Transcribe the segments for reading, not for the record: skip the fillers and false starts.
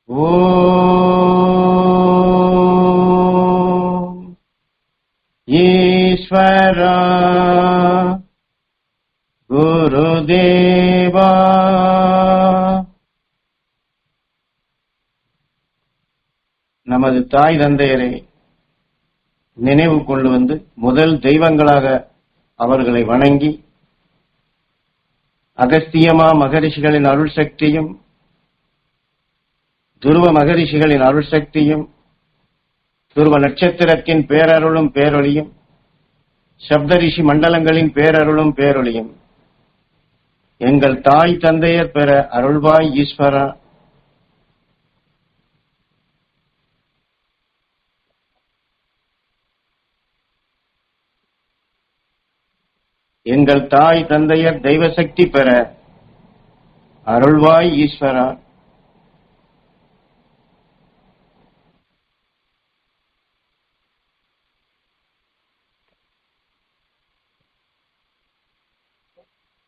ஓம் ஈஸ்வரா குருதேவா நமது தாய் தந்தையரை நினைவு கொண்டு வந்து முதல் தெய்வங்களாக அவர்களை வணங்கி அகஸ்தியமா மகரிஷிகளின் அருள் சக்தியும் துருவ மகரிஷிகளின் அருள் சக்தியும் துருவ நட்சத்திரத்தின் பேரருளும் பேரொளியும் சப்தரிஷி மண்டலங்களின் பேரருளும் பேரொளியும் எங்கள் தாய் தந்தையர் பெற அருள்வாய் ஈஸ்வரா. எங்கள் தாய் தந்தையர் தெய்வசக்தி பெற அருள்வாய் ஈஸ்வரா.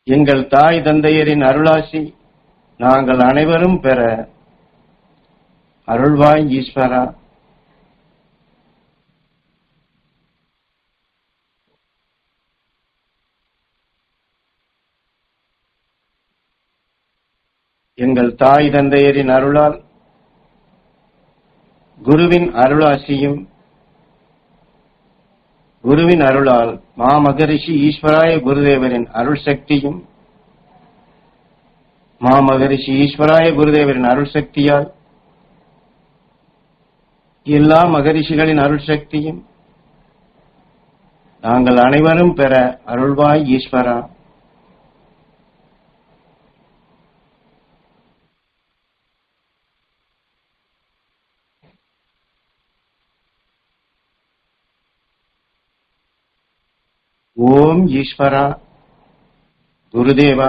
எங்கள் தாய் தந்தையரின் அருளாசி நாங்கள் அனைவரும் பெற அருள்வாய் ஈஸ்வரா. எங்கள் தாய் தந்தையரின் அருளால் குருவின் அருளாசியும் குருவின் அருளால் மாமகரிஷி ஈஸ்வராய குருதேவரின் அருள் சக்தியும் மாமகரிஷி ஈஸ்வராய குருதேவரின் அருள் சக்தியால் எல்லா மகரிஷிகளின் அருள் சக்தியும் நாங்கள் அனைவரும் பெற அருள்வாய் ஈஸ்வரா. ஓம் ஈஸ்வரா குருதேவா.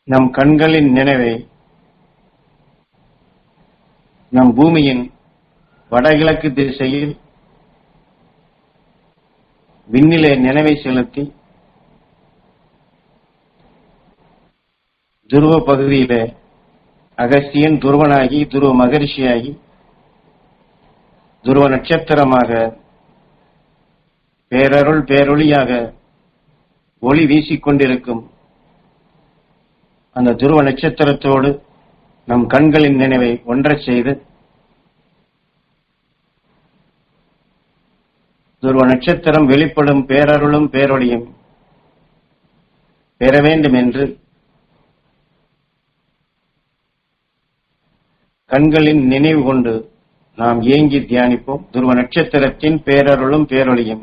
நம் கண்களின் நினைவை நம் பூமியின் வடகிழக்கு திசையில் விண்ணிலே நினைவை செலுத்தி துருவ பகுதியிலே அகஸ்தியன் துருவனாகி துருவ மகரிஷியாகி துருவ நட்சத்திரமாக பேரருள் பேரொளியாக ஒளி வீசிக்கொண்டிருக்கும் அந்த துருவ நட்சத்திரத்தோடு நம் கண்களின் நினைவை ஒன்றச் செய்து துருவ நட்சத்திரம் வெளிப்படும் பேரருளும் பேரொளியும் பெற வேண்டும் என்று கண்களின் நினைவு கொண்டு நாம் ஏங்கி தியானிப்போம். துருவ நட்சத்திரத்தின் பேரருளும் பேரொளியும்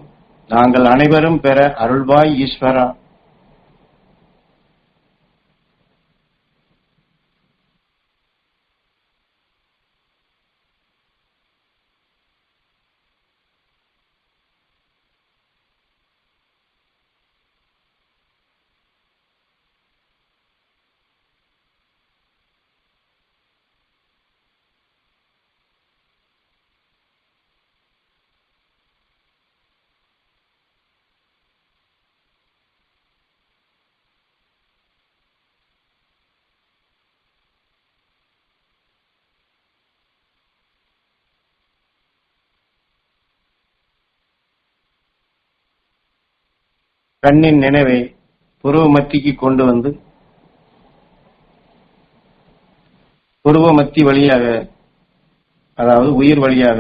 நாங்கள் அனைவரும் பெற அருள்வாய் ஈஸ்வரா. கண்ணின் நினைவை புருவ மத்திக்கு கொண்டு வந்து புருவ மத்தி வழியாக, அதாவது உயிர் வழியாக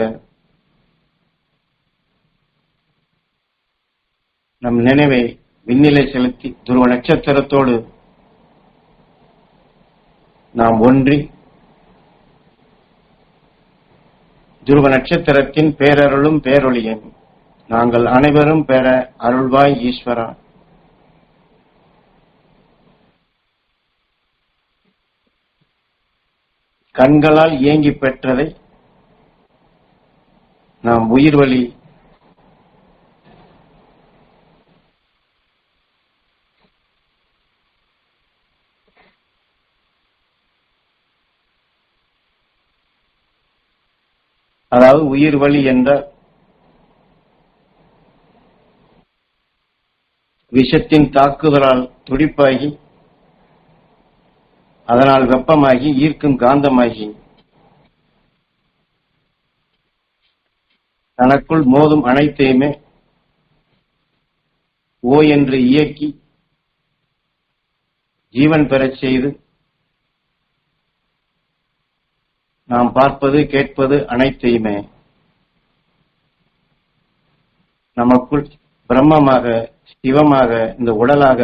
நம் நினைவை விண்ணிலை செலுத்தி துருவ நட்சத்திரத்தோடு நாம் ஒன்றி துருவ நட்சத்திரத்தின் பேரருளும் பேரொளியும் நாங்கள் அனைவரும் பெற அருள்வாய் ஈஸ்வரா. கண்களால் ஏங்கி பெற்றதை நாம் உயிர் வழி அதாவது உயிர் வளி என்ற விஷத்தின் தாக்குதலால் துடிப்பாகி, அதனால் வெப்பமாகி, ஈர்க்கும் காந்தமாகி, தனக்குள் மோதும் அனைத்தையுமே ஓ என்று இயக்கி ஜீவன் பெறச் செய்து, நாம் பார்ப்பது கேட்பது அனைத்தையுமே நமக்குள் பிரம்மமாக, சிவமாக, இந்த உடலாக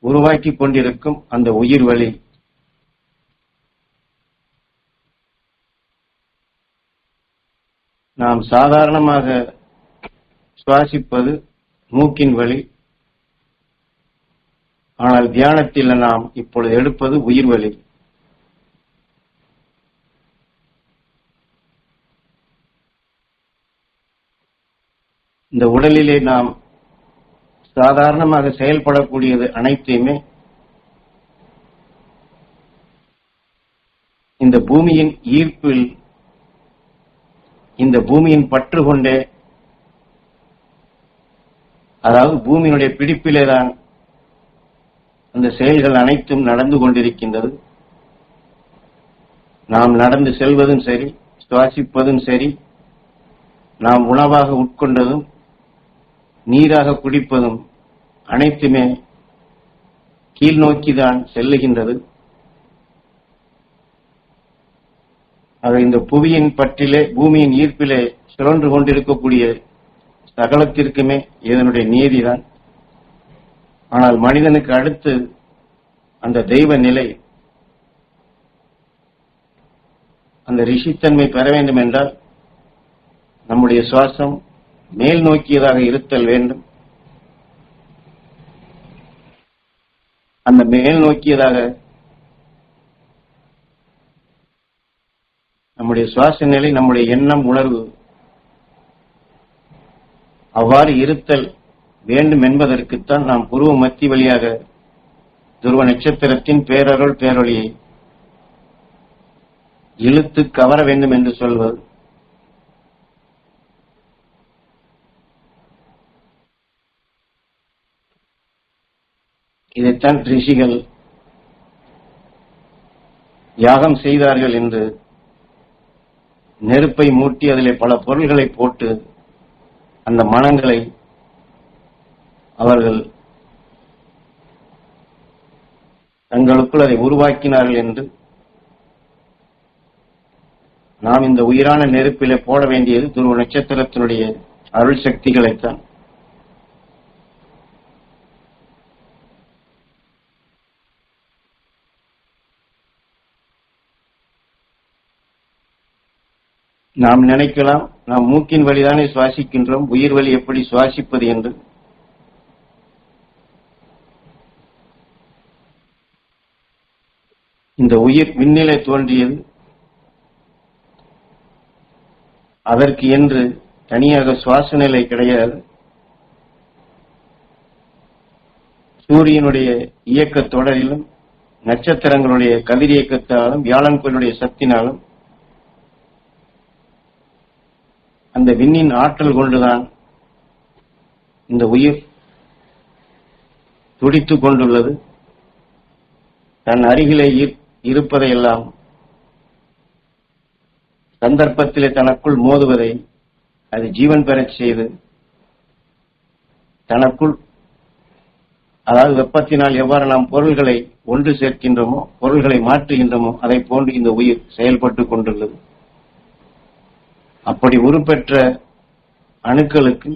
உருவாக்கிக் கொண்டிருக்கும் அந்த உயிர் வழி நாம் சாதாரணமாக சுவாசிப்பது மூக்கின் வழி. ஆனால் தியானத்தில் நாம் இப்பொழுது எடுப்பது உயிர் வழி. இந்த உடலிலே நாம் சாதாரணமாக செயல்படக்கூடியது அனைத்தையுமே இந்த பூமியின் ஈர்ப்பில், இந்த பூமியின் பற்று கொண்டே, அதாவது பூமியினுடைய பிடிப்பிலேதான் அந்த செயல்கள் அனைத்தும் நடந்து கொண்டிருக்கின்றது. நாம் நடந்து செல்வதும் சரி, சுவாசிப்பதும் சரி, நாம் உணவாக உட்கொண்டதும் நீராக குடிப்பதும் அனைத்துமே கீழ் நோக்கிதான் செல்லுகின்றது. ஆக இந்த புவியின் பற்றிலே, பூமியின் ஈர்ப்பிலே சுழன்று கொண்டிருக்கக்கூடிய சகலத்திற்குமே இதனுடைய நீதிதான். ஆனால் மனிதனுக்கு அடுத்து அந்த தெய்வ நிலை, அந்த ரிஷித்தன்மை பெற வேண்டும் என்றால் நம்முடைய சுவாசம் மேல் நோக்கியதாக இருத்தல் வேண்டும். அந்த மேல் நோக்கியதாக நம்முடைய சுவாச நிலை, நம்முடைய எண்ணம், உணர்வு அவ்வாறு இருத்தல் வேண்டும் என்பதற்குத்தான் நாம் புருவ மத்தி வழியாக துருவ நட்சத்திரத்தின் பேரருள் பேரொளியை இழுத்து கவர வேண்டும் என்று சொல்வது. இதைத்தான் ரிஷிகள் யாகம் செய்தார்கள் என்று நெருப்பை மூட்டி அதிலே பல பொருள்களை போட்டு அந்த மனங்களை அவர்கள் தங்களுக்குள் அதை உருவாக்கினார்கள் என்று நாம் இந்த உயிரான நெருப்பிலே போட வேண்டியது துருவ நட்சத்திரத்தினுடைய அருள் சக்திகளைத்தான். நாம் நினைக்கலாம், நாம் மூக்கின் வழிதானே சுவாசிக்கின்றோம், உயிர் வழி எப்படி சுவாசிப்பது என்று. இந்த உயிர் விண்ணிலே தோன்றியது, அதற்கு என்று தனியாக சுவாச நிலை கிடையாது. சூரியனுடைய இயக்க தொடரிலும், நட்சத்திரங்களுடைய கதிரியக்கத்தாலும், வியாழன் கோளுடைய சக்தினாலும், அந்த விண்ணின் ஆற்றல் கொண்டுதான் இந்த உயிர் துடித்துக் கொண்டுள்ளது. தன் அருகிலே இருப்பதையெல்லாம் சந்தர்ப்பத்திலே தனக்குள் மோதுவதை அது ஜீவன் பெறச் செய்து தனக்குள், அதாவது வெப்பத்தினால் எவ்வாறு நாம் பொருள்களை ஒன்று சேர்க்கின்றோமோ, பொருள்களை மாற்றுகின்றோமோ, அதை போன்று இந்த உயிர் செயல்பட்டுக் கொண்டுள்ளது. அப்படி உருப்பெற்ற அணுக்களுக்கு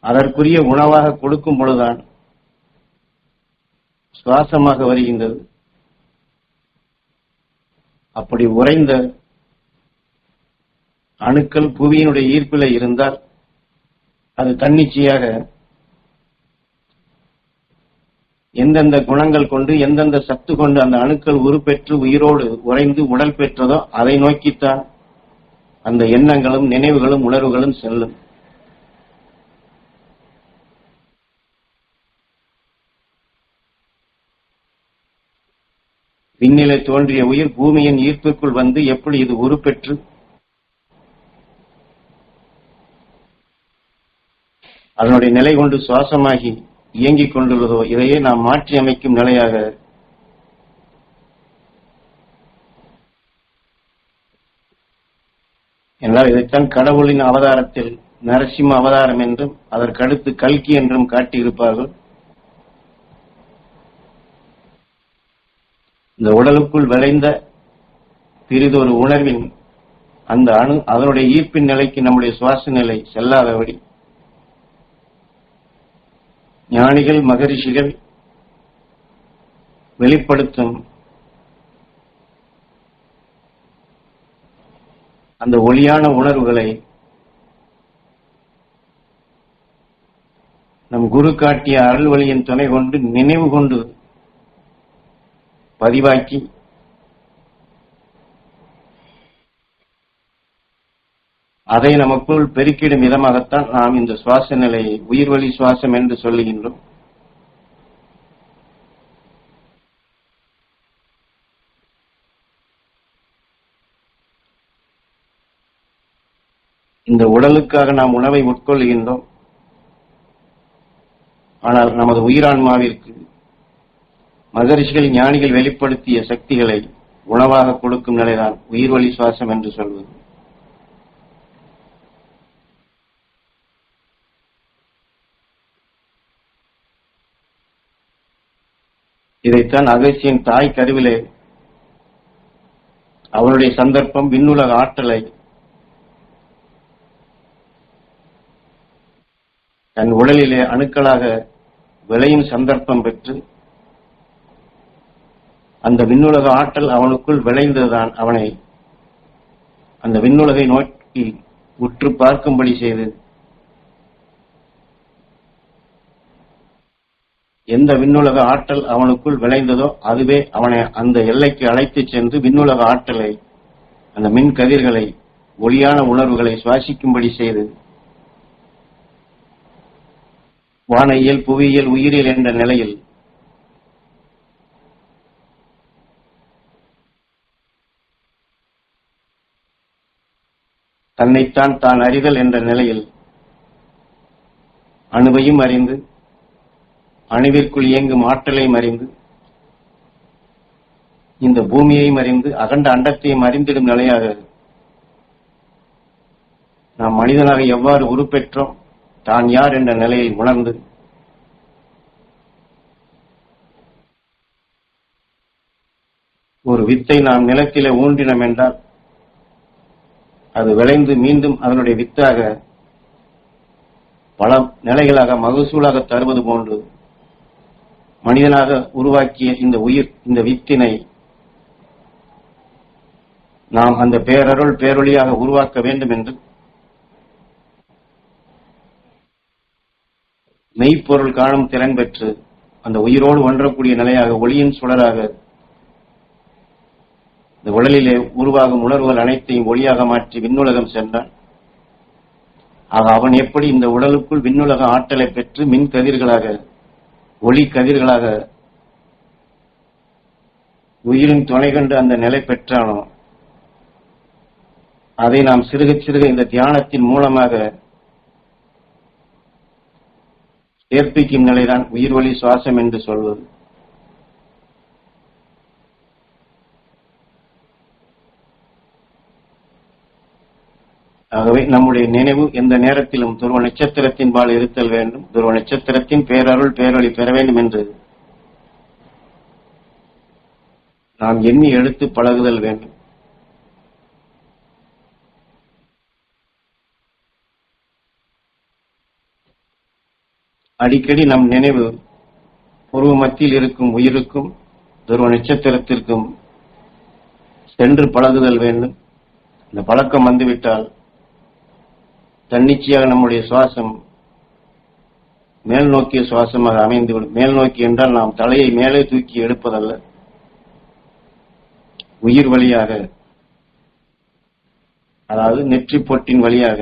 அதற்குரிய உணவாக கொடுக்கும் பொழுதுதான் சுவாசமாக வருகின்றது. அப்படி உறைந்த அணுக்கள் புவியினுடைய ஈர்ப்பில் இருந்தால் அது தன்னிச்சையாக எந்தெந்த குணங்கள் கொண்டு, எந்தெந்த சத்து கொண்டு அந்த அணுக்கள் உருப்பெற்று உயிரோடு உறைந்து உடல் பெற்றதோ அதை நோக்கித்தான் அந்த எண்ணங்களும் நினைவுகளும் உணர்வுகளும் செல்லும். விண்ணிலே தோன்றிய உயிர் பூமியின் ஈர்ப்புக்குள் வந்து எப்படி இது உருப்பெற்று அதனுடைய நிலை கொண்டு சுவாசமாகி இயங்கிக் கொண்டுள்ளதோ இதையே நாம் மாற்றி அமைக்கும் நிலையாக என்றால் இதைத்தான் கடவுளின் அவதாரத்தில் நரசிம்ம அவதாரம் என்றும் அதற்கடுத்து கல்கி என்றும் காட்டியிருப்பார்கள். இந்த உடலுக்குள் விளைந்த பிறிதொரு உணர்வின் அந்த அதனுடைய ஈர்ப்பின் நிலைக்கு நம்முடைய சுவாச நிலை செல்லாதபடி ஞானிகள் மகரிஷிகள் வெளிப்படுத்தும் அந்த ஒளியான உணர்வுகளை நம் குரு காட்டிய அருள் வழியின் துணை கொண்டு நினைவு கொண்டு பதிவாக்கி அதை நமக்குள் பெருக்கிடும் விதமாகத்தான் நாம் இந்த சுவாச நிலையை உயிர்வழி சுவாசம் என்று சொல்லுகின்றோம். இந்த உடலுக்காக நாம் உணவை உட்கொள்கின்றோம். ஆனால் நமது உயிரான்மாவிற்கு மகரிஷிகள் ஞானிகள் வெளிப்படுத்திய சக்திகளை உணவாக கொடுக்கும் நிலைதான் உயிர்வழி சுவாசம் என்று சொல்வது. இதைத்தான் அகசியன் தாய் கருவிலே அவருடைய சந்தர்ப்பம் விண்ணுலக ஆற்றலை தன் உடலிலே அணுக்களாக விளையும் சந்தர்ப்பம் பெற்று அந்த விண்ணுலக ஆற்றல் அவனுக்குள் விளைந்ததுதான் அவனை அந்த விண்ணுலகை நோக்கி உற்று பார்க்கும்படி செய்து எந்த விண்ணுலக ஆற்றல் அவனுக்குள் விளைந்ததோ அதுவே அவனை அந்த எல்லைக்கு அழைத்துச் சென்று விண்ணுலக ஆற்றலை அந்த மின் கதிர்களை ஒளியான உணர்வுகளை சுவாசிக்கும்படி செய்து வானியல் புவியியல் உயிரியல் என்ற நிலையில் தன்னைத்தான் தான் அறிதல் என்ற நிலையில் அணுவையும் அறிந்து அணுவிற்குள் இயங்கும் ஆற்றலையும் அறிந்து இந்த பூமியையும் அறிந்து அகண்ட அண்டத்தையும் அறிந்திடும் நிலையாக நாம் மனிதனாக எவ்வாறு உருப்பெற்றோம் தான் யார் என்ற நிலையை உணர்ந்து ஒரு வித்தை நாம் நிலத்திலே ஊன்றினோம் என்றால் அது விளைந்து மீண்டும் அதனுடைய வித்தாக பல நிலைகளாக மகசூலாக தருவது போன்று மனிதனாக உருவாக்கிய இந்த உயிர் இந்த வித்தினை நாம் அந்த பேரருள் பேரொளியாக உருவாக்க வேண்டும் என்று மெய்ப்பொருள் காணும் திறன் பெற்று அந்த உயிரோடு ஒன்றக்கூடிய நிலையாக ஒளியின் சுடராக இந்த உடலிலே உருவாகும் உணர்வுகள் அனைத்தையும் ஒளியாக மாற்றி விண்ணுலகம் சென்றான். ஆக அவன் எப்படி இந்த உடலுக்குள் விண்ணுலக ஆற்றலை பெற்று மின் கதிர்களாக ஒளி கதிர்களாக உயிரின் துணை கண்டு அந்த நிலை பெற்றானோ அதை நாம் சிறுக சிறுக இந்த தியானத்தின் மூலமாக ஏற்பிக்கும் நிலைதான் உயிர்வழி சுவாசம் என்று சொல்வது. ஆகவே நம்முடைய நினைவு எந்த நேரத்திலும் துருவ நட்சத்திரத்தின் பால் இருத்தல் வேண்டும். துருவ நட்சத்திரத்தின் பேரருள் பேரொளி பெற வேண்டும் என்று நாம் எண்ணி எடுத்து பழகுதல் வேண்டும். அடிக்கடி நம் நினைவு பூர்வ மத்தியில் இருக்கும் உயிருக்கும் துருவ நட்சத்திரத்திற்கும் சென்று பழகுதல் வேண்டும். இந்த பழக்கம் வந்துவிட்டால் தன்னிச்சையாக நம்முடைய சுவாசம் மேல் நோக்கிய சுவாசமாக அமைந்துவிடும். மேல் நோக்கி என்றால் நாம் தலையை மேலே தூக்கி எடுப்பதல்ல, உயிர் வழியாக, அதாவது நெற்றி பொட்டின் வழியாக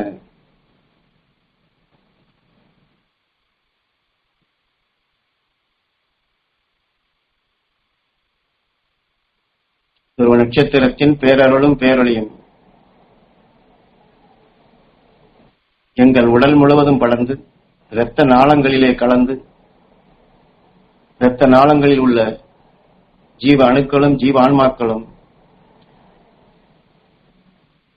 துருவ நட்சத்திரத்தின் பேரருளும் பேரொளியும் எங்கள் உடல் முழுவதும் படர்ந்து இரத்த நாளங்களிலே கலந்து இரத்த நாளங்களில் உள்ள ஜீவ அணுக்களும் ஜீவ ஆன்மாக்களும்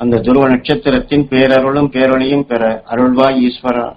அந்த துருவ நட்சத்திரத்தின் பேரருளும் பேரொளியும் பெற அருள்வாய் ஈஸ்வரா.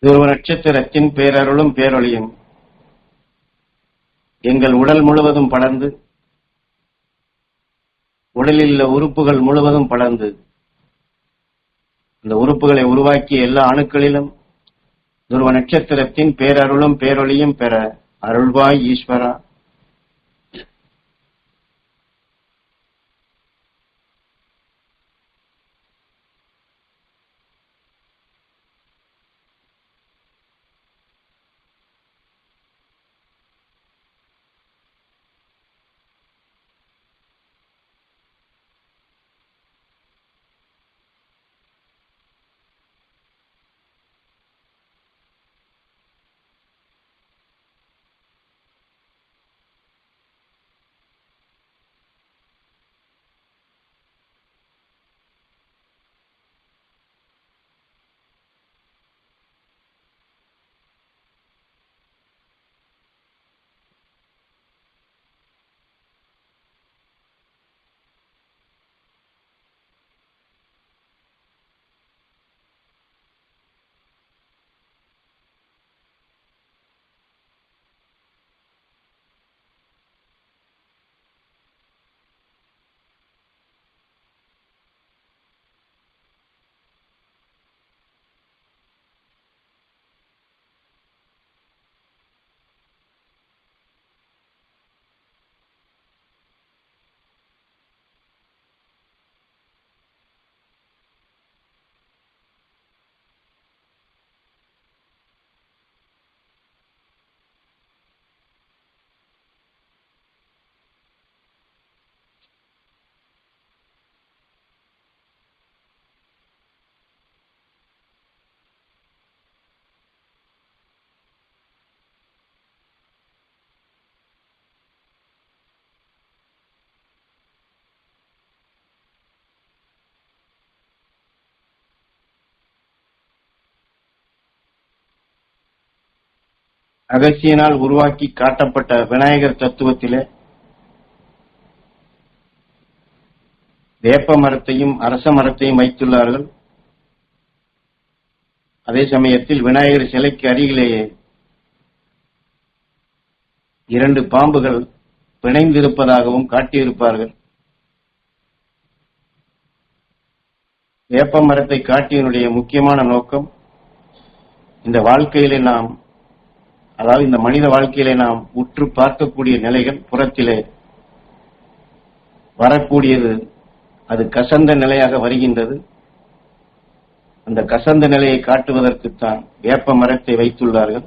துருவ நட்சத்திரத்தின் பேரருளும் பேரொளியும் எங்கள் உடல் முழுவதும் படர்ந்து உடலில் உள்ள உறுப்புகள் முழுவதும் படர்ந்து இந்த உறுப்புகளை உருவாக்கிய எல்லா அணுக்களிலும் துருவ நட்சத்திரத்தின் பேரருளும் பேரொளியும் பெற அருள்வாய் ஈஸ்வரா. அகசியனால் உருவாக்கி காட்டப்பட்ட விநாயகர் தத்துவத்திலே வேப்ப மரத்தையும் அரச மரத்தையும் வைத்துள்ளார்கள். அதே சமயத்தில் விநாயகர் சிலைக்கு அருகிலேயே 2 பாம்புகள் பிணைந்திருப்பதாகவும் காட்டியிருப்பார்கள். வேப்ப மரத்தை காட்டியனுடைய முக்கியமான நோக்கம், இந்த வாழ்க்கையிலே நாம், அதாவது இந்த மனித வாழ்க்கையிலே நாம் உற்று பார்க்கக்கூடிய நிலைகள் புறத்திலே வரக்கூடியது, அது கசந்த நிலையாக வருகின்றது. அந்த கசந்த நிலையை காட்டுவதற்குத்தான் வேப்ப மரத்தை வைத்துள்ளார்கள்.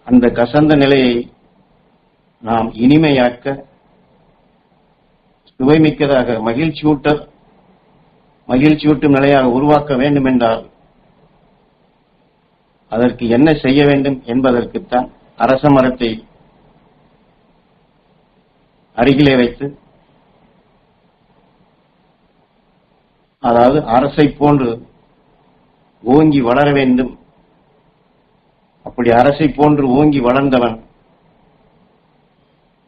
அந்த கசந்த நிலையை நாம் இனிமையாக்க, சுவைமிக்கதாக மகிழ்ச்சியூட்டும் நிலையாக உருவாக்க வேண்டும் என்றால் அதற்கு என்ன செய்ய வேண்டும் என்பதற்குத்தான் அரச மரத்தை அருகிலே வைத்து, அதாவது அரசை போன்று ஓங்கி வளர வேண்டும். அப்படி அரசை போன்று ஓங்கி வளர்ந்தவன்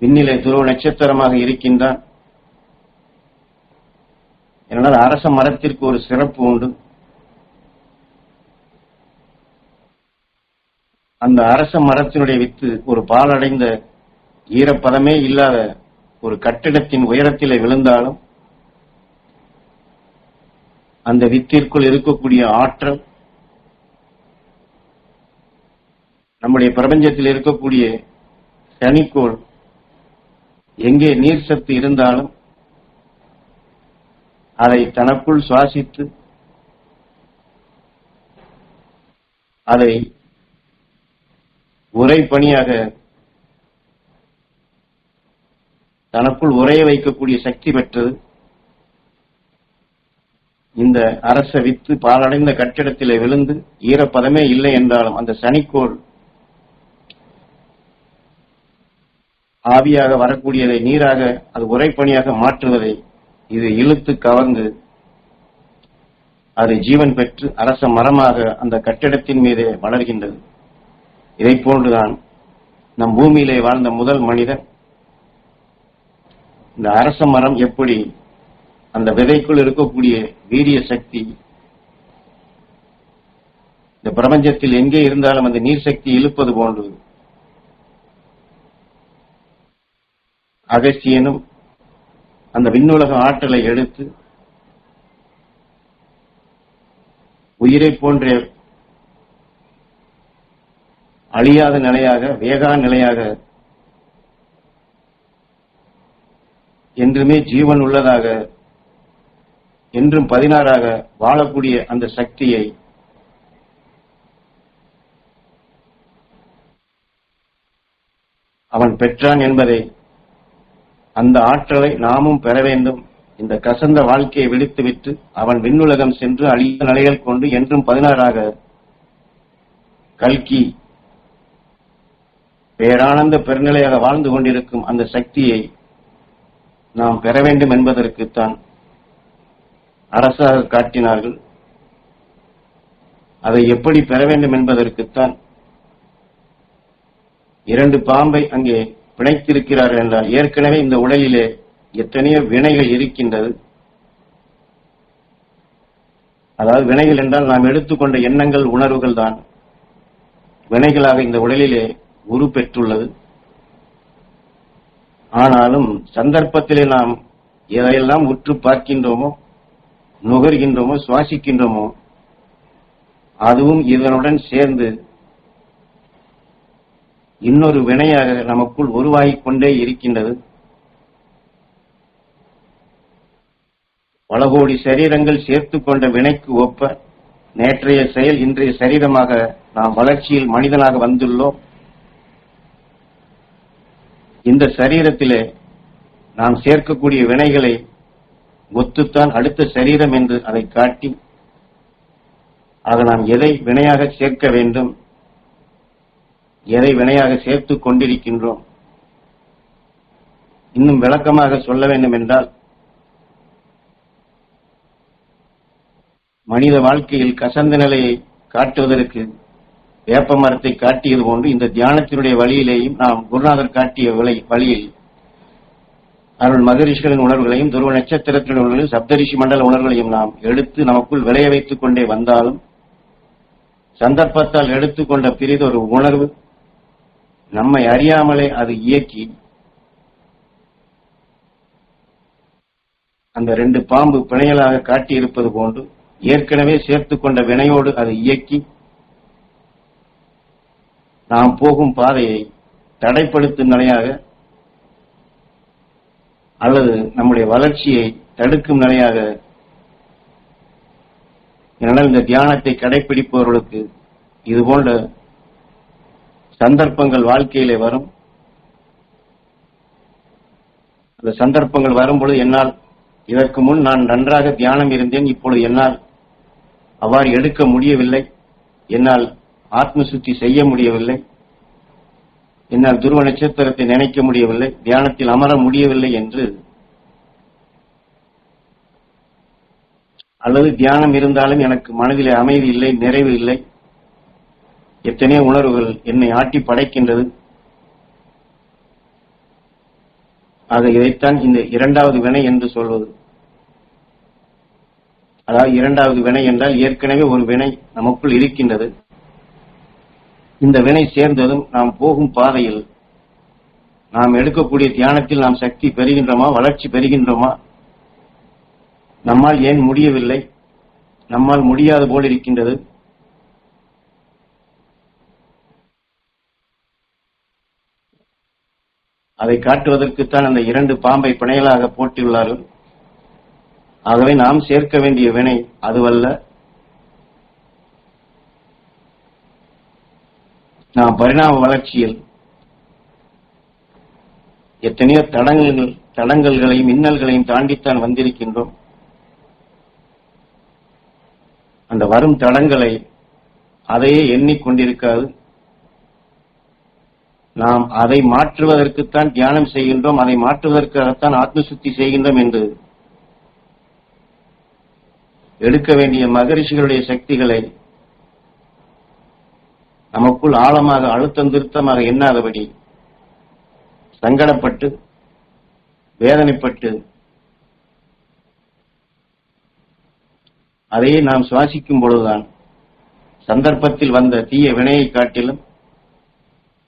விண்ணிலே துருவ நட்சத்திரமாக இருக்கின்றான். ஏனென்றால் அரச மரத்திற்கு ஒரு சிறப்பு உண்டு. அந்த அரச மரத்தினுடைய வித்து ஒரு பாலடைந்த ஈரப்பதமே இல்லாத ஒரு கட்டிடத்தின் உயரத்திலே விழுந்தாலும் அந்த வித்திற்குள் இருக்கக்கூடிய ஆற்றல், நம்முடைய பிரபஞ்சத்தில் இருக்கக்கூடிய சனிக்கோள் எங்கே நீர் சத்து இருந்தாலும் அதை தனக்குள் சுவாசித்து அதை உறைபனியாக தனக்குள் உறைய வைக்கக்கூடிய சக்தி பெற்றது. இந்த அரச வித்து பாலடைந்த கட்டிடத்திலே விழுந்து ஈரப்பதமே இல்லை என்றாலும் அந்த சனிக்கோள் ஆவியாக வரக்கூடியதை நீராக அது உறைபனியாக மாற்றுவதை இது இழுத்து கவர்ந்து அது ஜீவன் பெற்று அரச மரமாக அந்த கட்டிடத்தின் மீதே வளர்கின்றது. இதை போன்றுதான் நம் பூமியிலே வாழ்ந்த முதல் மனிதன் இந்த அரச மரம் எப்படி அந்த விதைக்குள் இருக்கக்கூடிய வீரிய சக்தி இந்த பிரபஞ்சத்தில் எங்கே இருந்தாலும் அந்த நீர் சக்தி இழுப்பது போன்று அகஸ்தியனும் அந்த விண்ணுலக ஆற்றலை எடுத்து உயிரை போன்ற அழியாத நிலையாக, வேகா நிலையாக, என்றுமே ஜீவன் உள்ளதாக, என்றும் 16ஆக வாழக்கூடிய அந்த சக்தியை அவன் பெற்றான் என்பதை, அந்த ஆற்றலை நாமும் பெற வேண்டும். இந்த கசந்த வாழ்க்கையை விடுத்துவிட்டு அவன் விண்ணுலகம் சென்று அழிய நிலைகள் கொண்டு என்றும் 16ஆக கல்கி பேரானந்த பெருநிலையாக வாழ்ந்து கொண்டிருக்கும் அந்த சக்தியை நாம் பெற வேண்டும் என்பதற்குத்தான் அரசாக காட்டினார்கள். அதை எப்படி பெற வேண்டும் என்பதற்குத்தான் 2 பாம்பை அங்கே பிணைத்திருக்கிறார்கள் என்றால், ஏற்கனவே இந்த உடலிலே எத்தனையோ வினைகள் இருக்கின்றது. அதாவது வினைகள் என்றால் நாம் எடுத்துக்கொண்ட எண்ணங்கள், உணர்வுகள் தான் வினைகளாக இந்த உடலிலே உரு பெற்றுள்ளது. ஆனாலும் சந்தர்ப்பத்திலே நாம் எதையெல்லாம் உற்று பார்க்கின்றோமோ, நுகர்கின்றோமோ, சுவாசிக்கின்றோமோ, அதுவும் இதனுடன் சேர்ந்து இன்னொரு வினையாக நமக்குள் உருவாகிக் கொண்டே இருக்கின்றது. பல கோடி சரீரங்கள் சேர்த்துக் கொண்ட வினைக்கு ஒப்ப நேற்றைய செயல் இன்றைய சரீரமாக நாம் வளர்ச்சியில் மனிதனாக வந்துள்ளோம். இந்த சரீரத்திலே நாம் சேர்க்கக்கூடிய வினைகளை ஒத்துத்தான் அடுத்த சரீரம் என்று அதை காட்டி, ஆக நாம் எதை வினையாக சேர்க்க வேண்டும், எதை வினையாக சேர்த்துக் கொண்டிருக்கின்றோம். இன்னும் விளக்கமாக சொல்ல வேண்டும் என்றால், மனித வாழ்க்கையில் கசந்த நிலையை காட்டுவதற்கு வேப்ப மரத்தை காட்டியது போன்று இந்த தியானத்தினுடைய வழியிலேயும் நாம் குருநாதர் காட்டிய வழியில் அருள் மகரிஷிகளின் உணர்வுகளையும், துருவ நட்சத்திரத்தின் உணர்வுகளையும், சப்தரிஷி மண்டல உணர்வுகளையும் நாம் எடுத்து நமக்குள் விளைய வைத்துக் கொண்டே வந்தாலும், சந்தர்ப்பத்தால் எடுத்துக்கொண்ட பிரிதொரு உணர்வு நம்மை அறியாமலே அது இயக்கி அந்த 2 பாம்பு பிணையலாக காட்டியிருப்பது போன்று ஏற்கனவே சேர்த்துக் கொண்ட வினையோடு அது இயக்கி நாம் போகும் பாதையை தடைப்படுத்தும் நிலையாக அல்லது நம்முடைய வளர்ச்சியை தடுக்கும் நிலையாக. இதனால் இந்த தியானத்தை கடைபிடிப்பவர்களுக்கு இதுபோன்ற சந்தர்ப்பங்கள் வாழ்க்கையிலே வரும். அந்த சந்தர்ப்பங்கள் வரும்பொழுது என்னால் இதற்கு முன் நான் நன்றாக தியானம் இருந்தேன், இப்பொழுது என்னால் அவ்வாறு எடுக்க முடியவில்லை, என்னால் ஆத்ம சுத்தி செய்ய முடியவில்லை, என்னால் துருவ நட்சத்திரத்தை நினைக்க முடியவில்லை, தியானத்தில் அமர முடியவில்லை என்று, அல்லது தியானம் இருந்தாலும் எனக்கு மனதிலே அமைதி இல்லை, நிறைவு இல்லை, எத்தனையோ உணர்வுகள் என்னை ஆட்டி படைக்கின்றது. இதைத்தான் இந்த இரண்டாவது வினை என்று சொல்வது. அதாவது இரண்டாவது வினை என்றால் ஏற்கனவே ஒரு வினை நமக்குள் இருக்கின்றது. இந்த வினை சேர்ந்ததும் நாம் போகும் பாதையில், நாம் எடுக்கக்கூடிய தியானத்தில் நாம் சக்தி பெறுகின்றோமா, வளர்ச்சி பெறுகின்றோமா, நம்மால் ஏன் முடியவில்லை, நம்மால் முடியாது போல் இருக்கின்றது, அதை காட்டுவதற்குத்தான் அந்த இரண்டு பாம்பை பிணையலாக போட்டுள்ளார்கள். ஆகவே நாம் சேர்க்க வேண்டிய வினை அதுவல்ல. நாம் பரிணாம வளர்ச்சியில் எத்தனையோ தடங்கல்களையும் இன்னல்களையும் தாண்டித்தான் வந்திருக்கின்றோம். அந்த வரும் தடங்களை அதையே எண்ணிக்கொண்டிருக்காது. நாம் அதை மாற்றுவதற்குத்தான் தியானம் செய்கின்றோம், அதை மாற்றுவதற்காகத்தான் ஆத்ம சுத்தி செய்கின்றோம் என்று எடுக்க வேண்டிய மகரிஷிகளுடைய சக்திகளை நமக்குள் ஆழமாக அழுத்தம் திருத்தமாக எண்ணாதபடி சங்கடப்பட்டு வேதனைப்பட்டு அதையே நாம் சுவாசிக்கும் பொழுதுதான் சந்தர்ப்பத்தில் வந்த தீய வினையை காட்டிலும்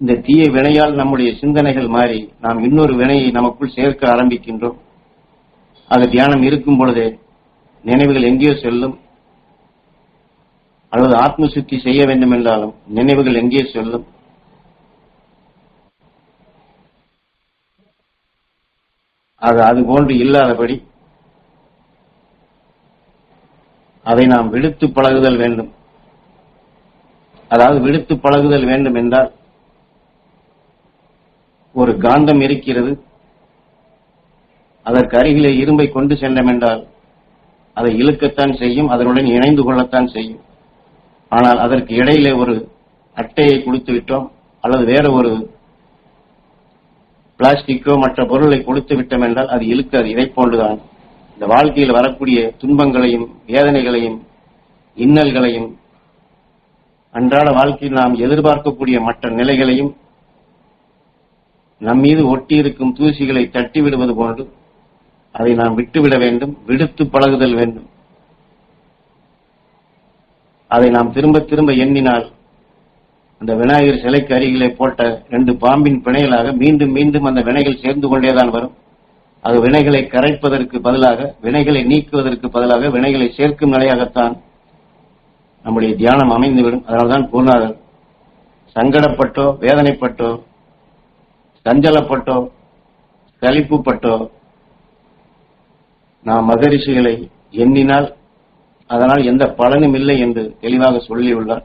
இந்த தீய வினையால் நம்முடைய சிந்தனைகள் மாறி நாம் இன்னொரு வினையை நமக்குள் சேர்க்க ஆரம்பிக்கின்றோம். அது தியானம் இருக்கும் பொழுதே நினைவுகள் எங்கேயோ செல்லும், அல்லது ஆத்ம சுத்தி செய்ய வேண்டும் என்றாலும் நினைவுகள் எங்கே செல்லும். அது போன்று இல்லாதபடி அதை நாம் விடுத்து பழகுதல் வேண்டும். அதாவது விடுத்து பழகுதல் வேண்டும் என்றால், ஒரு காந்தம் இருக்கிறது, அதற்கு அருகிலே இரும்பை கொண்டு சென்றோம் என்றால் அதை இழுக்கத்தான் செய்யும், அதனுடன் இணைந்து கொள்ளத்தான் செய்யும். ஆனால் அதற்கு இடையிலே ஒரு அட்டையை கொடுத்து விட்டோம், அல்லது வேற ஒரு பிளாஸ்டிக்கோ மற்ற பொருளை கொடுத்து விட்டோம் என்றால் அது இழுக்காது. இதை போன்றுதான் இந்த வாழ்க்கையில் வரக்கூடிய துன்பங்களையும் வேதனைகளையும் இன்னல்களையும் அன்றாட வாழ்க்கையில் நாம் எதிர்பார்க்கக்கூடிய மற்ற நிலைகளையும் நம் மீது ஒட்டியிருக்கும் தூசிகளை தட்டி விடுவது போன்று அதை நாம் விட்டுவிட வேண்டும், விடுத்து பழகுதல் வேண்டும். அதை நாம் திரும்ப திரும்ப எண்ணினால் அந்த விநாயகர் சிலைக்கு அருகிலே போட்ட 2 பாம்பின் பிணையலாக மீண்டும் மீண்டும் அந்த வினைகள் சேர்ந்து கொண்டேதான் வரும். அது வினைகளை கரைப்பதற்கு பதிலாக, வினைகளை நீக்குவதற்கு பதிலாக வினைகளை சேர்க்கும் நிலையாகத்தான் நம்முடைய தியானம் அமைந்துவிடும். அதனால்தான் குருநாதர் சங்கடப்பட்டோ வேதனைப்பட்டோ சஞ்சலப்பட்டோ சலிப்புப்பட்டோ நாம் மகரிஷிகளை எண்ணினால் அதனால் எந்த பலனும் இல்லை என்று தெளிவாக சொல்லியுள்ளார்.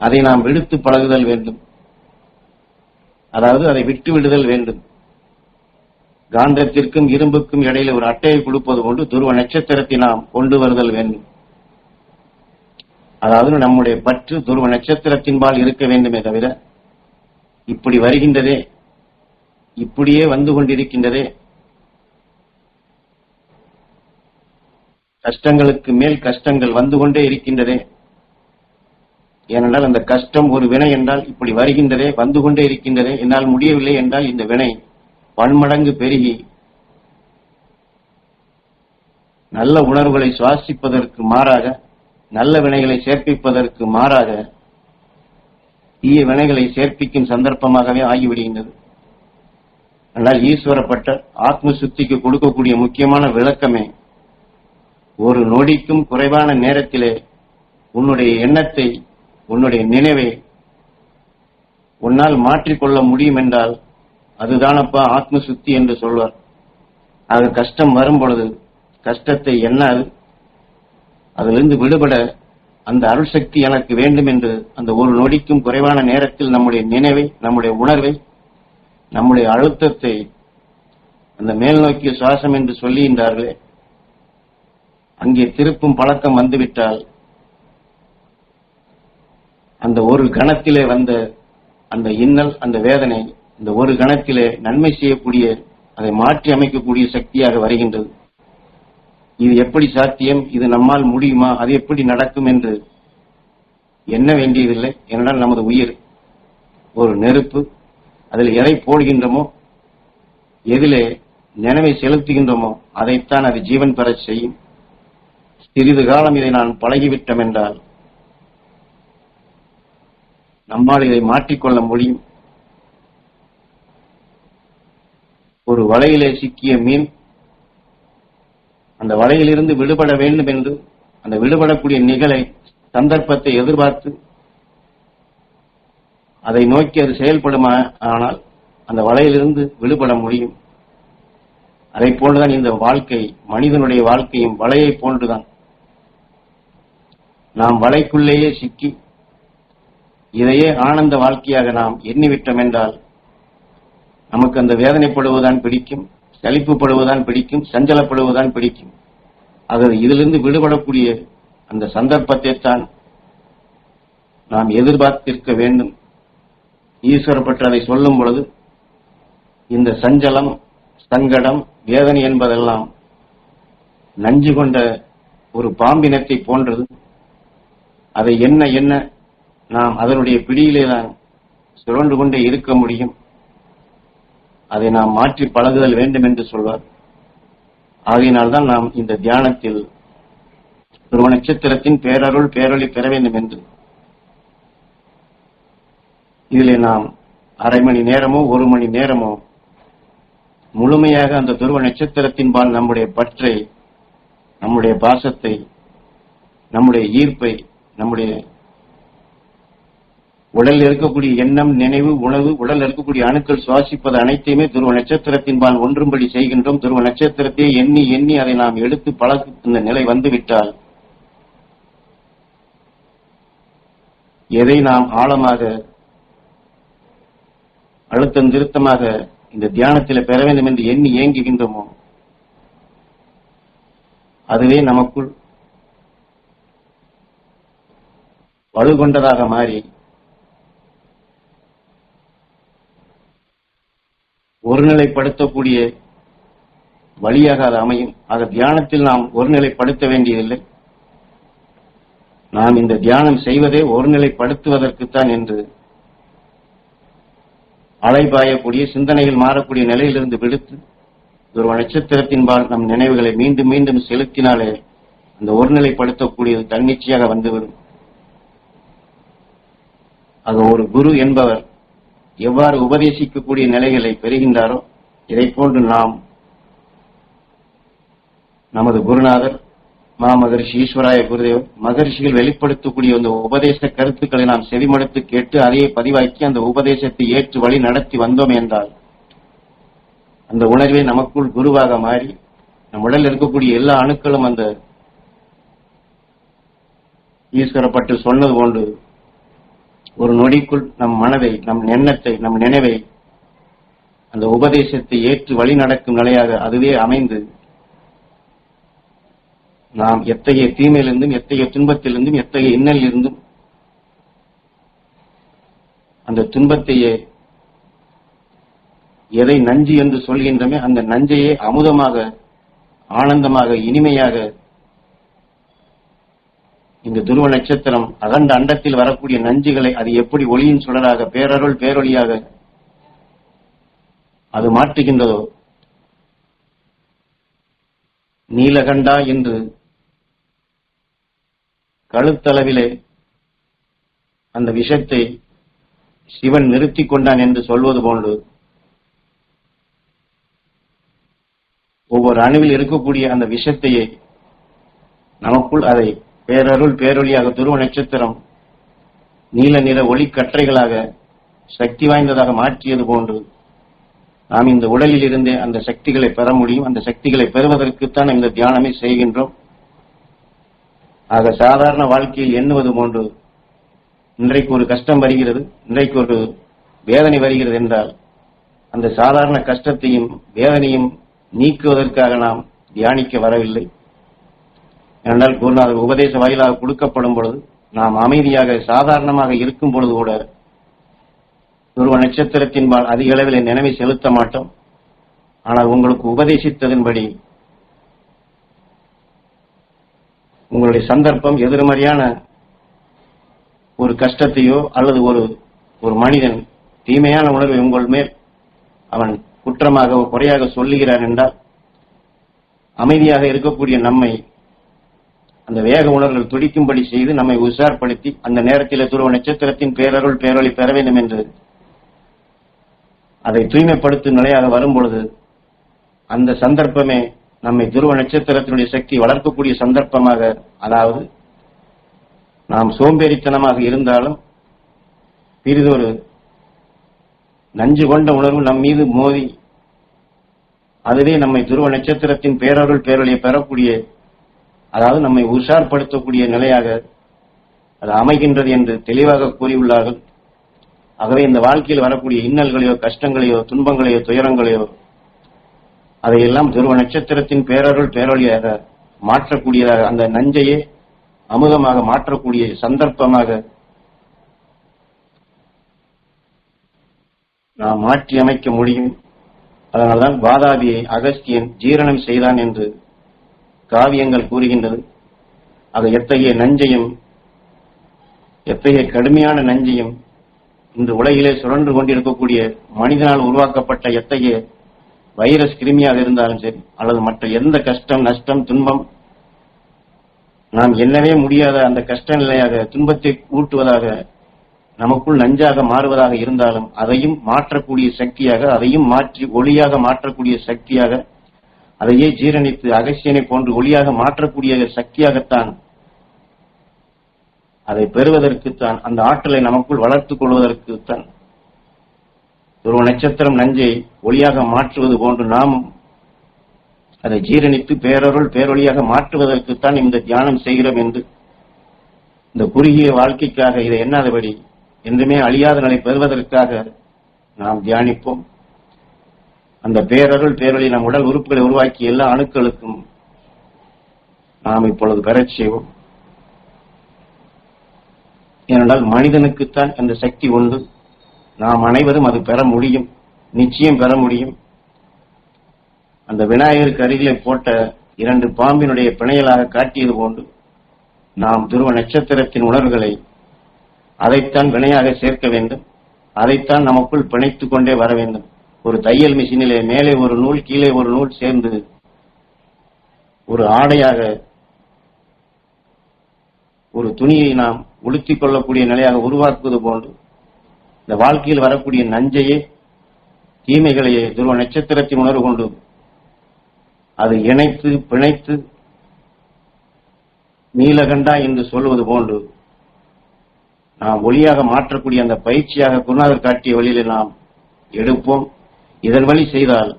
அதை நாம் விடுத்து பழகுதல் வேண்டும், அதாவது அதை விட்டு விடுதல் வேண்டும். காந்தத்திற்கும் இரும்புக்கும் இடையில ஒரு அட்டையை கொடுப்பது கொண்டு துருவ நட்சத்திரத்தை நாம் கொண்டு வருதல் வேண்டும். அதாவது நம்முடைய பற்று துருவ நட்சத்திரத்தின்பால் இருக்க வேண்டுமே தவிர, இப்படி வருகின்றதே, இப்படியே வந்து கொண்டிருக்கின்றதே, கஷ்டங்களுக்கு மேல் கஷ்டங்கள் வந்து கொண்டே இருக்கின்றதே, ஏனென்றால் அந்த கஷ்டம் ஒரு வினை என்றால் இப்படி வருகின்றதே, வந்து கொண்டே இருக்கின்றதே, என்னால் முடியவில்லை என்றால் இந்த வினை பன்மடங்கு பெருகி நல்ல உணர்வுகளை சுவாசிப்பதற்கு மாறாக, நல்ல வினைகளை சேர்ப்பிப்பதற்கு மாறாக தீய வினைகளை சேர்ப்பிக்கும் சந்தர்ப்பமாகவே ஆகிவிடுகின்றது. ஆனால் ஈஸ்வரப்பட்ட ஆத்ம சுத்திக்கு கொடுக்கக்கூடிய முக்கியமான விளக்கமே, ஒரு நொடிக்கும் குறைவான நேரத்திலே உன்னுடைய எண்ணத்தை, உன்னுடைய நினைவை உன்னால் மாற்றிக்கொள்ள முடியும் என்றால் அதுதானப்பா ஆத்ம சுத்தி என்று சொல்வார். அது கஷ்டம் வரும் பொழுது கஷ்டத்தை எண்ணாது அதிலிருந்து விடுபட அந்த அருள் சக்தி எனக்கு வேண்டும் என்று அந்த ஒரு நொடிக்கும் குறைவான நேரத்தில் நம்முடைய நினைவை, நம்முடைய உணர்வை, நம்முடைய அழுத்தத்தை அந்த மேல் நோக்கிய சுவாசம் என்று சொல்லுகின்றார்களே, அங்கே திருப்பும் பழக்கம் வந்துவிட்டால் அந்த ஒரு கணத்திலே வந்த அந்த இன்னல், அந்த வேதனை இந்த ஒரு கணத்திலே நன்மை செய்யக்கூடிய, அதை மாற்றி அமைக்கக்கூடிய சக்தியாக வருகின்றது. இது எப்படி சாத்தியம், இது நம்மால் முடியுமா, அது எப்படி நடக்கும் என்று எண்ண வேண்டியதில்லை. ஏனென்றால் நமது உயிர் ஒரு நெருப்பு, அதில் எதை போடுகின்றோமோ, எதிலே நினைவை செலுத்துகின்றோமோ அதைத்தான் அது ஜீவன் பெறச் செய்யும். சிறிது காலம் இதை நான் பழகிவிட்டோம் என்றால் நம்மால் இதை மாற்றிக்கொள்ள முடியும். ஒரு வலையிலே சிக்கிய மீன் அந்த வலையிலிருந்து விடுபட வேண்டும் என்று அந்த விடுபடக்கூடிய நிகழை, சந்தர்ப்பத்தை எதிர்பார்த்து அதை நோக்கி அது செயல்படுமா, ஆனால் அந்த வலையிலிருந்து விடுபட முடியும். அதை போன்றுதான் இந்த வாழ்க்கை, மனிதனுடைய வாழ்க்கையும் வலையை போன்றுதான். நாம் வலைக்குள்ளேயே சிக்கி இதையே ஆனந்த வாழ்க்கையாக நாம் எண்ணிவிட்டோம் என்றால் நமக்கு அந்த வேதனைப்படுவதுதான் பிடிக்கும், சலிப்புப்படுவதுதான் பிடிக்கும், சஞ்சலப்படுவதுதான் பிடிக்கும். ஆகவே இதிலிருந்து விடுபடக்கூடிய அந்த சந்தர்ப்பத்தை தான் நாம் எதிர்பார்த்திருக்க வேண்டும். ஈஸ்வர பற்றி அதை சொல்லும் பொழுது இந்த சஞ்சலம், சங்கடம், வேதனை என்பதெல்லாம் நஞ்சு கொண்ட ஒரு பாம்பினத்தை போன்றது. அதை என்ன நாம் அதனுடைய பிடியிலே தான் சுழன்று கொண்டே இருக்க முடியும். அதை நாம் மாற்றி பழகுதல் வேண்டும் என்று சொல்வார். ஆகையினால்தான் நாம் இந்த தியானத்தில் துருவ நட்சத்திரத்தின் பேரருள் பேரொளி பெற வேண்டும் என்று இதிலே நாம் அரை மணி நேரமோ ஒரு மணி நேரமோ முழுமையாக அந்த துருவ நட்சத்திரத்தின்பால் நம்முடைய பற்றை, நம்முடைய பாசத்தை, நம்முடைய ஈர்ப்பை, நம்முடைய உடலில் இருக்கக்கூடிய எண்ணம், நினைவு, உணவு, உடலில் இருக்கக்கூடிய அணுக்கள் சுவாசிப்பது அனைத்தையுமே துருவ நட்சத்திரத்தின்பால் ஒன்றும்படி செய்கின்றோம். துருவ நட்சத்திரத்தை எண்ணி எண்ணி அதை நாம் எடுத்து பழகுகின்ற நிலை வந்துவிட்டால் எதை நாம் ஆழமாக அழுத்தம் திருத்தமாக இந்த தியானத்தில் பெற வேண்டும் என்று எண்ணி ஏங்குகின்றோமோ அதுவே நமக்குள் வலுகொண்டதாக மாறி ஒருநிலைப்படுத்தக்கூடிய வழியாக அது அமையும். ஆக தியானத்தில் நாம் ஒருநிலைப்படுத்த வேண்டியதில்லை. நாம் இந்த தியானம் செய்வதே ஒருநிலைப்படுத்துவதற்குத்தான் என்று அலைபாயக்கூடிய சிந்தனைகள் மாறக்கூடிய நிலையிலிருந்து விடுத்து ஒரு நட்சத்திரத்தின்பால் நம் நினைவுகளை மீண்டும் மீண்டும் செலுத்தினாலே அந்த ஒருநிலைப்படுத்தக்கூடியது தன்னிச்சையாக வந்துவிடும். ஆக ஒரு குரு என்பவர் எவ்வாறு உபதேசிக்கக்கூடிய நிலைகளை பெறுகின்றாரோ இதை போன்று நாம் நமது குருநாதர் மாமகரிஷி ஈஸ்வராய குருதேவர் மகரிஷிகள் வெளிப்படுத்தக்கூடிய அந்த உபதேச கருத்துக்களை நாம் செவிமடுத்து கேட்டு அதையே பதிவாக்கி அந்த உபதேசத்தை ஏற்று வழி நடத்தி வந்தோம் என்றால் அந்த உணர்வே நமக்குள் குருவாக மாறி நம் உடலில் இருக்கக்கூடிய எல்லா அணுக்களும் அந்த ஈஸ்வரப்பட்டு சொன்னது போன்று ஒரு நொடிக்குள் நம் மனதை, நம் எண்ணத்தை, நம் நினைவை அந்த உபதேசத்தை ஏற்று வழி நடக்கும் நிலையாக அதுவே அமைந்து நாம் எத்தகைய தீமையிலிருந்தும் எத்தகைய துன்பத்திலிருந்தும் எத்தகைய இன்னலிலிருந்தும் அந்த துன்பத்தையே எதை நஞ்சு என்று சொல்கின்றமே அந்த நஞ்சையே அமுதமாக, ஆனந்தமாக, இனிமையாக இந்த துருவ நட்சத்திரம் அகண்ட அண்டத்தில் வரக்கூடிய நஞ்சுகளை அது எப்படி ஒளியின் சுடராக பேரருள் பேரொளியாக அது மாற்றுகின்றதோ நீலகண்டா என்று கழுத்தளவிலே அந்த விஷத்தை சிவன் நிறுத்திக் கொண்டான் என்று சொல்வது போன்று ஒவ்வொரு அணுவில் இருக்கக்கூடிய அந்த விஷத்தையே நமக்குள் அதை பேரருள் பேரொளியாக துருவ நட்சத்திரம் நீல நிற ஒளி கற்றைகளாக சக்தி வாய்ந்ததாக மாற்றியது போன்று நாம் இந்த உடலில் இருந்தே அந்த சக்திகளை பெற முடியும். அந்த சக்திகளை பெறுவதற்குத்தான் இந்த தியானமே செய்கின்றோம். ஆக சாதாரண வாழ்க்கையில் எண்ணுவது போன்று இன்றைக்கு ஒரு கஷ்டம் வருகிறது, இன்றைக்கு ஒரு வேதனை வருகிறது என்றால் அந்த சாதாரண கஷ்டத்தையும் வேதனையும் நீக்குவதற்காக நாம் தியானிக்க வரவில்லை. ஏனென்றால் குருநாதர் உபதேச வாயிலாக கொடுக்கப்படும் பொழுது நாம் அமைதியாக சாதாரணமாக இருக்கும் பொழுது கூட துருவ நட்சத்திரத்தின்பால் அதிக அளவில் நினைவை செலுத்த மாட்டோம். ஆனால் உங்களுக்கு உபதேசித்ததன்படி உங்களுடைய சந்தர்ப்பம் எதிர்மறையான ஒரு கஷ்டத்தையோ அல்லது ஒரு மனிதன் தீமையான உணர்வை உங்கள் மேல் அவன் குற்றமாக குறையாக சொல்லுகிறார் என்றால் அமைதியாக இருக்கக்கூடிய நம்மை அந்த வேக உணர்வுகள் துடிக்கும்படி செய்து நம்மை உஷார்படுத்தி அந்த நேரத்தில் துருவ நட்சத்திரத்தின் பேரருள் பேரொளி பெற வேண்டும் என்று அதை தூய்மைப்படுத்தும் நிலையாக வரும்பொழுது அந்த சந்தர்ப்பமே நம்மை துருவ நட்சத்திரத்தினுடைய சக்தி வளர்க்கக்கூடிய சந்தர்ப்பமாக, அதாவது நாம் சோம்பேறித்தனமாக இருந்தாலும் பிறிதொரு நஞ்சு கொண்ட உணர்வு நம் மீது மோதி அதுவே நம்மை துருவ நட்சத்திரத்தின் பேரருள் பேரொளியை பெறக்கூடிய, அதாவது நம்மை உஷார்படுத்தக்கூடிய நிலையாக அது அமைகின்றது என்று தெளிவாக கூறியுள்ளார்கள். ஆகவே இந்த வாழ்க்கையில் வரக்கூடிய இன்னல்களையோ கஷ்டங்களையோ துன்பங்களையோ துயரங்களையோ அதையெல்லாம் துருவ நட்சத்திரத்தின் பேரருள் பேரொளியாக மாற்றக்கூடியதாக, அந்த நஞ்சையே அமுதமாக மாற்றக்கூடிய சந்தர்ப்பமாக நாம் மாற்றி அமைக்க முடியும். அதனால்தான் வாதாபியை அகஸ்தியன் ஜீரணம் செய்தான் என்று காவியங்கள் கூறுகின்றது. ஆக எத்தகைய நஞ்சையும் எத்தகைய கடுமையான நஞ்சையும் இன்று உலகிலே சுழன்று கொண்டிருக்கக்கூடிய மனிதனால் உருவாக்கப்பட்ட எத்தகைய வைரஸ் கிருமியாக இருந்தாலும் சரி அல்லது மற்ற எந்த கஷ்டம் நஷ்டம் துன்பம் நாம் எண்ணவே முடியாத அந்த கஷ்ட நிலையாக துன்பத்தை ஊட்டுவதாக நமக்குள் நஞ்சாக மாறுவதாக இருந்தாலும் அதையும் மாற்றக்கூடிய சக்தியாக, அதையும் மாற்றி ஒளியாக மாற்றக்கூடிய சக்தியாக, அதையே ஜீரணித்து அகசியனை போன்று ஒளியாக மாற்றக்கூடிய சக்தியாகத்தான், அதை பெறுவதற்குத்தான், அந்த ஆற்றலை நமக்குள் வளர்த்துக் கொள்வதற்குத்தான் துருவ நட்சத்திரம் நஞ்சை ஒளியாக மாற்றுவது போன்று நாமும் அதை ஜீரணித்து பேரருள் பேரொளியாக மாற்றுவதற்குத்தான் இந்த தியானம் செய்கிறோம் என்று இந்த குறுகிய வாழ்க்கைக்காக இதை எண்ணாதபடி என்றுமே அழியாத நிலை பெறுவதற்காக நாம் தியானிப்போம். அந்த பேரருள் பேரொளி நம் உடல் உறுப்புகளை உருவாக்கிய எல்லா அணுக்களுக்கும் நாம் இப்பொழுது பெறச் செய்வோம். ஏனென்றால் மனிதனுக்குத்தான் அந்த சக்தி உண்டு. நாம் அனைவரும் அது பெற முடியும், நிச்சயம் பெற முடியும். அந்த விநாயகருக்கு அருகிலே போட்ட 2 பாம்பினுடைய பிணையலாக காட்டியது போன்று நாம் துருவ நட்சத்திரத்தின் உணர்வுகளை அதைத்தான் வினையாக சேர்க்க வேண்டும், அதைத்தான் நமக்குள் பிணைத்துக் கொண்டே வர வேண்டும். ஒரு தையல் மிஷினிலே மேலே ஒரு நூல் கீழே ஒரு நூல் சேர்ந்து ஒரு ஆடையாக ஒரு துணியை நாம் உடுத்திக் கொள்ளக்கூடிய நிலையாக உருவாக்குவது போன்று இந்த வாழ்க்கையில் வரக்கூடிய நஞ்சையே தீமைகளையே துருவ நட்சத்திரத்தின் உணர்வு கொண்டு அதை இணைத்து பிணைத்து நீலகண்டா என்று சொல்வது போன்று நாம் ஒளியாக மாற்றக்கூடிய அந்த பயிற்சியாக குருநாதர் காட்டிய வழியில் நாம் எடுப்போம். இதன் வழி செய்தால்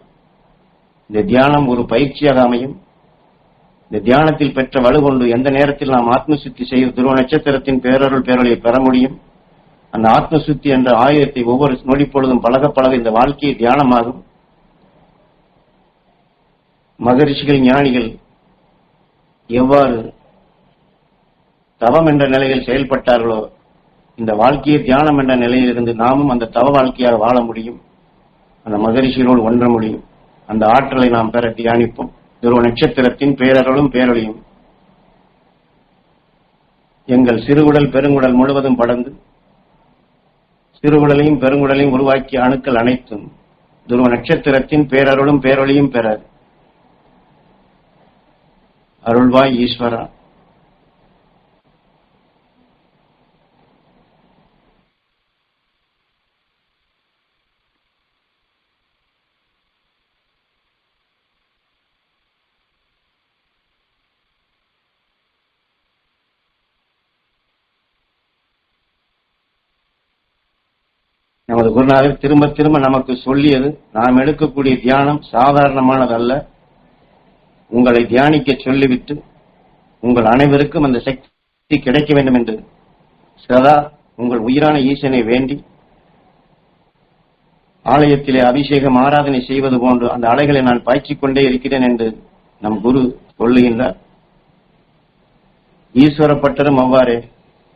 இந்த தியானம் ஒரு பயிற்சியாக அமையும். இந்த தியானத்தில் பெற்ற வலுகொண்டு எந்த நேரத்தில் நாம் ஆத்மசுத்தி செய்து துருவ நட்சத்திரத்தின் பேரருள் பேரொளியை பெற முடியும். அந்த ஆத்மசுத்தி என்ற ஆயுதத்தை ஒவ்வொரு நொடிப்பொழுதும் பழக பழக இந்த வாழ்க்கையை தியானமாகும். மகரிஷிகள் ஞானிகள் எவ்வாறு தவம் என்ற நிலையில் செயல்பட்டார்களோ இந்த வாழ்க்கையை தியானம் என்ற நிலையிலிருந்து நாமும் அந்த தவ வாழ்க்கையாக வாழ முடியும், அந்த மகரிஷிகளோடு ஒன்ற முடியும். அந்த ஆற்றலை நாம் பெற தியானிப்போம். துருவ நட்சத்திரத்தின் பேரருளும் பேரொளியும் எங்கள் சிறுகுடல் பெருங்குடல் முழுவதும் படர்ந்து சிறுகுடலையும் பெருங்குடலையும் உருவாக்கிய அணுக்கள் அனைத்தும் துருவ நட்சத்திரத்தின் பேரருளும் பேரொளியும் பெற அருள்வாய் ஈஸ்வரா. நமது குருநாதர் திரும்ப திரும்ப நமக்கு சொல்லியது, நாம் எடுக்கக்கூடிய தியானம் சாதாரணமானதல்ல. உங்களை தியானிக்க சொல்லிவிட்டு உங்கள் அனைவருக்கும் அந்த சக்தி கிடைக்க வேண்டும் என்று சதா உங்கள் உயிரான ஈசனை வேண்டி ஆலயத்திலே அபிஷேகம் ஆராதனை செய்வது போன்று அந்த அலைகளை நான் பாய்ச்சிக் கொண்டே இருக்கிறேன் என்று நம் குரு சொல்லுகின்றார். ஈஸ்வரப்பட்டரும் அவ்வாறே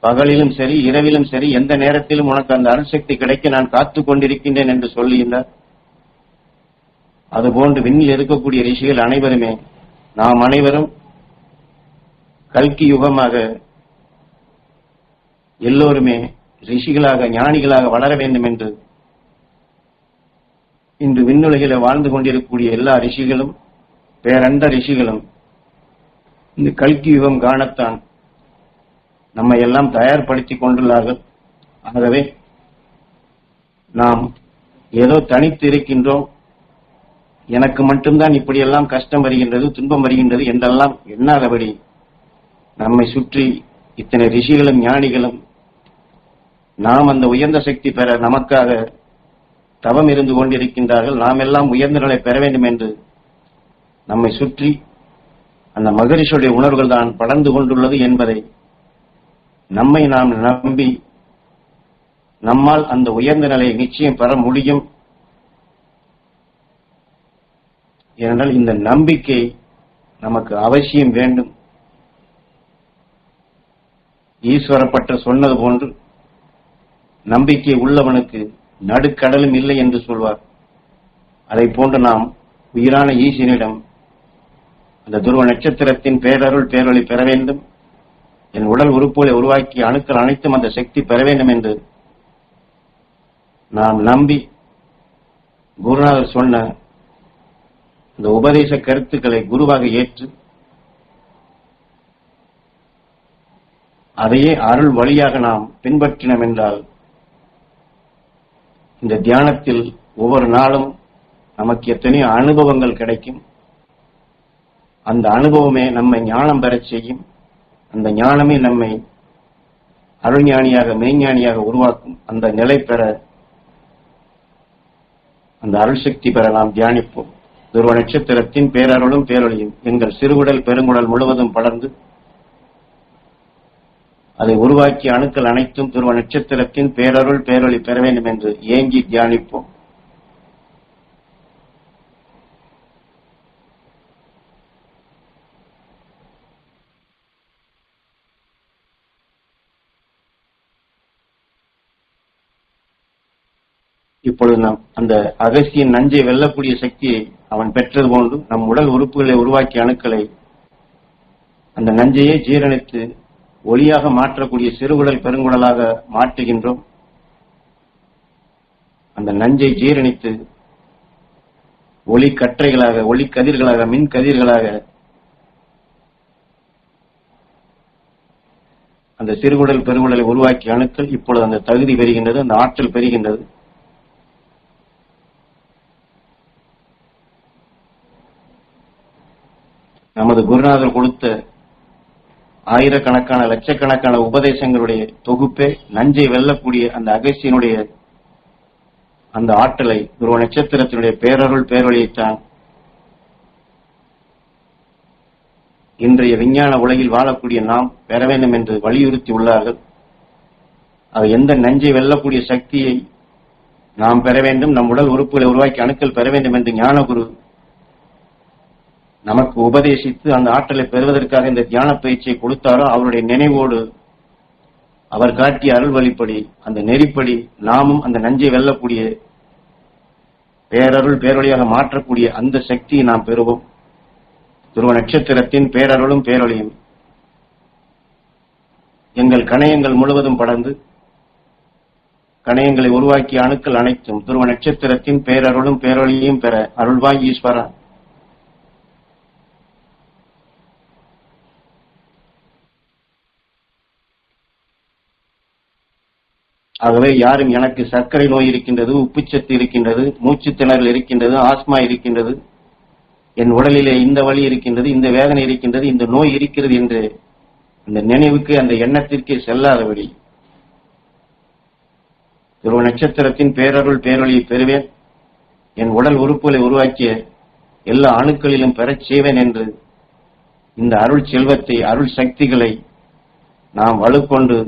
பகலிலும் சரி இரவிலும் சரி எந்த நேரத்திலும் உனக்கு அந்த அருள்சக்தி கிடைக்க நான் காத்துக் கொண்டிருக்கின்றேன் என்று சொல்லுகின்றார். அதுபோன்று விண்ணில் இருக்கக்கூடிய ரிஷிகள் அனைவருமே நாம் அனைவரும் கல்கி யுகமாக எல்லோருமே ரிஷிகளாக ஞானிகளாக வளர வேண்டும் என்று இன்று விண்ணுலகில வாழ்ந்து கொண்டிருக்கக்கூடிய எல்லா ரிஷிகளும் பேரண்ட ரிஷிகளும் இந்த கல்கி யுகம் காணத்தான் நம்மை எல்லாம் தயார்படுத்திக் கொண்டுள்ளார்கள். ஆகவே நாம் ஏதோ தனித்து இருக்கின்றோம், எனக்கு மட்டும்தான் இப்படியெல்லாம் கஷ்டம் வருகின்றது துன்பம் வருகின்றது என்றெல்லாம் எண்ணாதபடி நம்மை சுற்றி இத்தனை ரிஷிகளும் ஞானிகளும் நாம் அந்த உயர்ந்த சக்தி பெற நமக்காக தவம் இருந்து கொண்டிருக்கின்றார்கள். நாம் எல்லாம் உயர்ந்த நிலை பெற வேண்டும் என்று நம்மை சுற்றி அந்த மகரிஷியுடைய உணர்வுகள் தான் படர்ந்து கொண்டுள்ளது என்பதை நம்மை நாம் நம்பி நம்மால் அந்த உயர்ந்த நிலையை நிச்சயம் பெற முடியும். ஏனென்றால் இந்த நம்பிக்கை நமக்கு அவசியம் வேண்டும். ஈஸ்வரப்பட்ட சொன்னது போன்று நம்பிக்கை உள்ளவனுக்கு நடுக்கடலும் இல்லை என்று சொல்வார். அதை போன்று நாம் உயிரான ஈசனிடம் அந்த துருவ நட்சத்திரத்தின் பேரருள் பேரொளி பெற வேண்டும், என் உடல் உறுப்புகளை உருவாக்கி அணுக்கள் அனைத்தும் அந்த சக்தி பெற வேண்டும் என்று நாம் நம்பி குருநாதர் சொன்ன இந்த உபதேச கருத்துக்களை குருவாக ஏற்று அதையே அருள் வழியாக நாம் பின்பற்றினோம் என்றால் இந்த தியானத்தில் ஒவ்வொரு நாளும் நமக்கு எத்தனையோ அனுபவங்கள் கிடைக்கும். அந்த அனுபவமே நம்மை ஞானம் பெறச் செய்யும். அந்த ஞானமே நம்மை அருள்ஞானியாக மெய்ஞானியாக உருவாக்கும். அந்த நிலை பெற அந்த அருள் சக்தி பெற நாம் தியானிப்போம். துருவ நட்சத்திரத்தின் பேரருளும் பேரொழியும் எங்கள் சிறுகுடல் பெருங்குடல் முழுவதும் படர்ந்து அதை உருவாக்கிய அணுக்கள் அனைத்தும் துருவ நட்சத்திரத்தின் பேரருள் பேரொளி பெற வேண்டும் என்று ஏங்கி தியானிப்போம். இப்பொழுது நாம் அந்த அகசியின் நஞ்சை வெல்லக்கூடிய சக்தியை அவன் பெற்றது போன்று நம் உடல் உறுப்புகளை உருவாக்கிய அணுக்களை அந்த நஞ்சையே ஜீரணித்து ஒளியாக மாற்றக்கூடிய சிறுகுடல் பெருங்குடலாக மாற்றுகின்றோம். அந்த நஞ்சை ஜீரணித்து ஒளி கற்றைகளாக ஒளி கதிர்களாக மின் கதிர்களாக அந்த சிறுகுடல் பெருங்குடலை உருவாக்கிய அணுக்கள் இப்பொழுது அந்த தகுதி பெறுகின்றது, அந்த ஆற்றல் பெறுகின்றது. நமது குருநாதர் கொடுத்த ஆயிரக்கணக்கான லட்சக்கணக்கான உபதேசங்களுடைய தொகுப்பே நஞ்சை வெல்லக்கூடிய அந்த அகசியனுடைய அந்த ஆற்றலை துருவ நட்சத்திரத்தினுடைய பேரருள் பேரொழியைத்தான் இன்றைய விஞ்ஞான உலகில் வாழக்கூடிய நாம் பெற வேண்டும் என்று வலியுறுத்தி உள்ளார்கள். அது எந்த நஞ்சை வெல்லக்கூடிய சக்தியை நாம் பெற வேண்டும், நம் உடல் உறுப்புகளை உருவாக்கி அணுக்கள் பெற வேண்டும் என்று ஞானகுரு நமக்கு உபதேசித்து அந்த ஆற்றலை பெறுவதற்காக இந்த தியான பயிற்சியை கொடுத்தாரோ அவருடைய நினைவோடு அவர் காட்டிய அருள் வழிப்படி அந்த நெறிப்படி நாமும் அந்த நஞ்சை வெல்லக்கூடிய பேரருள் பேரொழியாக மாற்றக்கூடிய அந்த சக்தியை நாம் பெறுவோம். துருவ நட்சத்திரத்தின் பேரருளும் பேரொழியும் எங்கள் கணையங்கள் முழுவதும் படர்ந்து கணையங்களை உருவாக்கிய அணுக்கள் அனைத்தும் துருவ நட்சத்திரத்தின் பேரருளும் பேரொழியும் பெற அருள்வாய் ஈஸ்வரா. ஆகவே யாரும் எனக்கு சர்க்கரை நோய் இருக்கின்றது, உப்புச்சத்து இருக்கின்றது, மூச்சு திணறல் இருக்கின்றது, ஆஸ்மா இருக்கின்றது, என் உடலிலே இந்த வலி இருக்கின்றது, இந்த வேதனை இருக்கின்றது, இந்த நோய் இருக்கிறது என்று அந்த நினைவுக்கு அந்த எண்ணத்திற்கே செல்லாதபடி துருவ நட்சத்திரத்தின் பேரருள் பேரொழியை பெறுவேன், என் உடல் உறுப்புகளை உருவாக்கிய எல்லா அணுக்களிலும் பெறச் செய்வேன் என்று இந்த அருள் செல்வத்தை, அருள் சக்திகளை நாம் வலுக்கொண்டு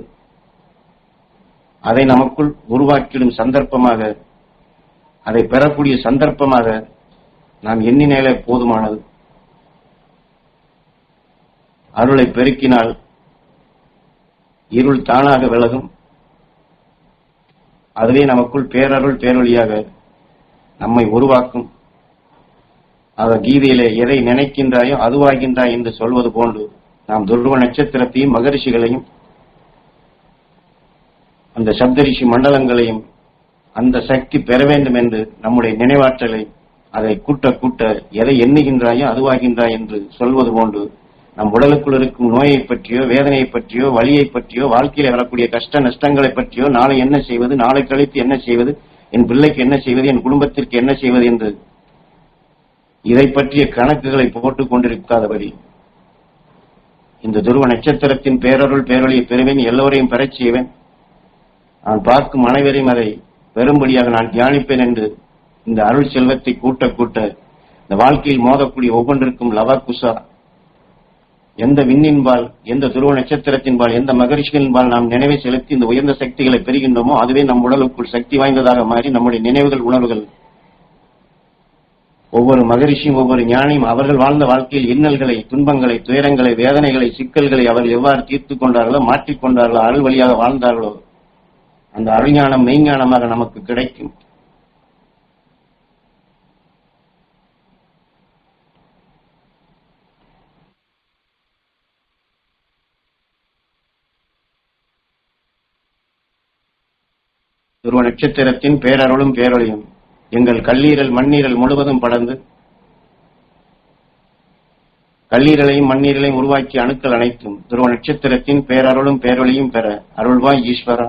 அதை நமக்குள் உருவாக்கிடும் சந்தர்ப்பமாக, அதை பெறக்கூடிய சந்தர்ப்பமாக நாம் எண்ணினாலே போதுமானது. அருளை பெருக்கினால் இருள் தானாக விலகும். அதுவே நமக்குள் பேரருள் பேரொழியாக நம்மை உருவாக்கும். ஆக கீதையிலே எதை நினைக்கின்றாயோ அதுவாகின்றாய் என்று சொல்வது போன்று நாம் துருவ நட்சத்திரத்தையும் மகரிஷிகளையும் அந்த சப்தரிஷி மண்டலங்களையும் அந்த சக்தி பெற வேண்டும் என்று நம்முடைய நினைவாற்றலை அதை கூட்ட கூட்ட எதை எண்ணுகின்றாயோ அதுவாகின்றாய் என்று சொல்வது போன்று நம் உடலுக்குள் இருக்கும் நோயை பற்றியோ, வேதனையை பற்றியோ, வலியை பற்றியோ, வாழ்க்கையில் வரக்கூடிய கஷ்ட நஷ்டங்களை பற்றியோ, நாளை என்ன செய்வது, நாளை கழித்து என்ன செய்வது, என் பிள்ளைக்கு என்ன செய்வது, என் குடும்பத்திற்கு என்ன செய்வது என்று இதை பற்றிய கணக்குகளை போட்டுக் கொண்டிருக்காதபடி இந்த துருவ நட்சத்திரத்தின் பேரருள் பேரொழியை பெறுவேன், எல்லோரையும் பெறச் செய்வேன், நான் பார்க்கும் அனைவரையும் அதை பெரும்படியாக நான் தியானிப்பேன் என்று இந்த அருள் செல்வத்தை கூட்ட கூட்ட இந்த வாழ்க்கையில் மோதக்கூடிய ஒவ்வொன்றிற்கும் லவகுசா எந்த விண்ணின்பால், எந்த துருவ நட்சத்திரத்தின்பால், எந்த மகரிஷிகளின்பால் நாம் நினைவை செலுத்தி இந்த உயர்ந்த சக்திகளை பெறுகின்றோமோ அதுவே நம் உடலுக்குள் சக்தி வாய்ந்ததாக மாறி நம்முடைய நினைவுகள், உணர்வுகள், ஒவ்வொரு மகரிஷியும் ஒவ்வொரு ஞானியும் அவர்கள் வாழ்ந்த வாழ்க்கையில் இன்னல்களை, துன்பங்களை, துயரங்களை, வேதனைகளை, சிக்கல்களை அவர்கள் எவ்வாறு தீர்த்துக் கொண்டார்களோ, மாற்றிக்கொண்டார்களோ, அருள் வழியாக வாழ்ந்தார்களோ அந்த அருஞானம் மெய்ஞானமாக நமக்கு கிடைக்கும். துருவ நட்சத்திரத்தின் பேரருளும் பேரொழியும் எங்கள் கல்லீரல் மண்ணீரல் முழுவதும் படர்ந்து கல்லீரலையும் மண்ணீரலையும் உருவாக்கிய அணுக்கள் அனைத்தும் துருவ நட்சத்திரத்தின் பேரருளும் பேரொழியும் பெற அருள்வாய் ஈஸ்வரா.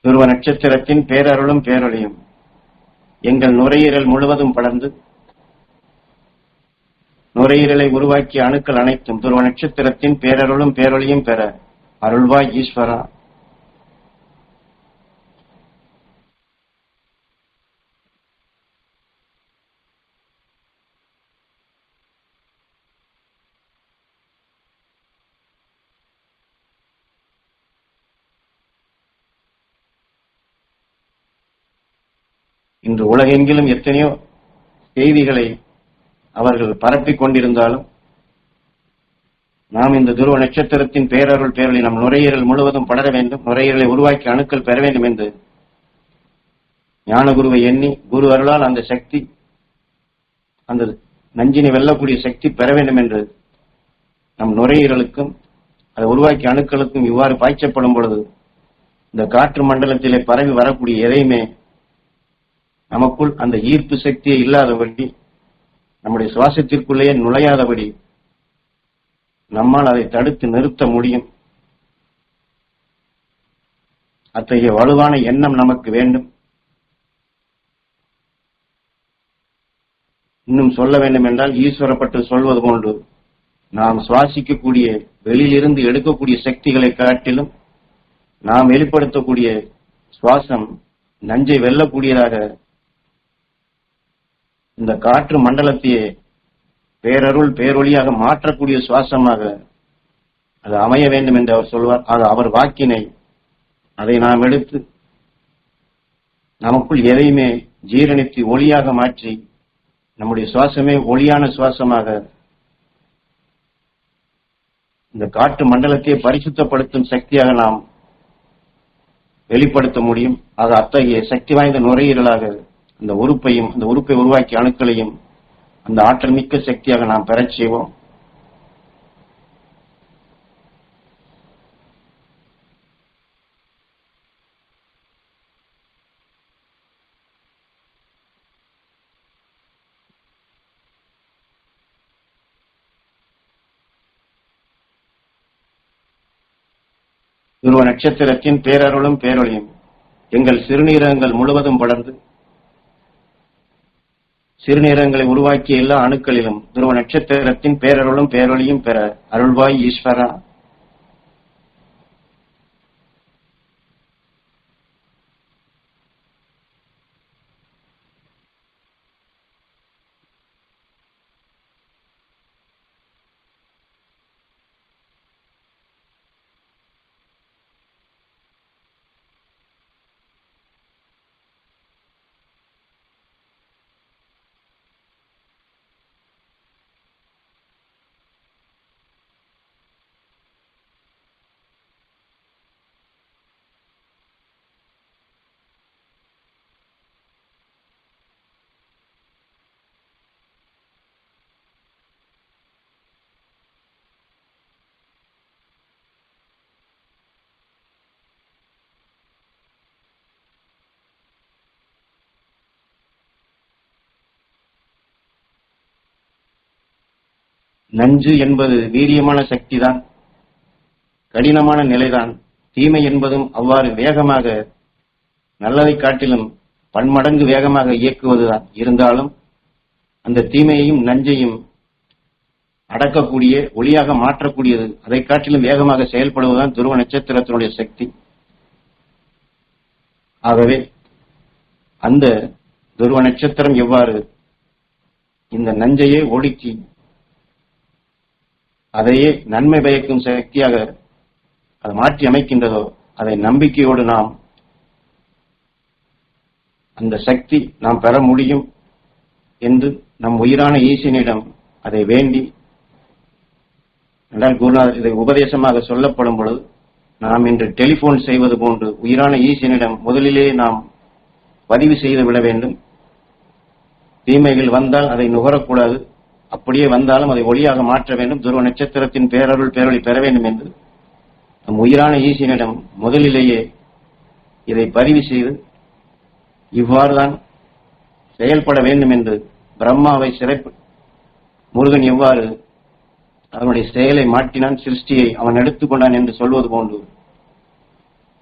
துருவ நட்சத்திரத்தின் பேரருளும் பேரொழியும் எங்கள் நுரையீரல் முழுவதும் படர்ந்து நுரையீரலை உருவாக்கிய அணுக்கள் அனைத்தும் துருவ நட்சத்திரத்தின் பேரருளும் பேரொழியும் பெற அருள்வாய் ஈஸ்வரா. இன்று உலகெங்கிலும் எத்தனையோ செய்திகளை அவர்கள் பரப்பிக் கொண்டிருந்தாலும் நாம் இந்த துருவ நட்சத்திரத்தின் பேரருள் பேரொழி நம் நுரையீரல் முழுவதும் படர வேண்டும், நுரையீரலை உருவாக்கி அணுக்கள் பெற வேண்டும் என்று ஞான குருவை எண்ணி குரு அருளால் அந்த சக்தி, அந்த நஞ்சினை வெல்லக்கூடிய சக்தி பெற வேண்டும் என்று நம் நுரையீரலுக்கும் அதை உருவாக்கி அணுக்களுக்கும் இவ்வாறு பாய்ச்சப்படும் பொழுது இந்த காற்று மண்டலத்திலே பரவி வரக்கூடிய எதையுமே நமக்குள் அந்த ஈர்ப்பு சக்தியை இல்லாதபடி, நம்முடைய சுவாசத்திற்குள்ளேயே நுழையாதபடி நம்மால் அதை தடுத்து நிறுத்த முடியும். அத்தகைய வலுவான எண்ணம் நமக்கு வேண்டும். இன்னும் சொல்ல வேண்டும் என்றால் ஈஸ்வரப்பட்டு சொல்வது போன்று நாம் சுவாசிக்கக்கூடிய வெளியிலிருந்து எடுக்கக்கூடிய சக்திகளை காட்டிலும் நாம் வெளிப்படுத்தக்கூடிய சுவாசம் நஞ்சை வெல்லக்கூடியதாக இந்த காற்று மண்டலத்தையே பேரருள் பேரொழியாக மாற்றக்கூடிய சுவாசமாக அது அமைய வேண்டும் என்று அவர் சொல்வார். ஆக அவர் வாக்கினை அதை நாம் எடுத்து நமக்குள் எதையுமே ஜீரணித்து ஒளியாக மாற்றி நம்முடைய சுவாசமே ஒளியான சுவாசமாக இந்த காற்று மண்டலத்தை பரிசுத்தப்படுத்தும் சக்தியாக நாம் வெளிப்படுத்த முடியும். ஆக அத்தகைய சக்தி வாய்ந்த நுரையீரலாக அந்த உறுப்பையும் அந்த உறுப்பை உருவாக்கிய அணுக்களையும் அந்த ஆற்றல் மிக்க சக்தியாக நாம் பெறச் செய்வோம். துருவ நட்சத்திரத்தின் பேரருளும் பேரொழியும் எங்கள் சிறுநீரகங்கள் முழுவதும் படர்ந்து சிறுநீரகங்களை உருவாக்கிய எல்லா அணுக்களிலும் துருவ நட்சத்திரத்தின் பேரருளும் பேரொழியும் பெற அருள்வாய் ஈஸ்வரா. நஞ்சு என்பது வீரியமான சக்திதான், கடினமான நிலைதான். தீமை என்பதும் அவ்வாறு வேகமாக நல்லதை காட்டிலும் பன்மடங்கு வேகமாக இயக்குவதுதான். இருந்தாலும் அந்த தீமையையும் நஞ்சையும் அடக்கக்கூடிய ஒளியாக மாற்றக்கூடியது, அதை காட்டிலும் வேகமாக செயல்படுவதுதான் துருவ நட்சத்திரத்தினுடைய சக்தி. ஆகவே அந்த துருவ நட்சத்திரம் எவ்வாறு இந்த நஞ்சையே ஒடுக்கி அதையே நன்மை பயக்கும் சக்தியாக அதை மாற்றி அமைக்கின்றதோ, அதை நம்பிக்கையோடு நாம் அந்த சக்தி நாம் பெற முடியும் என்று நம் உயிரான ஈசனிடம் அதை வேண்டி, என்றால் குருநாதர் இதை உபதேசமாக சொல்லப்படும் பொழுது நாம் இன்று டெலிபோன் செய்வது போன்று உயிரான ஈசனிடம் முதலிலே நாம் பதிவு செய்து விட வேண்டும். தீமைகள் வந்தால் அதை நுகரக்கூடாது, அப்படியே வந்தாலும் அதை ஒளியாக மாற்ற வேண்டும். துருவ நட்சத்திரத்தின் பேரருள் பேரொளி பெற வேண்டும் என்று நம் உயிரான ஈசனிடம் முதலிலேயே இதை பதிவு செய்து இவ்வாறுதான் செயல்பட வேண்டும் என்று பிரம்மாவை முருகன் எவ்வாறு அவனுடைய செயலை மாற்றினான், சிருஷ்டியை அவன் எடுத்துக்கொண்டான் என்று சொல்வது போன்று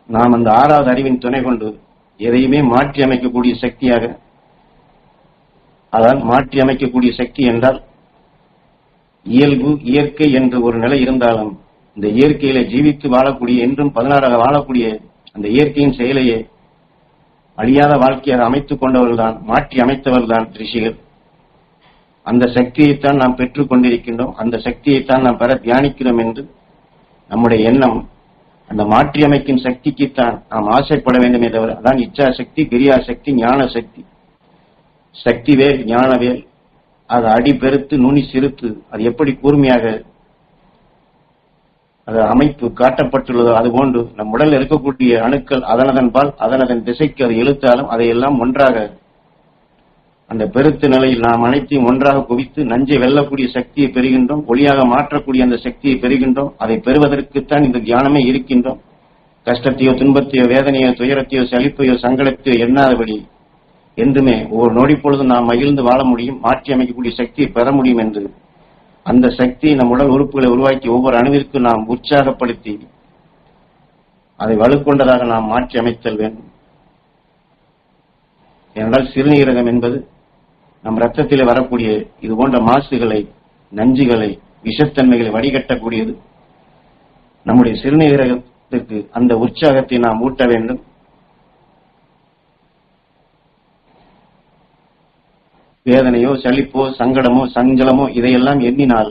நாம் அந்த ஆறாவது அறிவின் துணை கொண்டு எதையுமே மாற்றி அமைக்கக்கூடிய சக்தியாக, அதான் மாற்றி அமைக்கக்கூடிய சக்தி என்றால் இயல்பு இயற்கை என்று ஒரு நிலை இருந்தாலும் இந்த இயற்கையில ஜீவித்து வாழக்கூடிய என்றும் 16ஆக வாழக்கூடிய அந்த இயற்கையின் செயலையே அழியாத வாழ்க்கையாக அமைத்துக் கொண்டவர்கள்தான், மாற்றி அமைத்தவர்கள்தான் ரிஷிகள். அந்த சக்தியைத்தான் நாம் பெற்றுக் கொண்டிருக்கின்றோம், அந்த சக்தியைத்தான் நாம் பெற தியானிக்கிறோம் என்று நம்முடைய எண்ணம் அந்த மாற்றி அமைக்கும் சக்திக்குத்தான் நாம் ஆசைப்பட வேண்டுமே தவிர, அதான் இச்சா சக்தி, கிரியா சக்தி, ஞான சக்தி. சக்திவேல் ஞானவேல், அது அடி பெருத்து நுனி சிறுத்து அது எப்படி கூர்மையாக அது அமைப்பு காட்டப்பட்டுள்ளதோ அதுபோன்று நம் உடலில் இருக்கக்கூடிய அணுக்கள் அதனதன் பால் அதனதன் திசைக்கு அது இழுத்தாலும் அதையெல்லாம் ஒன்றாக அந்த பெருத்த நிலையில் நாம் அனைத்தையும் ஒன்றாக குவித்து நஞ்சை வெல்லக்கூடிய சக்தியை பெறுகின்றோம், ஒளியாக மாற்றக்கூடிய அந்த சக்தியை பெறுகின்றோம். அதை பெறுவதற்குத்தான் இந்த தியானமே இருக்கின்றோம். கஷ்டத்தையோ துன்பத்தையோ வேதனையோ துயரத்தையோ சலிப்பையோ சங்கடத்தையோ எண்ணாதபடி என்றுமே ஒவ்வொரு நொடி பொழுதும் நாம் மகிழ்ந்து வாழ முடியும், மாற்றி அமைக்கக்கூடிய சக்தியை பெற முடியும் என்று அந்த சக்தியை நம் உடல் உறுப்புகளை உருவாக்கி ஒவ்வொரு அணுவிற்கும் நாம் உற்சாகப்படுத்தி அதை வலுக்கொண்டதாக நாம் மாற்றி அமைத்தல் வேண்டும். ஏனென்றால் சிறுநீரகம் என்பது நம் ரத்தத்திலே வரக்கூடிய இது போன்ற மாசுகளை, நஞ்சுகளை, விஷத்தன்மைகளை வடிகட்டக்கூடியது. நம்முடைய சிறுநீரகத்திற்கு அந்த உற்சாகத்தை நாம் ஊட்ட வேண்டும். வேதனையோ சலிப்போ சங்கடமோ சஞ்சலமோ இதையெல்லாம் எண்ணினால்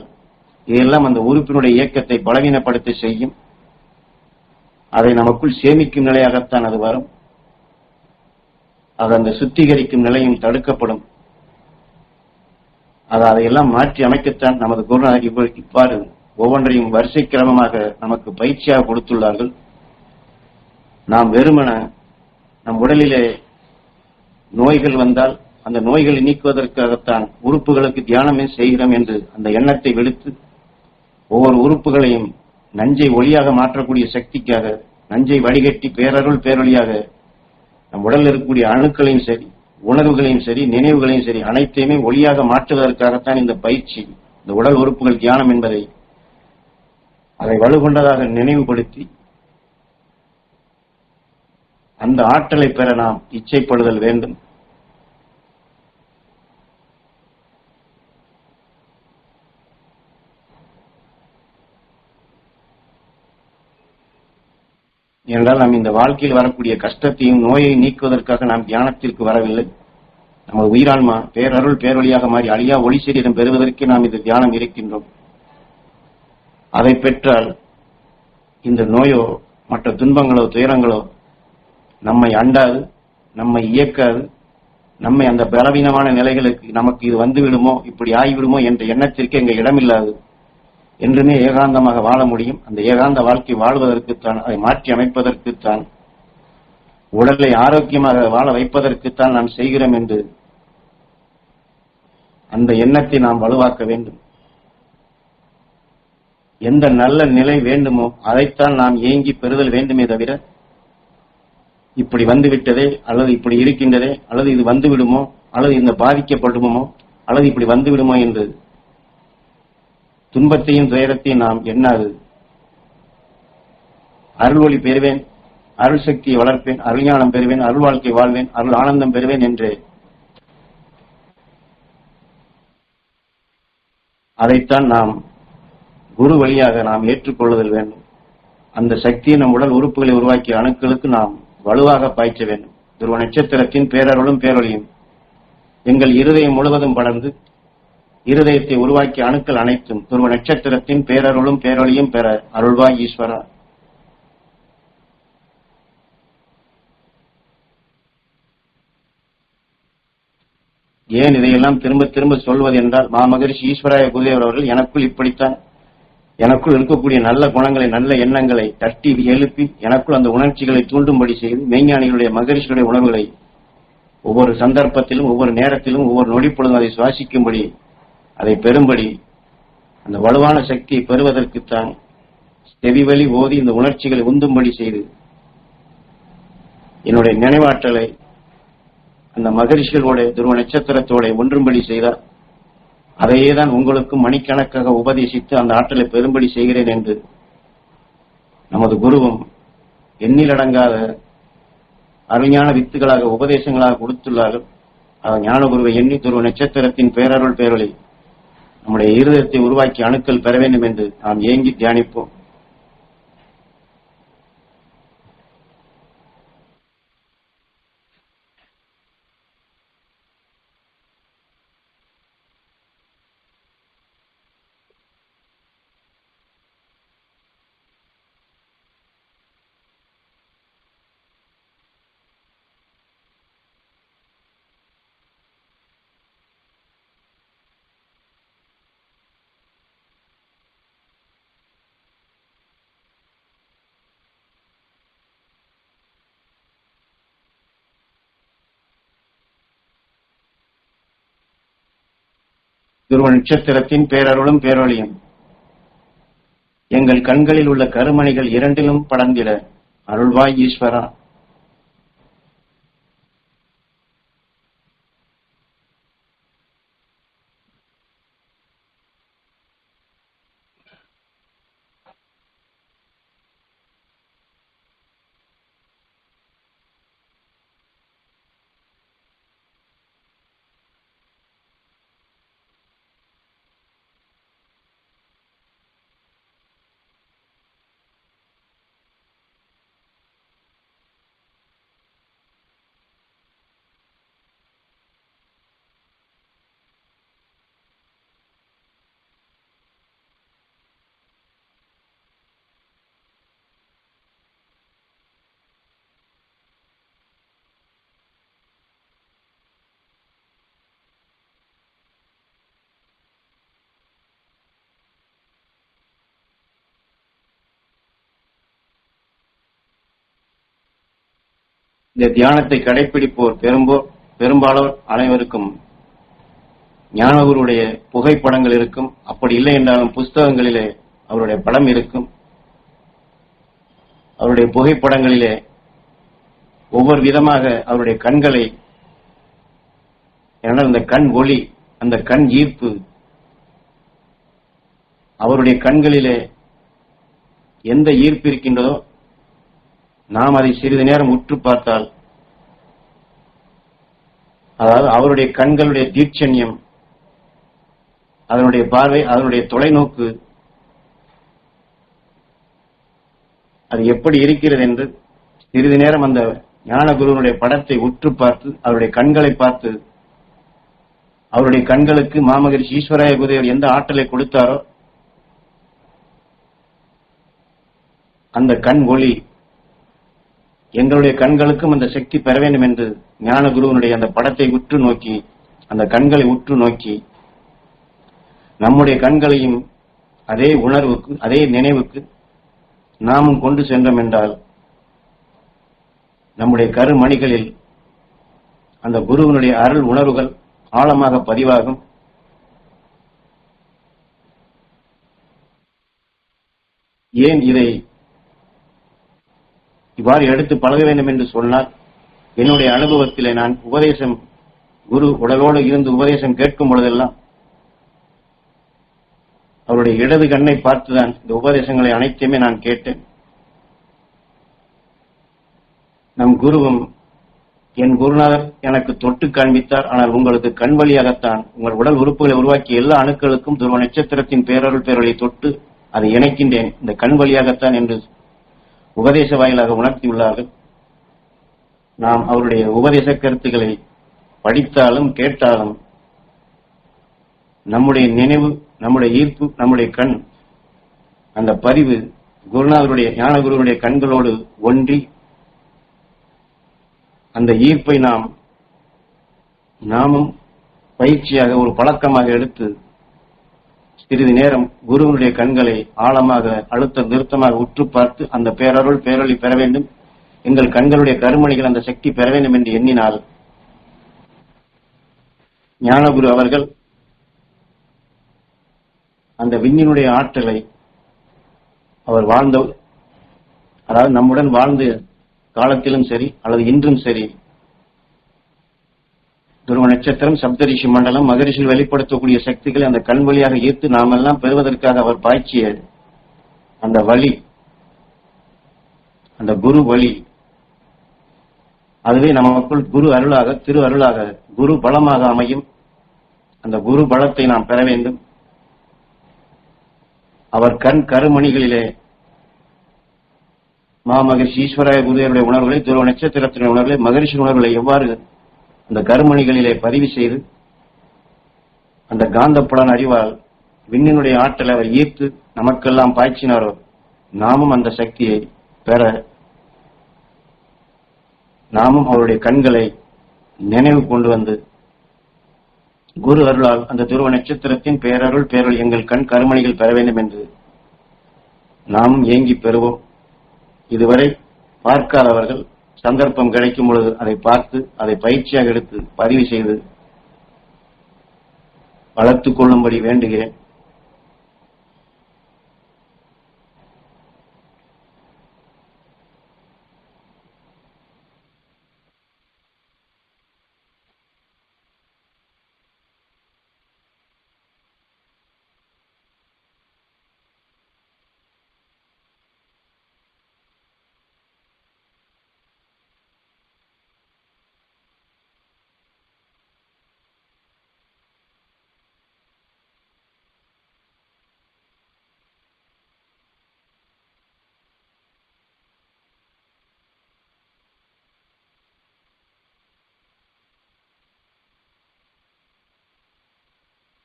இதையெல்லாம் அந்த உறுப்பினுடைய இயக்கத்தை பலவீனப்படுத்த செய்யும். அதை நமக்குள் சேமிக்கும் நிலையாகத்தான் அது வரும். அது அந்த சுத்திகரிக்கும் நிலையும் தடுக்கப்படும். அதையெல்லாம் மாற்றி அமைக்கத்தான் நமது குருநாதர் இவ்வாறு ஒவ்வொன்றையும் வரிசை கிரமமாக நமக்கு பயிற்சியாக கொடுத்துள்ளார்கள். நாம் வெறுமன நம் உடலிலே நோய்கள் வந்தால் அந்த நோய்களை நீக்குவதற்காகத்தான் உறுப்புகளுக்கு தியானமே செய்கிறோம் என்று அந்த எண்ணத்தை விடுத்து ஒவ்வொரு உறுப்புகளையும் நஞ்சை ஒளியாக மாற்றக்கூடிய சக்திக்காக, நஞ்சை வடிகட்டி பேரருள் பேரொழியாக நம் உடலில் இருக்கக்கூடிய அணுக்களையும் சரி, உணர்வுகளையும் சரி, நினைவுகளையும் சரி, அனைத்தையுமே ஒளியாக மாற்றுவதற்காகத்தான் இந்த பயிற்சி, இந்த உடல் உறுப்புகள் தியானம் என்பதை அதை வலுகொண்டதாக நினைவுபடுத்தி அந்த ஆற்றலை பெற நாம் இச்சைப்படுதல் வேண்டும். என்றால் நாம் இந்த வாழ்க்கையில் வரக்கூடிய கஷ்டத்தையும் நோயை நீக்குவதற்காக நாம் தியானத்திற்கு வரவில்லை. நமது உயிரான்மா பேரருள் பேரொழியாக மாறி அழியா ஒளி சரீரம் பெறுவதற்கே நாம் இந்த தியானம் இருக்கின்றோம். அதை பெற்றால் இந்த நோயோ மற்ற துன்பங்களோ துயரங்களோ நம்மை அண்டாது, நம்மை இயக்காது, நம்மை அந்த பலவீனமான நிலைகளுக்கு நமக்கு இது வந்துவிடுமோ, இப்படி ஆகிவிடுமோ என்ற எண்ணத்திற்கு எங்க இடமில்லாது என்றுமே ஏகாந்தமாக வாழ முடியும். அந்த ஏகாந்த வாழ்க்கை வாழ்வதற்குத்தான், அதை மாற்றி அமைப்பதற்குத்தான், உடலை ஆரோக்கியமாக வாழ வைப்பதற்குத்தான் நாம் செய்கிறோம் என்று அந்த எண்ணத்தை நாம் வலுவாக்க வேண்டும். எந்த நல்ல நிலை வேண்டுமோ அதைத்தான் நாம் ஏங்கி பெறுதல் வேண்டுமே தவிர, இப்படி வந்துவிட்டதே, அல்லது இப்படி இருக்கின்றதே, அல்லது இது வந்துவிடுமோ, அல்லது இந்த பாதிக்கப்படுமோ, அல்லது இப்படி வந்துவிடுமோ என்று துன்பத்தையும் துயரத்தையும் நாம் எண்ணாது, அருள் ஒளி பெறுவேன், அருள் சக்தியை வளர்ப்பேன், அருள்ஞானம் பெறுவேன், அருள் வாழ்க்கை வாழ்வேன், அருள் ஆனந்தம் பெறுவேன் என்று அதைத்தான் நாம் குரு வழியாக நாம் ஏற்றுக்கொள்ளுதல் வேண்டும். அந்த சக்தியை நம் உடல் உறுப்புகளை உருவாக்கிய அணுக்களுக்கு நாம் வலுவாக பாய்ச்ச வேண்டும். துருவ நட்சத்திரத்தின் பேரருளும் பேரொழியும் எங்கள் இருதயம் முழுவதும் படர்ந்து இருதயத்தை உருவாக்கிய அணுக்கள் அனைத்தும் துருவ நட்சத்திரத்தின் பேரருளும் பேரொழியும் பெற அருள்வாய் ஈஸ்வரா. ஏன் இதையெல்லாம் திரும்ப திரும்ப சொல்வது என்றால், மாமகரிஷி ஈஸ்வராய குருதேவர் அவர்கள் எனக்குள் இப்படித்தான், எனக்குள் இருக்கக்கூடிய நல்ல குணங்களை, நல்ல எண்ணங்களை தட்டி எழுப்பி எனக்குள் அந்த உணர்ச்சிகளை தூண்டும்படி செய்து மெய்ஞானிகளுடைய மகரிஷியுடைய உணர்வுகளை ஒவ்வொரு சந்தர்ப்பத்திலும், ஒவ்வொரு நேரத்திலும், ஒவ்வொரு நொடிப்பொழுதும் அதை சுவாசிக்கும்படி, அதை பெறும்படி, அந்த வலுவான சக்தியை பெறுவதற்குத்தான் செவிவழி ஓதி இந்த உணர்ச்சிகளை உந்தும்படி செய்து என்னுடைய நினைவாற்றலை அந்த மகரிஷிகளோட துருவ நட்சத்திரத்தோட ஒன்றும்படி செய்தார். அதையே தான் உங்களுக்கும் மணிக்கணக்காக உபதேசித்து அந்த ஆற்றலை பெரும்படி செய்கிறேன் என்று நமது குருவும் எண்ணிலடங்காத அருஞான வித்துகளாக உபதேசங்களாக கொடுத்துள்ளார்கள். அவர் ஞான குருவை எண்ணி துருவ நட்சத்திரத்தின் பேரருள் பேரொளி நம்முடைய இருதயத்தை உருவாக்கி அணுக்கள் பெற வேண்டும் என்று நாம் ஏங்கி தியானிப்போம். துருவ நட்சத்திரத்தின் பேரருளும் பேரொழியும் எங்கள் கண்களில் உள்ள கருமணிகள் இரண்டிலும் படர்ந்திட அருள்வாய் ஈஸ்வரா. இந்த தியானத்தை கடைபிடிப்போர் பெரும்பாலோர் அனைவருக்கும் ஞானகுருடைய புகைப்படங்கள் இருக்கும். அப்படி இல்லை என்றாலும் புஸ்தகங்களிலே அவருடைய படம் இருக்கும். அவருடைய புகைப்படங்களிலே ஒவ்வொரு விதமாக அவருடைய கண்களை, அந்த கண் ஒளி, அந்த கண் ஈர்ப்பு, அவருடைய கண்களிலே எந்த ஈர்ப்பு இருக்கின்றதோ நாம் அதை சிறிது நேரம் உற்று பார்த்தால், அதாவது அவருடைய கண்களுடைய தீட்சண்யம், அதனுடைய பார்வை, அதனுடைய தொலைநோக்கு அது எப்படி இருக்கிறது என்று சிறிது நேரம் அந்த ஞான குருவனுடைய படத்தை உற்று பார்த்து, அவருடைய கண்களை பார்த்து, அவருடைய கண்களுக்கு மாமகரிஷி ஈஸ்வராய குருதேவர் எந்த ஆற்றலை கொடுத்தாரோ அந்த கண் ஒளி எங்களுடைய கண்களுக்கும் அந்த சக்தி பெற வேண்டும் என்று ஞான குருவனுடைய அந்த படத்தை உற்று நோக்கி, அந்த கண்களை உற்று நோக்கி, நம்முடைய கண்களையும் அதே உணர்வுக்கு, அதே நினைவுக்கு நாமும் கொண்டு சென்றோம் என்றால் நம்முடைய கருமணிகளில் அந்த குருவனுடைய அருள் உணர்வுகள் ஆழமாக பதிவாகும். ஏன் இதை இவ்வாறு எடுத்து பழக வேண்டும் என்று சொன்னால், என்னுடைய அனுபவத்திலே நான் உபதேசம், குரு உடலோடு இருந்து உபதேசம் கேட்கும் பொழுதெல்லாம் அவருடைய இடது கண்ணை பார்த்துதான் இந்த உபதேசங்களை அனைத்தையுமே நான் கேட்டேன். நம் குருவும் என் குருநாதர் எனக்கு தொட்டு காண்பித்தார். ஆனால் உங்களுக்கு கண் வழியாகத்தான் உங்கள் உடல் உறுப்புகளை உருவாக்கிய எல்லா அணுக்களுக்கும் துருவ நட்சத்திரத்தின் பேரருள் பேரொளி தொட்டு அதை இணைக்கின்றேன், இந்த கண் வழியாகத்தான் என்று உபதேச வாயிலாக உணர்த்தியுள்ளார்கள். நாம் அவருடைய உபதேச கருத்துக்களை படித்தாலும் கேட்டாலும் நம்முடைய நினைவு, நம்முடைய ஈர்ப்பு, நம்முடைய கண், அந்த பதிவு குருநாதருடைய ஞான குருவனுடைய கண்களோடு ஒன்றி அந்த ஈர்ப்பை நாமும் பயிற்சியாக ஒரு பழக்கமாக எடுத்து சிறிது நேரம் குருவனுடைய கண்களை ஆழமாக அழுத்த நிறுத்தமாக உற்று பார்த்து அந்த பேரருள் பேரொளி பெற வேண்டும், எங்கள் கண்களுடைய கருமணிகள் அந்த சக்தி பெற வேண்டும் என்று எண்ணினால் ஞானகுரு அவர்கள் அந்த விண்ணினுடைய ஆற்றலை அவர் வாழ்ந்த, அதாவது நம்முடன் வாழ்ந்த காலத்திலும் சரி அல்லது இன்றும் சரி, துருவ நட்சத்திரம், சப்தரிஷி மண்டலம், மகரிஷியில் வெளிப்படுத்தக்கூடிய சக்திகளை அந்த கண் வழியாக ஈர்த்து நாமெல்லாம் பெறுவதற்காக அவர் பாய்ச்சிய அந்த வழி, அந்த குரு வழி, அதுவே நமக்குள் குரு அருளாக, திரு அருளாக, குரு பலமாக அமையும். அந்த குரு பலத்தை நாம் பெற வேண்டும். அவர் கண் கருமணிகளிலே மாமகரிஷி ஈஸ்வராய குருதேவருடைய உணர்வுகளை, துருவ நட்சத்திரத்தினுடைய உணர்வுகளை, மகரிஷி உணர்வுகளை எவ்வாறு அந்த கருமணிகளிலே பதிவு செய்து அந்த காந்த புலன் அறிவால் விண்ணினுடைய ஆற்றலை அவர் ஈர்த்து நமக்கெல்லாம் பாய்ச்சினாரோ, நாமும் அந்த சக்தியை பெற, நாமும் அவருடைய கண்களை நினைவு கொண்டு வந்து குரு அருளால் அந்த துருவ நட்சத்திரத்தின் பேரருள் பேரொளி எங்கள் கண் கருமணிகள் பெற வேண்டும் என்று நாமும் ஏங்கி பெறுவோம். இதுவரை பார்க்காதவர்கள் சந்தர்ப்பம் கிடைக்கும் பொழுது அதை பார்த்து அதை பயிற்சியாக எடுத்து பதிவு செய்து வளர்த்துக் கொள்ளும்படி வேண்டுகிறேன்.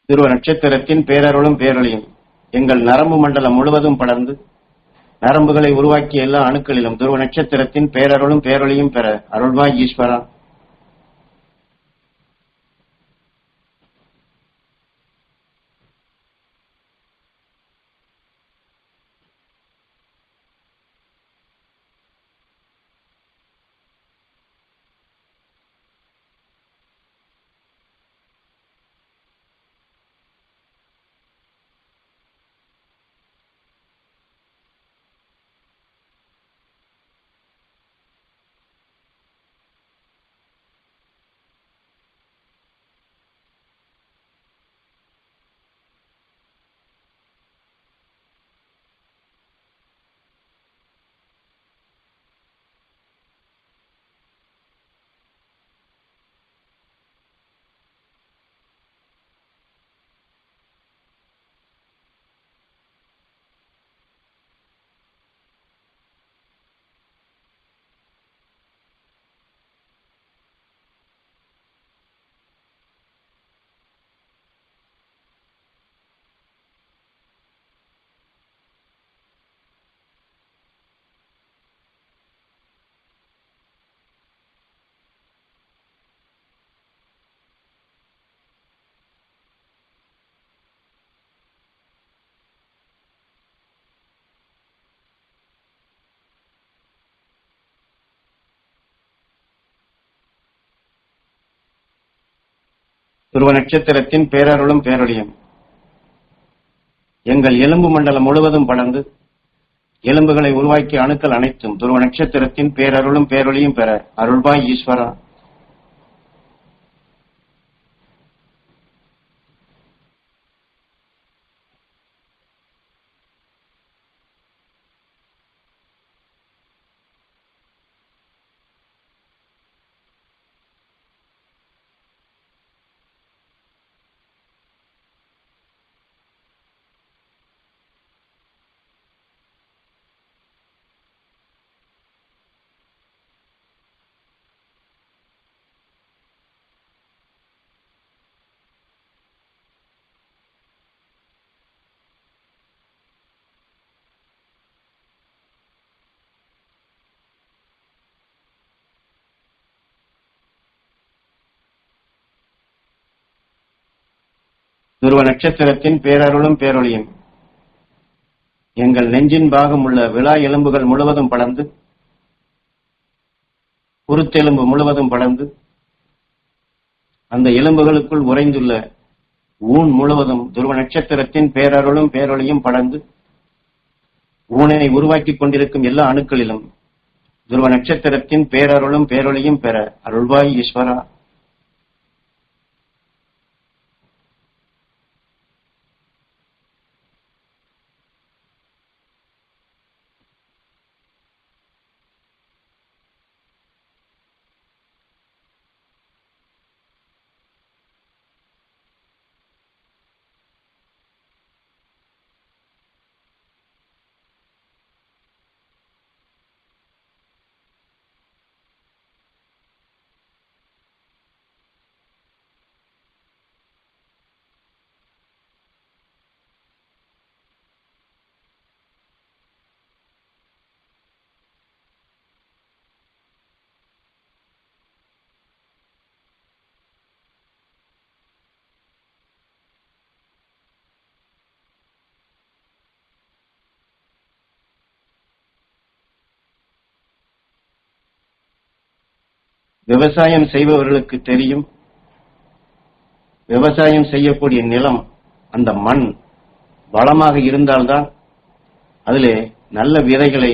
துருவ நட்சத்திரத்தின் பேரருளும் பேரொளியும் எங்கள் நரம்பு மண்டலம் முழுவதும் படர்ந்து நரம்புகளை உருவாக்கிய எல்லா அணுக்களிலும் துருவ நட்சத்திரத்தின் பேரருளும் பேரொளியும் பெற அருள்வாய் ஈஸ்வரா. துருவ நட்சத்திரத்தின் பேரருளும் பேரொழியும் எங்கள் எலும்பு மண்டலம் முழுவதும் படர்ந்து எலும்புகளை உருவாக்கிய அணுக்கள் அனைத்தும் துருவ நட்சத்திரத்தின் பேரருளும் பேரொழியும் பெற அருள்பாய் ஈஸ்வரா. துருவ நட்சத்திரத்தின் பேரருளும் பேரொழியும் எங்கள் நெஞ்சின் பாகம் உள்ள விலா எலும்புகள் முழுவதும் படர்ந்து குருத்தெலும்பு முழுவதும் படர்ந்து அந்த எலும்புகளுக்குள் உறைந்துள்ள ஊன் முழுவதும் துருவ நட்சத்திரத்தின் பேரருளும் பேரொழியும் படர்ந்து ஊனை உருவாக்கிக் கொண்டிருக்கும் எல்லா அணுக்களிலும் துருவ நட்சத்திரத்தின் பேரருளும் பேரொழியும் பெற அருள்வாய் ஈஸ்வரா. விவசாயம் செய்பவர்களுக்கு தெரியும், விவசாயம் செய்யக்கூடிய நிலம், அந்த மண் வளமாக இருந்தால்தான் அதிலே நல்ல விதைகளை,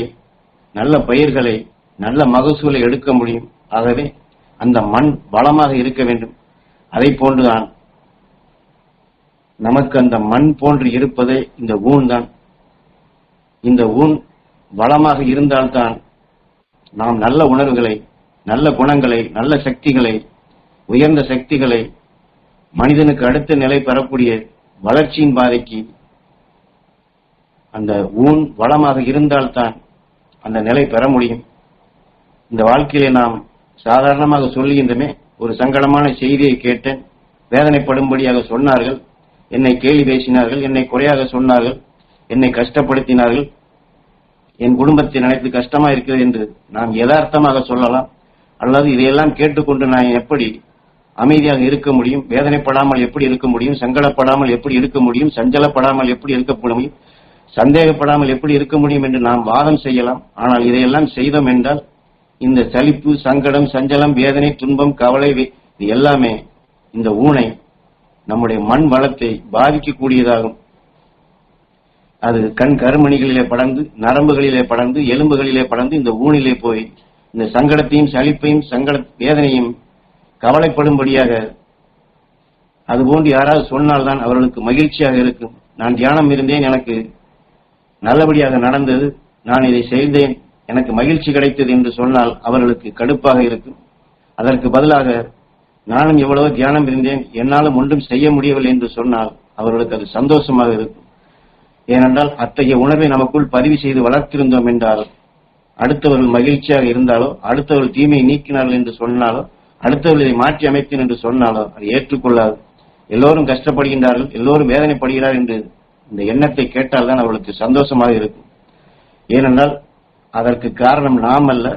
நல்ல பயிர்களை, நல்ல மகசூலை எடுக்க முடியும். ஆகவே அந்த மண் வளமாக இருக்க வேண்டும். அதை போன்றுதான் நமக்கு அந்த மண் போன்று இருப்பதே இந்த ஊன் தான். இந்த ஊன் வளமாக இருந்தால்தான் நாம் நல்ல உணர்வுகளை, நல்ல குணங்களை, நல்ல சக்திகளை, உயர்ந்த சக்திகளை, மனிதனுக்கு அடுத்த நிலை பெறக்கூடிய வளர்ச்சியின் பாதைக்கு அந்த ஊன் வளமாக இருந்தால்தான் அந்த நிலை பெற முடியும். இந்த வாழ்க்கையிலே நாம் சாதாரணமாக சொல்லுகின்றமே, ஒரு சங்கடமான செய்தியை கேட்டேன், வேதனைப்படும்படியாக சொன்னார்கள், என்னை கேலி பேசினார்கள், என்னை குறையாக சொன்னார்கள், என்னை கஷ்டப்படுத்தினார்கள், என் குடும்பத்தை நினைத்து கஷ்டமா இருக்கிறது என்று நாம் யதார்த்தமாக சொல்லலாம். அல்லது இதையெல்லாம் கேட்டுக்கொண்டு நான் எப்படி அமைதியாக இருக்க முடியும், வேதனைப்படாமல் எப்படி இருக்க முடியும், சங்கடப்படாமல் எப்படி இருக்க முடியும், சஞ்சலப்படாமல் எப்படி இருக்க முடியும், சந்தேகப்படாமல் எப்படி இருக்க முடியும் என்று நாம் வாதம் செய்யலாம். ஆனால் இதையெல்லாம் செய்தோம் என்றால் இந்த சலிப்பு, சங்கடம், சஞ்சலம், வேதனை, துன்பம், கவலை, இது எல்லாமே இந்த ஊனை, நம்முடைய மண் வளத்தை பாதிக்கக்கூடியதாகும். அது கண் கருமணிகளிலே படர்ந்து, நரம்புகளிலே படர்ந்து, எலும்புகளிலே படர்ந்து இந்த ஊனிலே போய் இந்த சங்கடத்தையும், சலிப்பையும், வேதனையும் கவலைப்படும்படியாக அதுபோன்று யாராவது சொன்னால்தான் அவர்களுக்கு மகிழ்ச்சியாக இருக்கும். நான் தியானம் இருந்தேன், எனக்கு நல்லபடியாக நடந்தது, நான் இதை செய்தேன், எனக்கு மகிழ்ச்சி கிடைத்தது என்று சொன்னால் அவர்களுக்கு கடுப்பாக இருக்கும். அதற்கு பதிலாக நானும் எவ்வளவோ தியானம் இருந்தேன், என்னாலும் ஒன்றும் செய்ய முடியவில்லை என்று சொன்னால் அவர்களுக்கு அது சந்தோஷமாக இருக்கும். ஏனென்றால் அத்தகைய உணர்வை நமக்குள் பதிவு செய்து வளர்த்திருந்தோம் என்றால் அடுத்தவர்கள் மகிழ்ச்சியாக இருந்தாலோ, அடுத்தவர்கள் தீமையை நீக்கினார்கள் என்று சொன்னாலோ, அடுத்தவர்கள் இதை மாற்றி அமைத்தேன் என்று சொன்னாலோ அதை ஏற்றுக்கொள்ளாது. எல்லோரும் கஷ்டப்படுகின்றார்கள், எல்லோரும் வேதனைப்படுகிறார்கள் என்று இந்த எண்ணத்தை கேட்டால்தான் அவர்களுக்கு சந்தோஷமாக இருக்கும். ஏனென்றால் அதற்கு காரணம் நாம் அல்ல,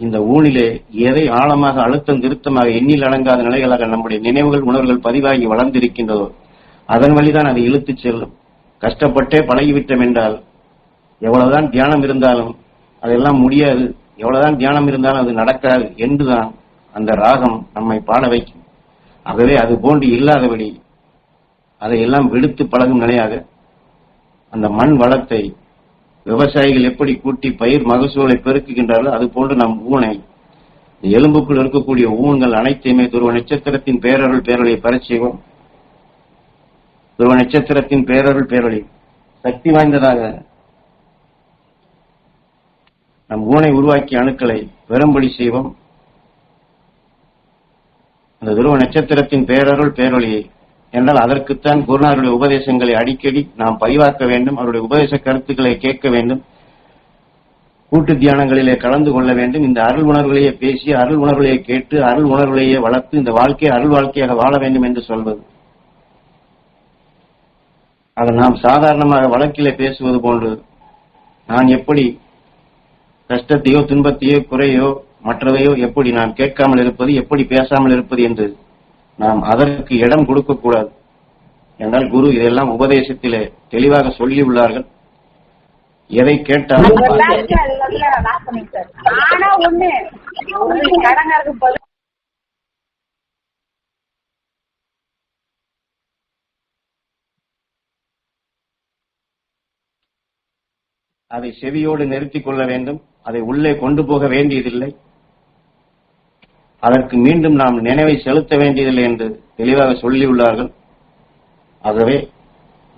இந்த ஊனிலே எதை ஆழமாக அழுத்தம் திருத்தமாக எண்ணில் அடங்காத நிலைகளாக நம்முடைய நினைவுகள், உணர்வுகள் பதிவாகி வளர்ந்திருக்கின்றதோ அதன் வழிதான் அதை இழுத்துச் செல்லும். கஷ்டப்பட்டே பழகிவிட்டோம் என்றால் எவ்வளவுதான் தியானம் இருந்தாலும் அதெல்லாம் முடியாது, எவ்வளவுதான் தியானம் இருந்தாலும் அது நடக்காது என்றுதான் அந்த ராகம் நம்மை பாட வைக்கும். ஆகவே அது போன்று இல்லாதபடி அதையெல்லாம் விடுத்து பழகும் நிலையாக அந்த மண் வளத்தை விவசாயிகள் எப்படி கூட்டி பயிர் மகசூலை பெருக்குகின்றார்களோ அது போன்று நம் ஊனை எலும்புக்குள் இருக்கக்கூடிய ஊன்கள் அனைத்தையுமே துருவ நட்சத்திரத்தின் பேரருள் பேரொழியை பெறச் செய்வோம். துருவ நட்சத்திரத்தின் பேரருள் பேரொழி சக்தி வாய்ந்ததாக நம் ஊனை உருவாக்கிய அணுக்களை பெரும்படி செய்வோம். அந்த துருவ நட்சத்திரத்தின் பேரருள் பேரொழியை என்றால் அதற்குத்தான் குருநாதருடைய உபதேசங்களை அடிக்கடி நாம் பதிவாக்க வேண்டும். அவருடைய உபதேச கருத்துக்களை கேட்க வேண்டும். கூட்டு தியானங்களிலே கலந்து கொள்ள வேண்டும். இந்த அருள் உணர்வுகளையே பேசி அருள் உணர்வுகளையே கேட்டு அருள் உணர்வுகளையே வளர்த்து இந்த வாழ்க்கையை அருள் வாழ்க்கையாக வாழ வேண்டும் என்று சொல்வது. அதை நாம் சாதாரணமாக வழக்கிலே பேசுவது போன்று நான் எப்படி கஷ்டத்தையோ துன்பத்தையோ குறையோ மற்றவையோ எப்படி நான் கேட்காமல் இருப்பது, எப்படி பேசாமல் இருப்பது என்று நாம் அதற்கு இடம் கொடுக்கக்கூடாது. என்றால் குரு இதெல்லாம் உபதேசத்திலே தெளிவாக சொல்லி உள்ளார்கள். எதை கேட்டாலும் அதை செவியோடு நிறுத்திக் கொள்ள வேண்டும். அதை உள்ளே கொண்டு போக வேண்டியதில்லை. அதற்கு மீண்டும் நாம் நினைவை செலுத்த வேண்டியதில்லை என்று தெளிவாக சொல்லியுள்ளார்கள். ஆகவே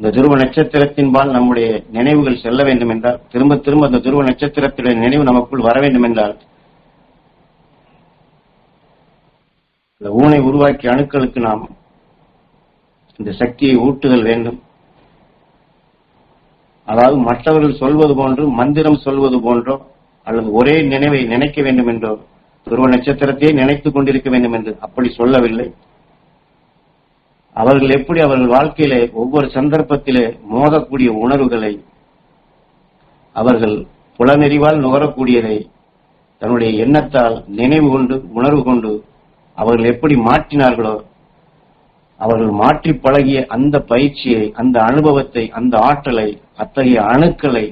இந்த துருவ நட்சத்திரத்தின்பால் நம்முடைய நினைவுகள் செல்ல வேண்டும் என்றால், திரும்ப திரும்ப அந்த துருவ நட்சத்திரத்துடைய நினைவு நமக்குள் வர வேண்டும் என்றால், இந்த ஊனை உருவாக்கிய அணுக்களுக்கு நாம் இந்த சக்தியை ஊட்டுதல் வேண்டும். அதாவது மற்றவர்கள் சொல்வது போன்று மந்திரம் சொல்வது போன்றோ அல்லது ஒரே நினைவை நினைக்க வேண்டும் என்றோ துருவ நட்சத்திரத்தையே நினைத்துக் கொண்டிருக்க வேண்டும் என்று அப்படி சொல்லவில்லை. அவர்கள் எப்படி அவர்கள் வாழ்க்கையிலே ஒவ்வொரு சந்தர்ப்பத்திலே மோதக்கூடிய உணர்வுகளை அவர்கள் புலனெறிவால் நுகரக்கூடியதை தன்னுடைய எண்ணத்தால் நினைவு கொண்டு உணர்வு கொண்டு அவர்கள் எப்படி மாற்றினார்களோ அவர்கள் மாற்றி பழகிய அந்த பயிற்சியை, அந்த அனுபவத்தை, அந்த ஆற்றலை, அத்தகைய அணுக்களை,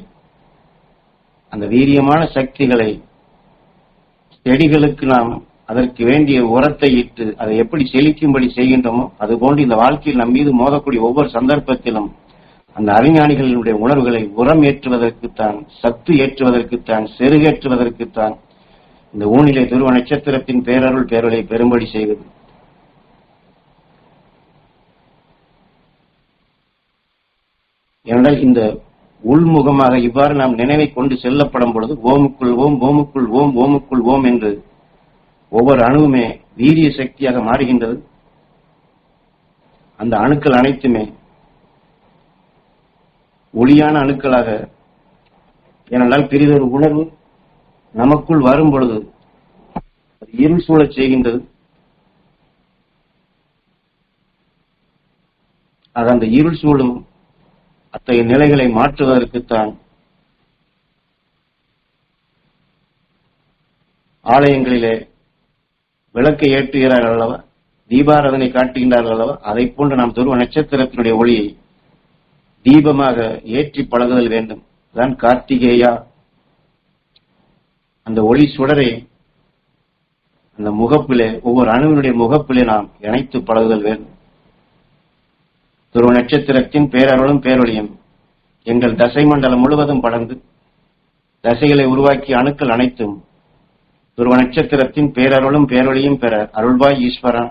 அந்த வீரியமான சக்திகளை செடிகளுக்கு நாம் அதற்கு வேண்டிய உரத்தை இட்டு அதை எப்படி செழிக்கும்படி செய்கின்றோமோ அதுபோன்று இந்த வாழ்க்கையில் நம் மீது மோதக்கூடிய ஒவ்வொரு சந்தர்ப்பத்திலும் அந்த அறிஞானிகளுடைய உணர்வுகளை உரம் ஏற்றுவதற்குத்தான், சத்து ஏற்றுவதற்குத்தான், செருகேற்றுவதற்குத்தான் இந்த ஊனிலை துருவ நட்சத்திரத்தின் பேரருள் பேரொழியை பெரும்படி செய்வது. என்றால் இந்த உள்முகமாக இவ்வாறு நாம் நினைவை கொண்டு செல்லப்படும் பொழுது ஓமுக்குள் ஓம், ஓமுக்குள் ஓம், ஓமுக்குள் ஓம் என்று ஒவ்வொரு அணுவுமே வீரிய சக்தியாக மாறுகின்றது. அந்த அணுக்கள் அனைத்துமே ஒளியான அணுக்களாக, ஏனென்றால் பிறிதொரு உணர்வு நமக்குள் வரும் பொழுது இருள் சூழச் செய்கின்றது. அது அந்த இருள் சூழும் அத்தகைய நிலைகளை மாற்றுவதற்குத்தான் ஆலயங்களிலே விளக்கை ஏற்றுகிறார்கள் அல்லவா, தீபாராதனை காட்டுகின்றார்கள் அல்லவா, அதை போன்று நாம் துருவ நட்சத்திரத்தினுடைய ஒளியை தீபமாக ஏற்றி பழகுதல் வேண்டும். தான் கார்த்திகேயா. அந்த ஒளி சுடரை அந்த முகப்பிலே, ஒவ்வொரு அணுவினுடைய முகப்பிலே நாம் இணைத்து பழகுதல் வேண்டும். துருவ நட்சத்திரத்தின் பேரருளும் பேரொழியும் எங்கள் தசை மண்டலம் முழுவதும் படர்ந்து தசைகளை உருவாக்கிய அணுக்கள் அனைத்தும் துருவ நட்சத்திரத்தின் பேரருளும் பேரொழியும் பெற அருள்வாய் ஈஸ்வரா.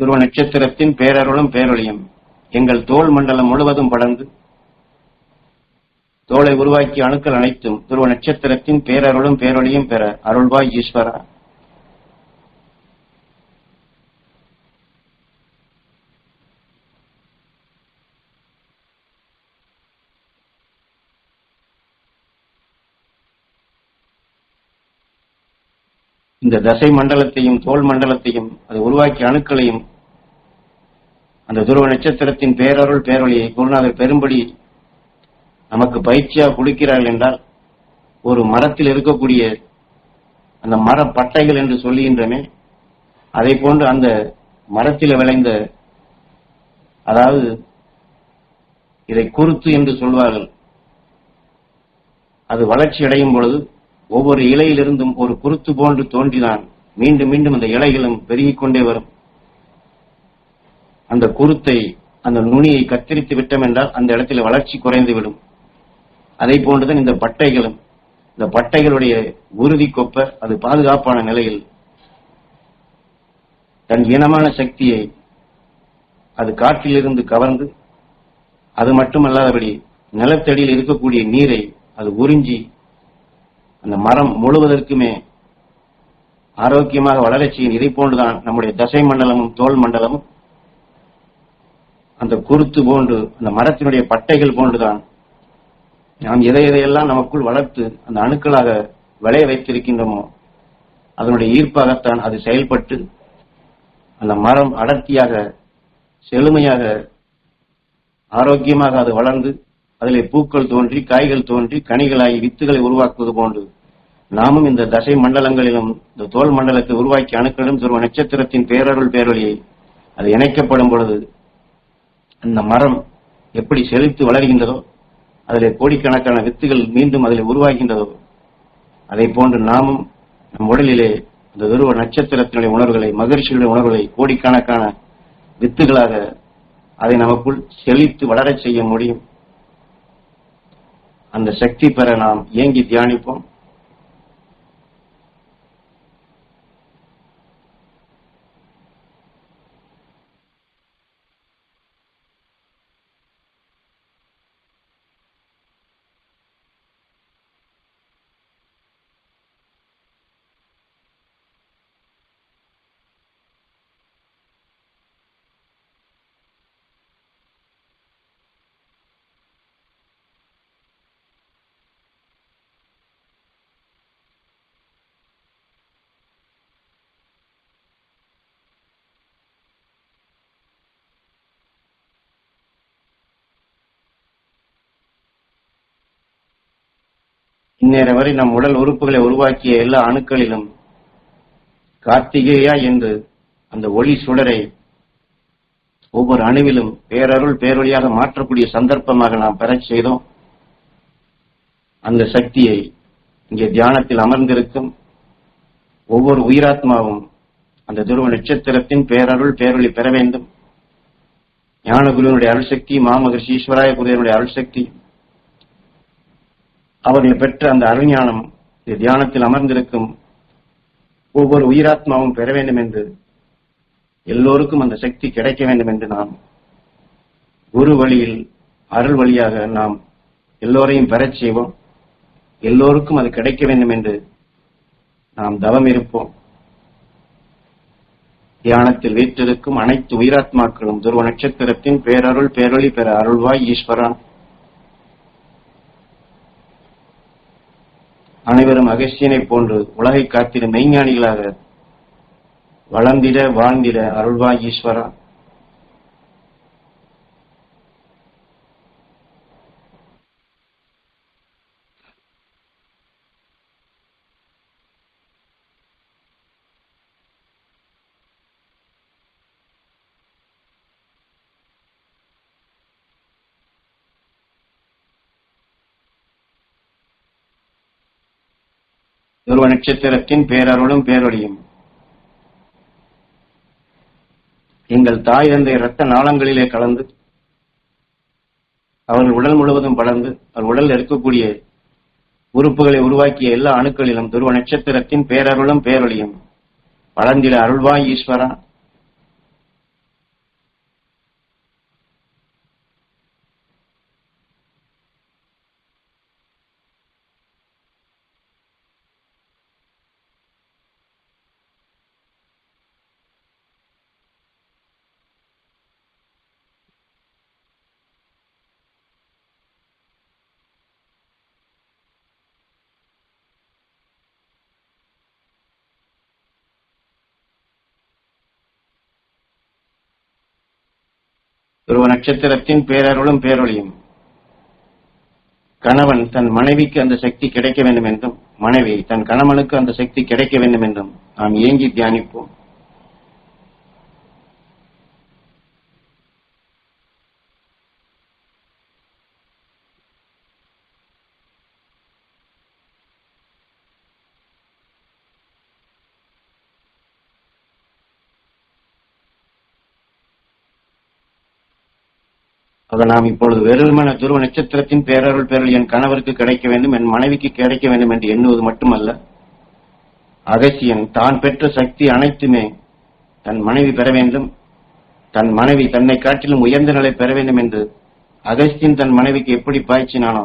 துருவ நட்சத்திரத்தின் பேரருளும் பேரொழியும் எங்கள் தோல் மண்டலம் முழுவதும் படர்ந்து தோலை உருவாக்கிய அணுக்கள் அனைத்தும் துருவ நட்சத்திரத்தின் பேரருளும் பேரொழியும் பெற அருள்வாய் ஈஸ்வரா. இந்த தசை மண்டலத்தையும் தோல் மண்டலத்தையும் அது உருவாக்கிய அணுக்களையும் அந்த துருவ நட்சத்திரத்தின் பேரருள் பேரொழியை குருநாதர் பெரும்படி நமக்கு பயிற்சியாக கொடுக்கிறார்கள் என்றால், ஒரு மரத்தில் இருக்கக்கூடிய அந்த மர பட்டைகள் என்று சொல்லுகின்றமே, அதை போன்று அந்த மரத்தில் விளைந்த அதாவது இதை குருத்து என்று சொல்வார்கள். அது வளர்ச்சி அடையும் பொழுது ஒவ்வொரு இலையிலிருந்தும் ஒரு குருத்து போன்று தோன்றினான் மீண்டும் மீண்டும் அந்த இலைகளும் பெருகிக் கொண்டே வரும். அந்த குருத்தை, அந்த நுனியை கத்தரித்து விட்டோம் என்றால் அந்த இடத்தில் வளர்ச்சி குறைந்துவிடும். அதை போன்றுதான் இந்த பட்டைகளும். இந்த பட்டைகளுடைய உறுதி கொப்ப அது பாதுகாப்பான நிலையில் தன் இனமான சக்தியை அது காற்றிலிருந்து கவர்ந்து, அது மட்டுமல்லாதபடி நிலத்தடியில் இருக்கக்கூடிய நீரை அது உறிஞ்சி அந்த மரம் முழுவதற்குமே ஆரோக்கியமாக வளரச் செய்யும். இதை போன்றுதான் நம்முடைய தசை மண்டலமும் தோல் மண்டலமும் அந்த குருத்து போன்று, அந்த மரத்தினுடைய பட்டைகள் போன்றுதான் நாம் எதையெல்லாம் நமக்குள் வளர்த்து அந்த அணுக்களாக விளைய வைத்திருக்கின்றோமோ அதனுடைய ஈர்ப்பாகத்தான் அது செயல்பட்டு அந்த மரம் அடர்த்தியாக, செழுமையாக, ஆரோக்கியமாக அது வளர்ந்து அதிலே பூக்கள் தோன்றி, காய்கள் தோன்றி, கனிகளாகி வித்துகளை உருவாக்குவது போன்று நாமும் இந்த தசை மண்டலங்களிலும் இந்த தோல் மண்டலத்தை உருவாக்கிய அணுக்களிலும் துருவ நட்சத்திரத்தின் பேரருள் பேரொழியை அது இணைக்கப்படும் பொழுது அந்த மரம் எப்படி செழித்து வளர்கின்றதோ, அதிலே கோடிக்கணக்கான வித்துகள் மீண்டும் அதில் உருவாகின்றதோ, அதை போன்று நாமும் நம் உடலிலே இந்த துருவ நட்சத்திரத்தினுடைய உணர்வுகளை, மகிழ்ச்சியுடைய உணர்வுகளை கோடிக்கணக்கான வித்துகளாக அதை நமக்குள் செழித்து வளரச் செய்ய முடியும். அந்த சக்தி பெற நாம் ஏங்கி தியானிப்போம். இந்நேரம் வரை நம் உடல் உறுப்புகளை உருவாக்கிய எல்லா அணுக்களிலும் கார்த்திகேயா என்று அந்த ஒளி சுடரை ஒவ்வொரு அணுவிலும் பேரருள் பேரொழியாக மாற்றக்கூடிய சந்தர்ப்பமாக நாம் பெறச் செய்தோம். அந்த சக்தியை இங்கே தியானத்தில் அமர்ந்திருக்கும் ஒவ்வொரு உயிராத்மாவும் அந்த துருவ நட்சத்திரத்தின் பேரருள் பேரொழி பெற வேண்டும். ஞானகுருவினுடைய அருள்சக்தி, மாமகர்ஷி ஈஸ்வராய குருவினுடைய அருள்சக்தி, அவர்கள் பெற்ற அந்த அருஞானம் தியானத்தில் அமர்ந்திருக்கும் ஒவ்வொரு உயிராத்மாவும் பெற வேண்டும் என்று, எல்லோருக்கும் அந்த சக்தி கிடைக்க வேண்டும் என்று நாம் குரு வழியில், அருள் வழியாக நாம் எல்லோரையும் பெறச் செய்வோம். எல்லோருக்கும் அது கிடைக்க வேண்டும் என்று நாம் தவம் இருப்போம். தியானத்தில் வீற்றிருக்கும் அனைத்து உயிராத்மாக்களும் துருவ நட்சத்திரத்தின் பேரருள் பேரொளி பெற அருள்வாய் ஈஸ்வரன். அனைவரும் அகஸ்தியனை போன்று உலகை காத்திடும் மெய்ஞானிகளாக வளர்ந்திட வாழ்ந்திட அருள்வாய் ஈஸ்வரா. துருவ நட்சத்திரத்தின் பேரருளும் பேரொழியும் எங்கள் தாய் தந்தை இரத்த நாளங்களிலே கலந்து அவர்கள் உடல் முழுவதும் படர்ந்து அவர் உடலில் இருக்கக்கூடிய உறுப்புகளை உருவாக்கிய எல்லா அணுக்களிலும் துருவ நட்சத்திரத்தின் பேரருளும் பேரொழியும் வளர்ந்திட அருள்வாய் ஈஸ்வரா. துருவ நட்சத்திரத்தின் பேரருளும் பேரொழியும் கணவன் தன் மனைவிக்கு அந்த சக்தி கிடைக்க வேண்டும் என்றும், மனைவி தன் கணவனுக்கு அந்த சக்தி கிடைக்க வேண்டும் என்றும் நாம் ஏங்கி தியானிப்போம். ஆக நாம் இப்பொழுது வெறுமன துருவ நட்சத்திரத்தின் பேரருள் பேரல் என் கணவருக்கு கிடைக்க வேண்டும், என் மனைவிக்கு கிடைக்க வேண்டும் என்று எண்ணுவது மட்டுமல்ல, அகசியன் தான் பெற்ற சக்தி அனைத்துமே தன் மனைவி பெற வேண்டும், தன் மனைவி தன்னை காட்டிலும் உயர்ந்த நிலை பெற வேண்டும் என்று அகஸ்தியன் தன் மனைவிக்கு எப்படி பாய்ச்சினானோ,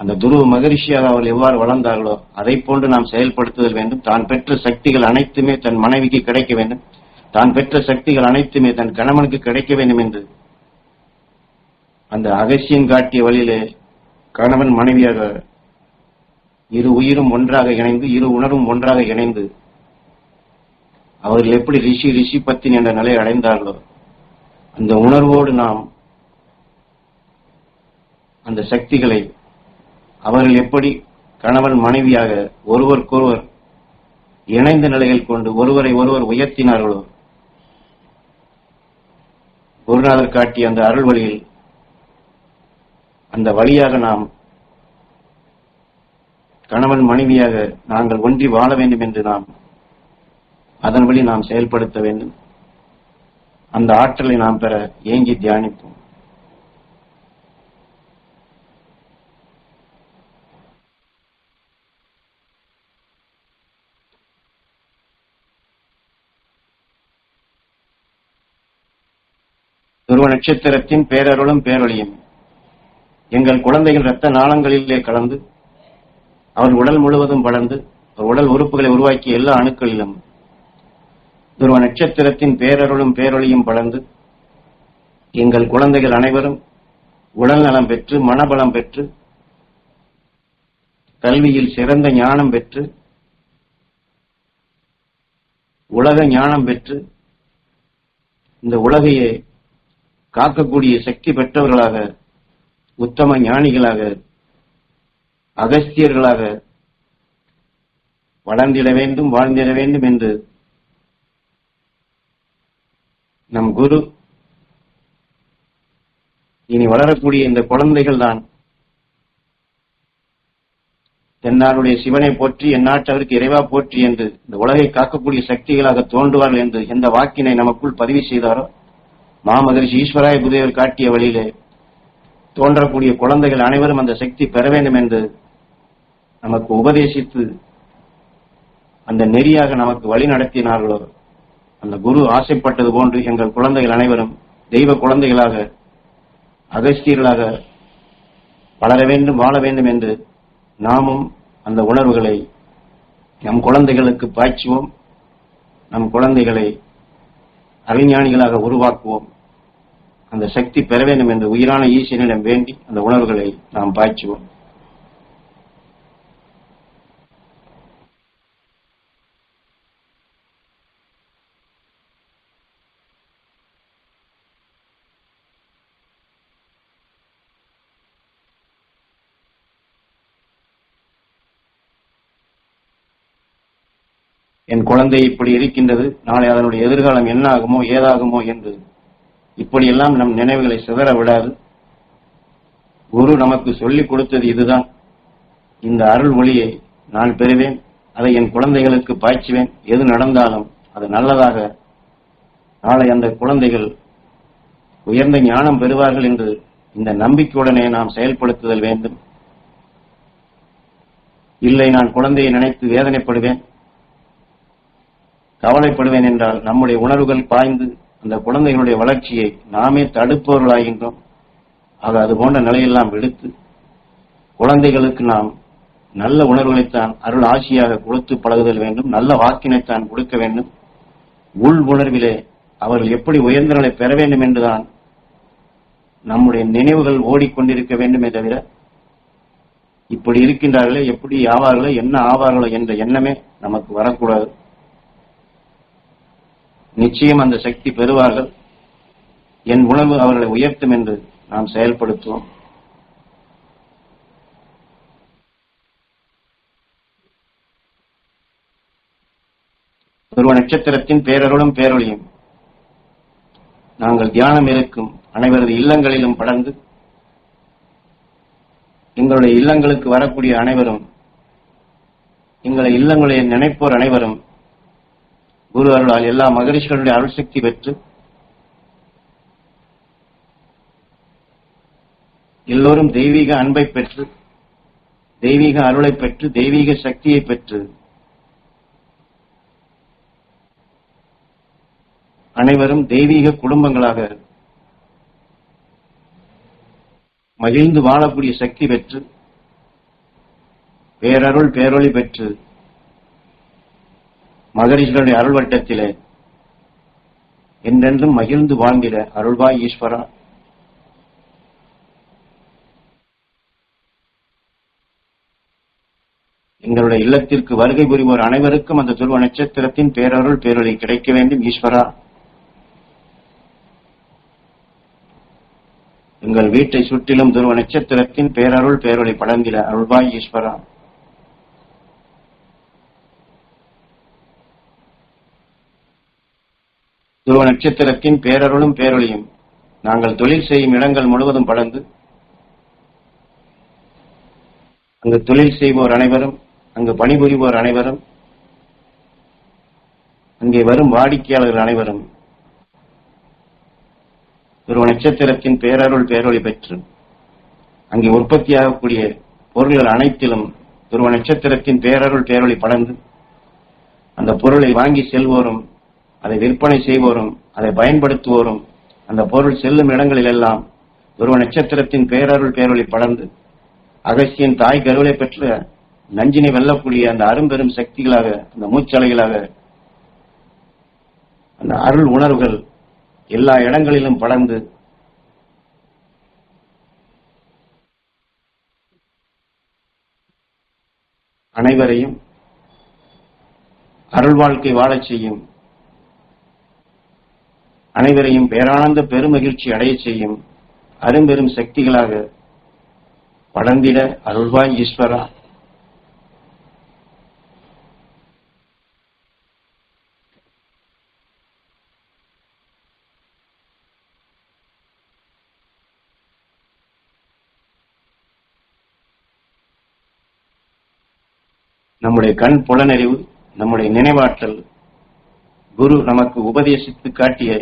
அந்த துருவ மகரிஷியாக அவர்கள் எவ்வாறு வளர்ந்தார்களோ அதை போன்று நாம் செயல்படுத்துதல் வேண்டும். தான் பெற்ற சக்திகள் அனைத்துமே தன் மனைவிக்கு கிடைக்க வேண்டும், தான் பெற்ற சக்திகள் அனைத்துமே தன் கணவனுக்கு கிடைக்க வேண்டும் என்று அந்த அகசியன் காட்டிய வழியிலே கணவன் மனைவியாக இரு உயிரும் ஒன்றாக இணைந்து, இரு உணர்வும் ஒன்றாக இணைந்து அவர்கள் எப்படி ரிஷி பத்தின் என்ற நிலை அடைந்தார்களோ அந்த உணர்வோடு நாம் அந்த சக்திகளை அவர்கள் எப்படி கணவன் மனைவியாக ஒருவருக்கொருவர் இணைந்த நிலையில் கொண்டு ஒருவரை ஒருவர் உயர்த்தினார்களோ, குருநாதர் காட்டிய அந்த அருள் வழியில் அந்த வழியாக நாம் கணவன் மனைவியாக நாங்கள் ஒன்றி வாழ வேண்டும் என்று நாம் அதன் வழி நாம் செயல்படுத்த வேண்டும். அந்த ஆற்றலை நாம் பெற ஏங்கி தியானிப்போம். துருவ நட்சத்திரத்தின் பேரருளும் பேரொழியும் எங்கள் குழந்தைகள் இரத்த நாளங்களிலே கலந்து அவள் உடல் முழுவதும் வளர்ந்து உடல் உறுப்புகளை உருவாக்கிய எல்லா அணுக்களிலும் துருவ நட்சத்திரத்தின் பேரருளும் பேரொழியும் வளர்ந்து எங்கள் குழந்தைகள் அனைவரும் உடல் நலம் பெற்று, மனபலம் பெற்று, கல்வியில் சிறந்த ஞானம் பெற்று, உலக ஞானம் பெற்று, இந்த உலகையே காக்கக்கூடிய சக்தி பெற்றவர்களாக, உத்தம ஞானிகளாக, அகஸ்தியர்களாக வளர்ந்திட வேண்டும், வாழ்ந்திட வேண்டும் என்று நம் குரு இனி வளரக்கூடிய இந்த குழந்தைகள் தான் தென்னாருடைய சிவனை போற்றி எந்நாட்டவருக்கு இறைவா போற்றி என்று இந்த உலகை காக்கக்கூடிய சக்திகளாக தோன்றுவார்கள் என்று எந்த வாக்கினை நமக்குள் பதிவு செய்தாரோ, மாமகரிஷி ஈஸ்வராய குருதேவர் காட்டிய வழியிலே தோன்றக்கூடிய குழந்தைகள் அனைவரும் அந்த சக்தி பெற வேண்டும் என்று நமக்கு உபதேசித்து அந்த நெறியாக நமக்கு வழி நடத்தினார்களோ, அந்த குரு ஆசைப்பட்டது போன்று எங்கள் குழந்தைகள் அனைவரும் தெய்வ குழந்தைகளாக, அகஸ்தியர்களாக வளர வேண்டும், வாழ வேண்டும் என்று நாமும் அந்த உணர்வுகளை நம் குழந்தைகளுக்கு பாய்ச்சுவோம். நம் குழந்தைகளை அறிஞானிகளாக உருவாக்குவோம். அந்த சக்தி பெற வேண்டும் என்று உயிரான ஈசனிடம் வேண்டி அந்த உணர்வுகளை நாம் பாய்ச்சுவோம். என் குழந்தை இப்படி இருக்கின்றது, நாளை அதனுடைய எதிர்காலம் என்ன ஆகுமோ ஏதாகுமோ என்று இப்படியெல்லாம் நம் நினைவுகளை சிதற விடாது. குரு நமக்கு சொல்லிக் கொடுத்தது இதுதான். இந்த அருள் ஒளியை நான் பெறுவேன், அதை என் குழந்தைகளுக்கு பாய்ச்சுவேன். எது நடந்தாலும் அது நல்லதாக, நாளை அந்த குழந்தைகள் உயர்ந்த ஞானம் பெறுவார்கள் என்று இந்த நம்பிக்கையுடனே நாம் செயல்படுத்துதல் வேண்டும். இல்லை, நான் குழந்தையை நினைத்து வேதனைப்படுவேன், கவலைப்படுவேன் என்றால் நம்முடைய உணர்வுகள் பாய்ந்து அந்த குழந்தைகளுடைய வளர்ச்சியை நாமே தடுப்பவர்களாகின்றோம். ஆக அது போன்ற நிலையெல்லாம் விடுத்து குழந்தைகளுக்கு நாம் நல்ல உணர்வுகளைத்தான் அருள் ஆசியாக கொடுத்து பழகுதல் வேண்டும். நல்ல வாக்கினைத்தான் கொடுக்க வேண்டும். உள் உணர்விலே அவர்கள் எப்படி உயர்ந்த நிலை பெற வேண்டும் என்றுதான் நம்முடைய நினைவுகள் ஓடிக்கொண்டிருக்க வேண்டுமே தவிர, இப்படி இருக்கின்றார்களே, எப்படி ஆவார்களோ, என்ன ஆவார்களோ என்ற எண்ணமே நமக்கு வரக்கூடாது. நிச்சயம் அந்த சக்தி பெறுவார்கள். என் உணர்வு அவர்களை உயர்த்தும் என்று நாம் செயல்படுத்துவோம். துருவ நட்சத்திரத்தின் பேரருளும் பேரொழியும் நாங்கள் தியானம் இருக்கும் அனைவரது இல்லங்களிலும் படர்ந்து எங்களுடைய இல்லங்களுக்கு வரக்கூடிய அனைவரும், எங்களை இல்லங்களை நினைப்போர் அனைவரும் குரு அருளால் எல்லா மகரிஷிகளுடைய அருள் சக்தி பெற்று எல்லோரும் தெய்வீக அன்பை பெற்று, தெய்வீக அருளை பெற்று, தெய்வீக சக்தியை பெற்று அனைவரும் தெய்வீக குடும்பங்களாக மகிழ்ந்து வாழக்கூடிய சக்தி பெற்று, பேரருள் பேரொளி பெற்று மகரிஷிகளுடைய அருள்வட்டத்திலே என்றென்றும் மகிழ்ந்து வாழ்ந்திட அருள்வாய் ஈஸ்வரா. எங்களுடைய இல்லத்திற்கு வருகை புரிவோர் அனைவருக்கும் அந்த துருவ நட்சத்திரத்தின் பேரருள் பேரொளி கிடைக்க வேண்டும் ஈஸ்வரா. எங்கள் வீட்டை சுற்றிலும் துருவ நட்சத்திரத்தின் பேரருள் பேரொளி படர்ந்திட அருள்வாய் ஈஸ்வரா. துருவ நட்சத்திரத்தின் பேரருளும் பேரொளியும் நாங்கள் தொழில் செய்யும் இடங்கள் முழுவதும் படர்ந்து அங்கு தொழில் செய்வோர் அனைவரும், அங்கு பணிபுரிவோர் அனைவரும், அங்கே வரும் வாடிக்கையாளர்கள் அனைவரும் துருவ நட்சத்திரத்தின் பேரருள் பேரொளி பெற்று அங்கே உற்பத்தியாகக்கூடிய பொருள்கள் அனைத்திலும் துருவ நட்சத்திரத்தின் பேரருள் பேரொளி படர்ந்து அந்த பொருளை வாங்கி செல்வோரும், அதை விற்பனை செய்வோரும், அதை பயன்படுத்துவோரும், அந்த பொருள் செல்லும் இடங்களிலெல்லாம் துருவ நட்சத்திரத்தின் பேரருள் பேரொளி படர்ந்து அகஸ்தியன் தாய் கருவிலை பெற்ற நஞ்சினை வெல்லக்கூடிய அந்த அரும்பெரும் சக்திகளாக, அந்த மூச்சலைகளாக அந்த அருள் உணர்வுகள் எல்லா இடங்களிலும் படர்ந்து அனைவரையும் அருள் வாழ்க்கை வாழச் செய்யும், அனைவரையும் பேரானந்த பெருமகிழ்ச்சி அடைய செய்யும் அரும்பெரும் சக்திகளாக படர்ந்திட அருள்வாய் ஈஸ்வரா. நம்முடைய கண் புலனறிவு, நம்முடைய நினைவாற்றல், குரு நமக்கு உபதேசித்து காட்டிய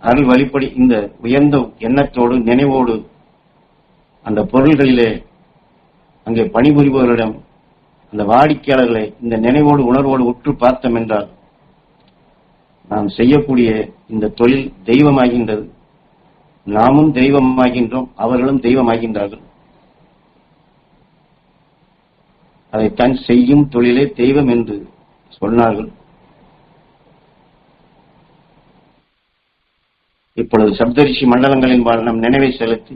அருள் வழிப்படி இந்த உயர்ந்த எண்ணத்தோடு நினைவோடு அந்த பொருள்களிலே அங்கே பணிபுரிபவர்களிடம் அந்த வாடிக்கையாளர்களை இந்த நினைவோடு உணர்வோடு உற்று பார்த்தோம் என்றால் நாம் செய்யக்கூடிய இந்த தொழில் தெய்வமாகின்றது. நாமும் தெய்வமாகின்றோம், அவர்களும் தெய்வமாகின்றார்கள். அதைத்தான் செய்யும் தொழிலே தெய்வம் என்று சொன்னார்கள். இப்பொழுது சப்தரிஷி மண்டலங்களின் நம் நினைவை செலுத்தி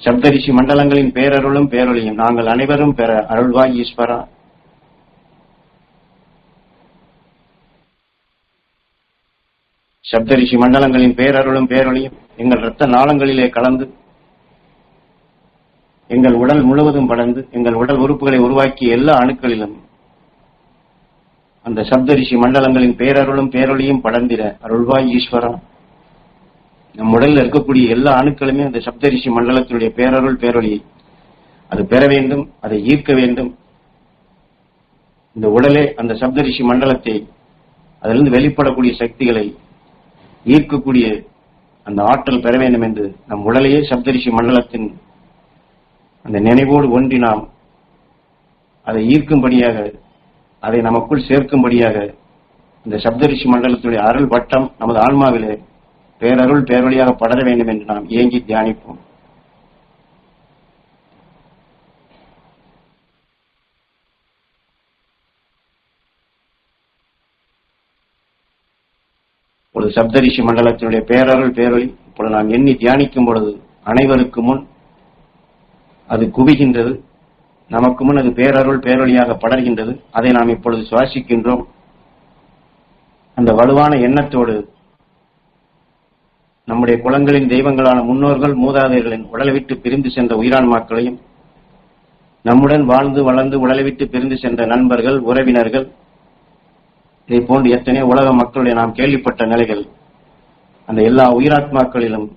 சப்தரிஷி மண்டலங்களின் பேரருளும் பேரொழியும் நாங்கள் அனைவரும் பெற அருள்வாய் ஈஸ்வரா. சப்தரிஷி மண்டலங்களின் பேரருளும் பேரொழியும் எங்கள் இரத்த நாளங்களிலே கலந்து எங்கள் உடல் முழுவதும் படர்ந்து எங்கள் உடல் உறுப்புகளை உருவாக்கிய எல்லா அணுக்களிலும் அந்த சப்தரிஷி மண்டலங்களின் பேரருளும் பேரொழியும் படர்ந்திட அருள்வாய் ஈஸ்வரா. நம் உடலில் இருக்கக்கூடிய எல்லா அணுக்களுமே அந்த சப்தரிஷி மண்டலத்தினுடைய பேரருள் பேரொழியை அது பெற வேண்டும், அதை ஈர்க்க வேண்டும். இந்த உடலே அந்த சப்தரிஷி மண்டலத்தை, அதிலிருந்து வெளிப்படக்கூடிய சக்திகளை ஈர்க்கக்கூடிய அந்த ஆற்றல் பெற வேண்டும் என்று நம் உடலையே சப்தரிஷி மண்டலத்தின் அந்த நினைவோடு ஒன்றி நாம் அதை ஈர்க்கும்படியாக, அதை நமக்குள் சேர்க்கும்படியாக இந்த சப்தரிஷி மண்டலத்துடைய அருள் வட்டம் நமது ஆன்மாவிலே பேரருள் பேரொழியாக படர வேண்டும் என்று நாம் ஏங்கி தியானிப்போம். ஒரு சப்தரிஷி மண்டலத்தினுடைய பேரருள் பேரொழி இப்பொழுது நாம் எண்ணி தியானிக்கும் பொழுது அனைவருக்கு முன் அது குவிகின்றது, நமக்கு முன் அது பேரருள் பேரொழியாக படர்கின்றது. அதை நாம் இப்பொழுது சுவாசிக்கின்றோம். அந்த வலுவான எண்ணத்தோடு நம்முடைய குலங்களின் தெய்வங்களான முன்னோர்கள் மூதாதையர்களின் உடலை விட்டு பிரிந்து சென்ற உயிரான்மாக்களையும், நம்முடன் வாழ்ந்து வளர்ந்து உடலை விட்டு பிரிந்து சென்ற நண்பர்கள், உறவினர்கள், இதை போன்று எத்தனையோ உலக மக்களுடைய நாம் கேள்விப்பட்ட நிலைகள், அந்த எல்லா உயிராத்மாக்களிலும்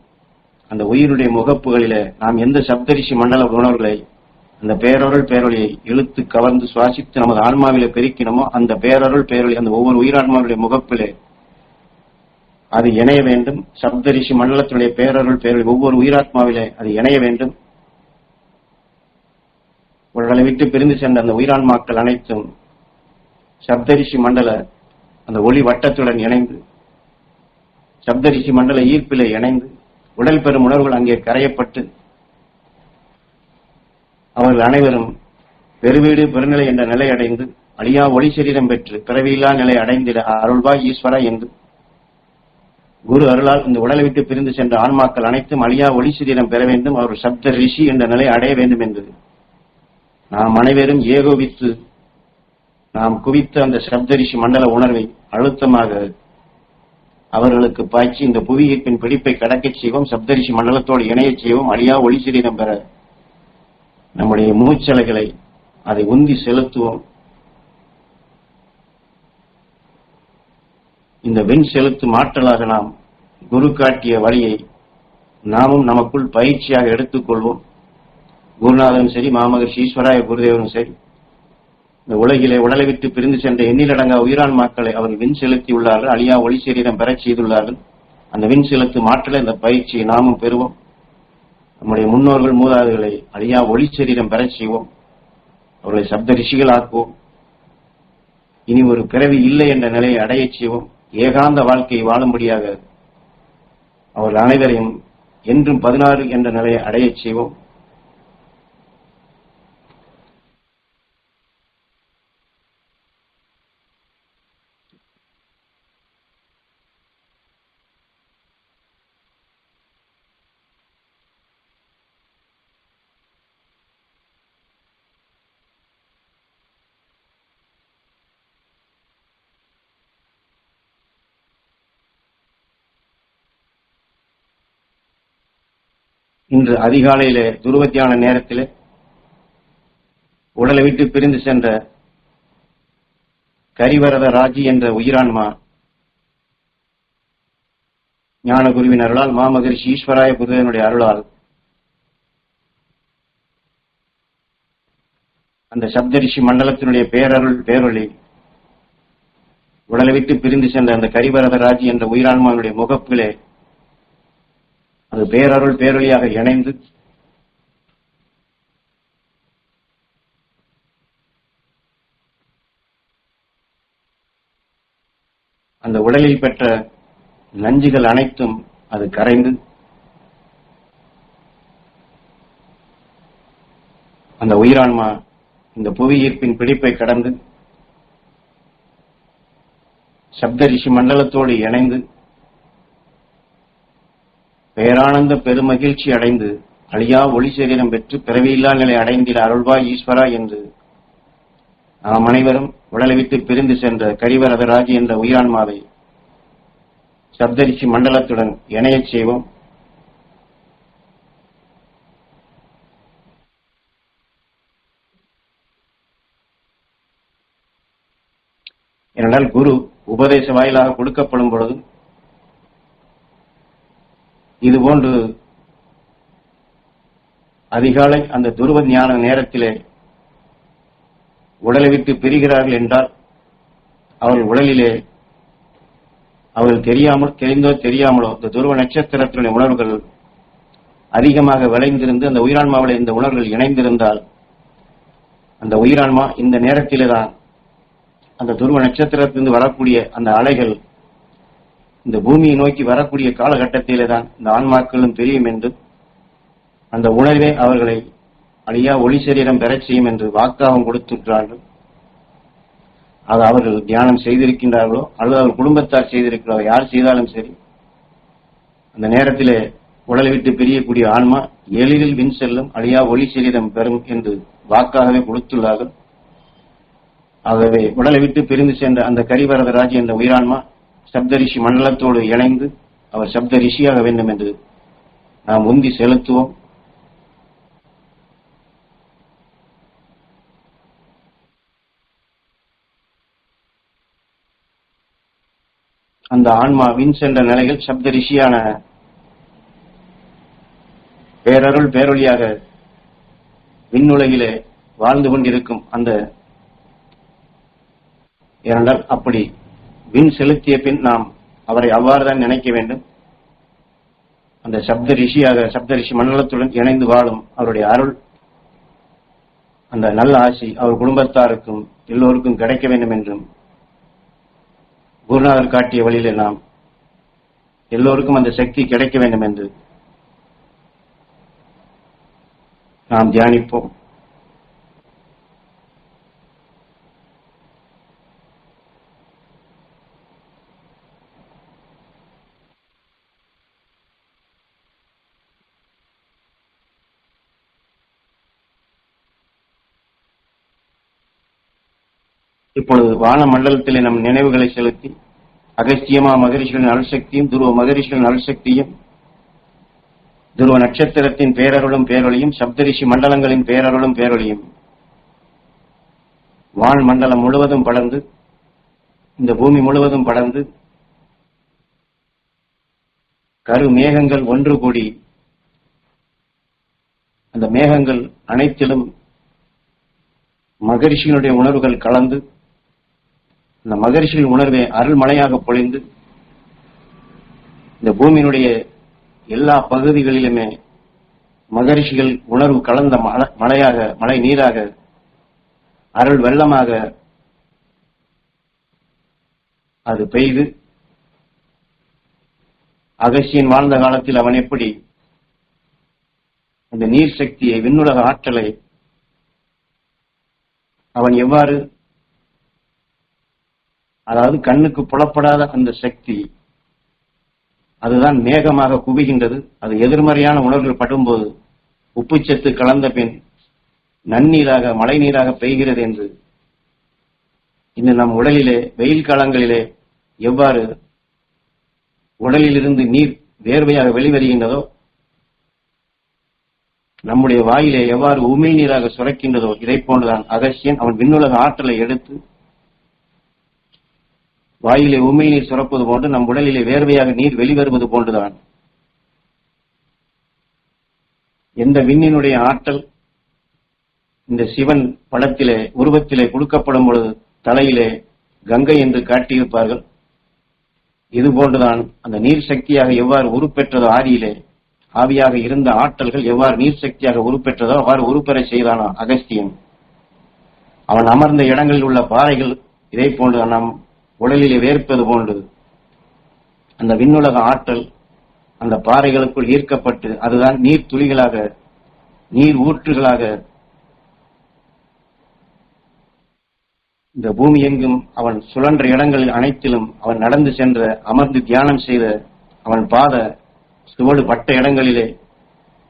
அந்த உயிருடைய முகப்புகளிலே நாம் எந்த சப்தரிஷி மண்டல உணர்வுகளை, அந்த பேரருள் பேரொழியை இழுத்து கவர்ந்து சுவாசித்து நமது ஆன்மாவிலே பெருக்கினமோ அந்த பேரருள் பேரொழி அந்த ஒவ்வொரு உயிரான்மாவுடைய முகப்பிலே அது இணைய வேண்டும். சப்தரிஷி மண்டலத்தினுடைய பேரருள் பேரொளி ஒவ்வொரு உயிராத்மாவிலே அது இணைய வேண்டும். உடலை விட்டு பிரிந்து சென்ற அந்த உயிரான்மாக்கள் அனைத்தும் சப்தரிஷி மண்டல அந்த ஒளி வட்டத்துடன் இணைந்து, சப்தரிஷி மண்டல ஈர்ப்பிலே இணைந்து, உடல் பெறும் உணர்வுகள் அங்கே கரையப்பட்டு, அவர்கள் அனைவரும் பெருவீடு பெருநிலை என்ற நிலை அடைந்து அழியா ஒளி சரீரம் பெற்று பிறவியில்லா நிலை அடைந்திட அருள்வாய் ஈஸ்வரா என்று குரு அருளால் இந்த உடலை விட்டு பிரிந்து சென்ற ஆன்மாக்கள் அனைத்தும் அழியா ஒளி சரீரம் பெற வேண்டும், அவர் சப்த ரிஷி என்ற நிலை அடைய வேண்டும் என்று நாம் அனைவரும் ஏகோபித்து நாம் குவித்த அந்த சப்தரிஷி மண்டல உணர்வை அழுத்தமாக அவர்களுக்கு பாய்ச்சி இந்த புவி ஈர்ப்பின் பிடிப்பை கடக்கச் செய்வோம். சப்தரிஷி மண்டலத்தோடு இணையச் செய்வோம். அழியா ஒளி சரீரம் பெற நம்முடைய மூச்சலைகளை அதை உந்தி செலுத்துவோம். இந்த வெண் செலுத்தும் ஆற்றலாக நாம் குரு காட்டிய வழியை நாமும் நமக்குள் பயிற்சியாக எடுத்துக்கொள்வோம். குருநாதனும் சரி, மாமகர்ஷி ஈஸ்வராய குருதேவனும் சரி, இந்த உலகிலே உடலை விட்டு பிரிந்து சென்ற எண்ணிலடங்கா உயிரான்மாக்களை அவர்கள் விண் செலுத்தியுள்ளார்கள். அழியா ஒளி சரீரம் பெறச் செய்துள்ளார்கள். அந்த விண் செலுத்தும் ஆற்றலை இந்த பயிற்சியை நாமும் பெறுவோம். நம்முடைய முன்னோர்கள் மூதாதைகளை அழியா ஒளி சரீரம் பெறச் செய்வோம். அவர்களை சப்த ரிஷிகள் ஆக்குவோம். இனி ஒரு பிறவி இல்லை என்ற நிலையை அடையச் செய்வோம். ஏகாந்த வாழ்க்கையை வாழும்படியாக அவர்கள் அனைவரையும் என்றும் 16 என்ற நிலையை அடையச் செய்வோம். இன்று அதிகாலையிலே துருவத்தியான நேரத்திலே உடலை விட்டு பிரிந்து சென்ற கரிவரத ராஜி என்ற உயிரான்மா ஞான குருவின் அருளால், மாமகரிஷி ஈஸ்வராய குருதேவனுடைய அருளால் அந்த சப்தரிஷி மண்டலத்தினுடைய பேரருள் பேரொளி உடலை விட்டு பிரிந்து சென்ற அந்த கரிவரத ராஜி என்ற உயிரான்மாவினுடைய முகப்பிலே அது பேரருள் பேரொழியாக இணைந்து அந்த உடலில் பெற்ற நஞ்சுகள் அனைத்தும் அது கரைந்து அந்த உயிரான்மா இந்த புவி ஈர்ப்பின் பிடிப்பை கடந்து சப்தரிஷி மண்டலத்தோடு இணைந்து பேரானந்த பெருமகிழ்ச்சி அடைந்து அழியா ஒளி சரீரம் பெற்று பிறவியில்லா நிலை அடைந்திட அருள்வாய் ஈஸ்வரா என்று நாம் அனைவரும் உடலை விட்டு பிரிந்து சென்ற கரிவரதராஜி என்ற உயிரான்மாவை சப்தரிஷி மண்டலத்துடன் இணையச் செய்வோம். ஏனென்றால் குரு உபதேச வாயிலாக கொடுக்கப்படும் பொழுது இதுபோன்று அதிகாலை அந்த துருவ ஞான நேரத்திலே உடலை விட்டு பிரிகிறார்கள் என்றால் அவர்கள் உடலிலே அவர்கள் தெரிந்தோ தெரியாமலோ இந்த துருவ நட்சத்திரத்தினுடைய உணர்வுகள் அதிகமாக விளைந்திருந்து அந்த உயிரான்மாவில் இந்த உணர்வுகள் இணைந்திருந்தால் அந்த உயிரான்மா இந்த நேரத்திலே தான் அந்த துருவ நட்சத்திரத்திலிருந்து வரக்கூடிய அந்த அலைகள் இந்த பூமியை நோக்கி வரக்கூடிய காலகட்டத்திலே தான் இந்த ஆன்மாக்களும் தெரியும் என்று அந்த உணர்வே அவர்களை அழியா ஒளி சரீரம் பெறச் செய்யும் என்று வாக்காகவும் கொடுத்திருக்கிறார்கள். அது அவர்கள் தியானம் செய்திருக்கின்றார்களோ அல்லது அவர் குடும்பத்தார் செய்திருக்கிறாரோ யார் செய்தாலும் சரி, அந்த நேரத்திலே உடலை விட்டு பிரியக்கூடிய ஆன்மா எளிதில் விண் செல்லும், அழியா ஒளி சரீரம் பெறும் என்று வாக்காகவே கொடுத்துள்ளார்கள். ஆகவே உடலை விட்டு பிரிந்து சென்ற அந்த கரிவரதராஜி என்ற உயிரான்மா சப்தரிஷி மண்டலத்தோடு இணைந்து அவர் சப்த ரிஷியாக வேண்டும் என்று நாம் உந்தி செலுத்துவோம். அந்த ஆன்மா விண் சென்ற நிலையில் சப்த ரிஷியான பேரருள் பேரொழியாக விண்ணுலகிலே வாழ்ந்து கொண்டிருக்கும் அந்த ஏனென்றால் அப்படி விண் செலுத்திய பின் நாம் அவரை அவ்வாறுதான் நினைக்க வேண்டும். அந்த சப்த ரிஷி மண்டலத்துடன் இணைந்து வாழும் அவருடைய அருள், அந்த நல்ல ஆசி அவர் குடும்பத்தாருக்கும் எல்லோருக்கும் கிடைக்க வேண்டும் என்றும் குருநாதர் காட்டிய வழியிலே நாம் எல்லோருக்கும் அந்த சக்தி கிடைக்க வேண்டும் என்று நாம் தியானிப்போம். இப்பொழுது வான மண்டலத்திலே நம் நினைவுகளை செலுத்தி அகஸ்தியமா மகரிஷிகளின் அருள்சக்தியும் துருவ மகரிஷிகளின் அருள்சக்தியும் துருவ நட்சத்திரத்தின் பேரருளும் பேரொழியும் சப்தரிஷி மண்டலங்களின் பேரருளும் பேரொழியும் வான் மண்டலம் முழுவதும் படர்ந்து இந்த பூமி முழுவதும் படர்ந்து கரு மேகங்கள் ஒன்று கூடி அந்த மேகங்கள் அனைத்திலும் மகரிஷிகளுடைய உணர்வுகள் கலந்து இந்த மகரிஷியின் உணர்வை அருள்மழையாக பொழிந்து இந்த பூமியினுடைய எல்லா பகுதிகளிலுமே மகரிஷிகள் உணர்வு கலந்த மழையாக, மழை நீராக, அருள் வெள்ளமாக அது பெய்து அகஸ்தியன் வாழ்ந்த காலத்தில் அவன் எப்படி அந்த நீர் சக்தியை, விண்ணுலக ஆற்றலை அவன் எவ்வாறு, அதாவது கண்ணுக்கு புலப்படாத அந்த சக்தி அதுதான் மேகமாக குவிகின்றது. அது எதிர்மறையான உணர்வுகள் படும்போது உப்புச்சத்து கலந்த பின் நன்னீராக, மழை நீராக பெய்கிறது என்று இந்த நம் உடலிலே வெயில் காலங்களிலே எவ்வாறு உடலிலிருந்து நீர் வேர்வையாக வெளிவருகின்றதோ, நம்முடைய வாயிலே எவ்வாறு உமிழ்நீராக சுரக்கின்றதோ, இதை போன்றுதான் அகஸ்தியன் அவன் விண்ணுலக ஆற்றலை எடுத்து வாயிலே உமிழ்நீர் சுரப்பது போன்று நம் உடலிலே வேர்வையாக நீர் வெளிவருவது போன்றுதான் எந்த விண்ணினுடைய ஆற்றல் இந்த சிவன் படத்திலே உருவத்திலே கொடுக்கப்படும் பொழுது தலையிலே கங்கை என்று காட்டியிருப்பார்கள். இதுபோன்றுதான் அந்த நீர் சக்தியாக எவ்வாறு உருப்பெற்றதோ, ஆதியிலே ஆவியாக இருந்த ஆற்றல்கள் எவ்வாறு நீர் சக்தியாக உருப்பெற்றதோ அவ்வாறு உருப்பெற செய்தானோ அகஸ்தியன். அவன் அமர்ந்த இடங்களில் உள்ள பாறைகள் இதே போன்று நம் உடலிலே வேர்ப்பது போன்று அந்த விண்ணுலக ஆற்றல் அந்த பாறைகளுக்குள் ஈர்க்கப்பட்டு அதுதான் நீர் துளிகளாக, நீர் ஊற்றுகளாக இந்த பூமி எங்கும் அவன் சுழன்ற இடங்களில் அனைத்திலும் அவன் நடந்து சென்ற, அமர்ந்து தியானம் செய்த அவன் பாத சுவடு பட்ட இடங்களிலே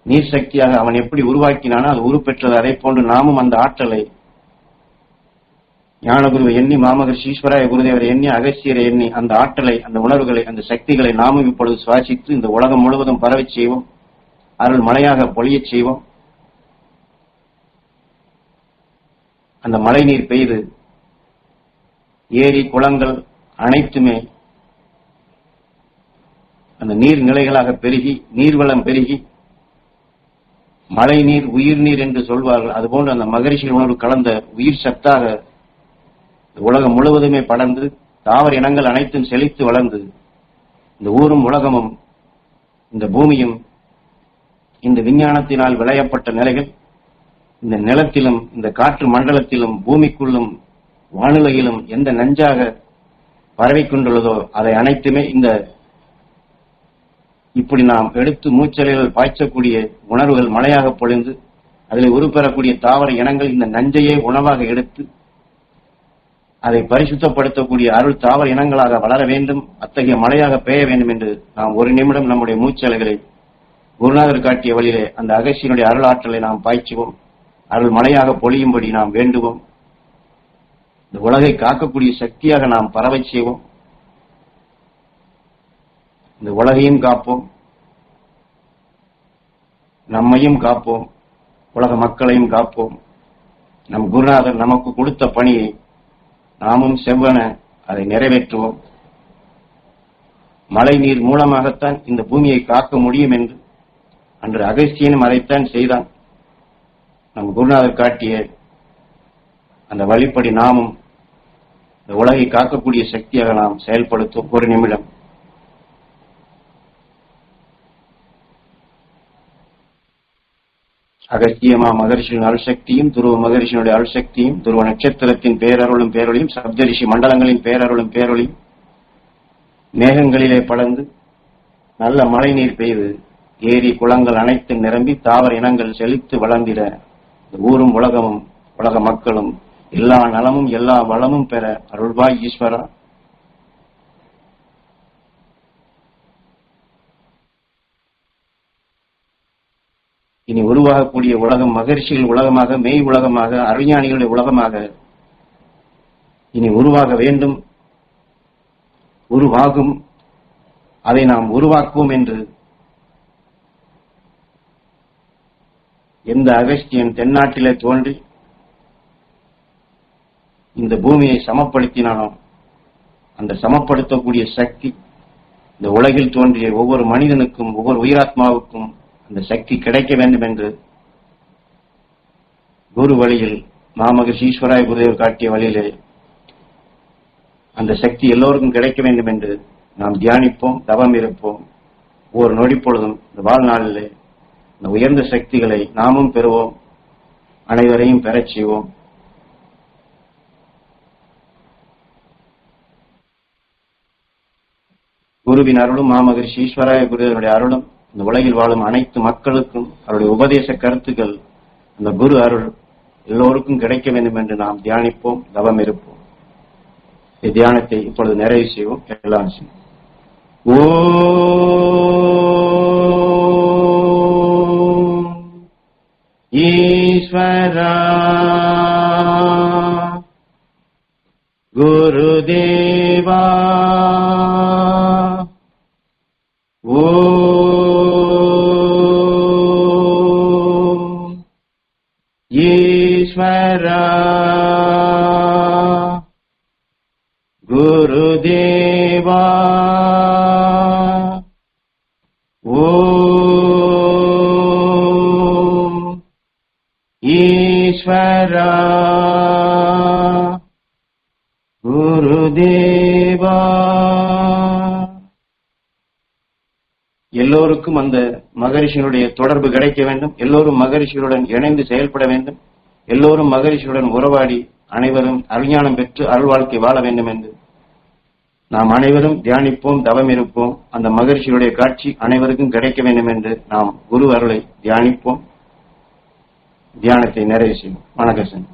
நீர் சக்தியாக அவன் எப்படி உருவாக்கினானோ அது உருப்பெற்றது. அதை போன்று நாமும் அந்த ஆற்றலை ஞானகுருவை எண்ணி, மாமகர்ஷி ஈஸ்வராய குருதேவரை எண்ணி, அகஸ்தியரை எண்ணி அந்த ஆற்றலை, அந்த உணர்வுகளை, அந்த சக்திகளை நாமும் இப்பொழுது சுவாசித்து இந்த உலகம் முழுவதும் பரவச் செய்வோம். அருள் மழையாக பொழியச் செய்வோம். அந்த மழை நீர் பெய்து ஏரி குளங்கள் அனைத்துமே அந்த நீர் நிலைகளாக பெருகி, நீர்வளம் பெருகி, மழை நீர் உயிர் நீர் என்று சொல்வார்கள். அதுபோன்று அந்த மகரிஷி உணர்வு கலந்த உயிர் சத்தாக உலகம் முழுவதுமே படர்ந்து தாவர இனங்கள் அனைத்தும் செழித்து வளர்ந்து இந்த ஊரும் உலகமும் இந்த பூமியும் இந்த விஞ்ஞானத்தினால் விளையப்பட்ட நிலைகள் இந்த நிலத்திலும் இந்த காற்று மண்டலத்திலும் பூமிக்குள்ளும் வானுலகிலும் எந்த நஞ்சாக பரவிக்கொண்டுள்ளதோ அதை அனைத்துமே இந்த இப்படி நாம் எடுத்து மூச்சலைகள் பாய்ச்சக்கூடிய உணர்வுகள் மழையாக பொழிந்து அதில் உருப்பெறக்கூடிய தாவர இனங்கள் இந்த நஞ்சையே உணவாக எடுத்து அதை பரிசுத்தப்படுத்தக்கூடிய அருள் தாவர இனங்களாக வளர வேண்டும். அத்தகைய மழையாக பெய்ய வேண்டும் என்று நாம் ஒரு நிமிடம் நம்முடைய மூச்சலைகளை குருநாதர் காட்டிய வழியிலே அந்த அகஸ்தியனுடைய அருள் ஆற்றலை நாம் பாய்ச்சுவோம். அருள் மழையாக பொழியும்படி நாம் வேண்டுவோம். இந்த உலகை காக்கக்கூடிய சக்தியாக நாம் பரவச் செய்வோம். இந்த உலகையும் காப்போம், நம்மையும் காப்போம், உலக மக்களையும் காப்போம். நம் குருநாதர் நமக்கு கொடுத்த பணியை நாமும் செவ்வன அதை நிறைவேற்றுவோம். மழை நீர் மூலமாகத்தான் இந்த பூமியை காக்க முடியும் என்று அன்று அகஸ்தியனும் அதைத்தான் செய்தான். நம் குருநாதர் காட்டிய அந்த வழிப்படி நாமும் இந்த உலகை காக்கக்கூடிய சக்தியாக நாம் செயல்படுத்தும். ஒரு நிமிடம் அகஸ்தியமா மகரிஷியின் அருள்சக்தியும், துருவ மகரிஷியினுடைய அருள்சக்தியும், துருவ நட்சத்திரத்தின் பேரருளும் பேரொழியும், சப்தரிஷி மண்டலங்களின் பேரருளும் பேரொழியும் மேகங்களிலே படர்ந்து நல்ல மழை நீர் பெய்து ஏரி குளங்கள் அனைத்தும் நிரம்பி தாவர இனங்கள் செழித்து வளர்ந்திட ஊரும் உலகமும் உலக மக்களும் எல்லா நலமும் எல்லா வளமும் பெற அருள்வாய் ஈஸ்வரா. இனி உருவாகக்கூடிய உலகம் மகரிஷிகள் உலகமாக, மெய் உலகமாக, அறிஞானிகளுடைய உலகமாக இனி உருவாக வேண்டும், உருவாகும். அதை நாம் உருவாக்குவோம் என்று எந்த அகஸ்தியன் தென்னாட்டிலே தோன்றி இந்த பூமியை சமப்படுத்தினானோ அந்த சமப்படுத்தக்கூடிய சக்தி இந்த உலகில் தோன்றிய ஒவ்வொரு மனிதனுக்கும், ஒவ்வொரு உயிராத்மாவுக்கும் அந்த சக்தி கிடைக்க வேண்டும் என்று குரு வழியில் மாமகரிஷி ஈஸ்வராய குருதேவர் காட்டிய வழியிலே அந்த சக்தி எல்லோருக்கும் கிடைக்க வேண்டும் என்று நாம் தியானிப்போம், தவம் இருப்போம். ஒவ்வொரு நொடி பொழுதும் இந்த வாழ்நாளிலே இந்த உயர்ந்த சக்திகளை நாமும் பெறுவோம், அனைவரையும் பெறச் செய்வோம். குருவின் அருளும் மாமகரிஷி ஈஸ்வராய குருதேவருடைய அருளும் இந்த உலகில் வாழும் அனைத்து மக்களுக்கும் அவருடைய உபதேச கருத்துக்கள் அந்த குரு அருள் எல்லோருக்கும் கிடைக்க வேண்டும் என்று நாம் தியானிப்போம், தவம் இருப்போம். தியானத்தை இப்பொழுது நிறைவு செய்வோம். எல்லாம் செய்வோம். ஓம் ஈஸ்வரா குருதேவா ஓம் ஈஸ்வரா குருதேவா ஓம் ஈஸ்வரா குருதேவா. எல்லோருக்கும் அந்த மகரிஷியினுடைய தொடர்பு கிடைக்க வேண்டும், எல்லோரும் மகரிஷிகளுடன் இணைந்து செயல்பட வேண்டும், எல்லோரும் மகரிஷியுடன் உறவாடி அனைவரும் அருஞானம் பெற்று அருள் வாழ்க்கை வாழ வேண்டும் என்று நாம் அனைவரும் தியானிப்போம், தவம் இருப்போம். அந்த மகரிஷியுடைய காட்சி அனைவருக்கும் கிடைக்க வேண்டும் என்று நாம் குரு அருளை தியானிப்போம். தியானத்தை நிறைவு செய்வோம். வணக்கம்.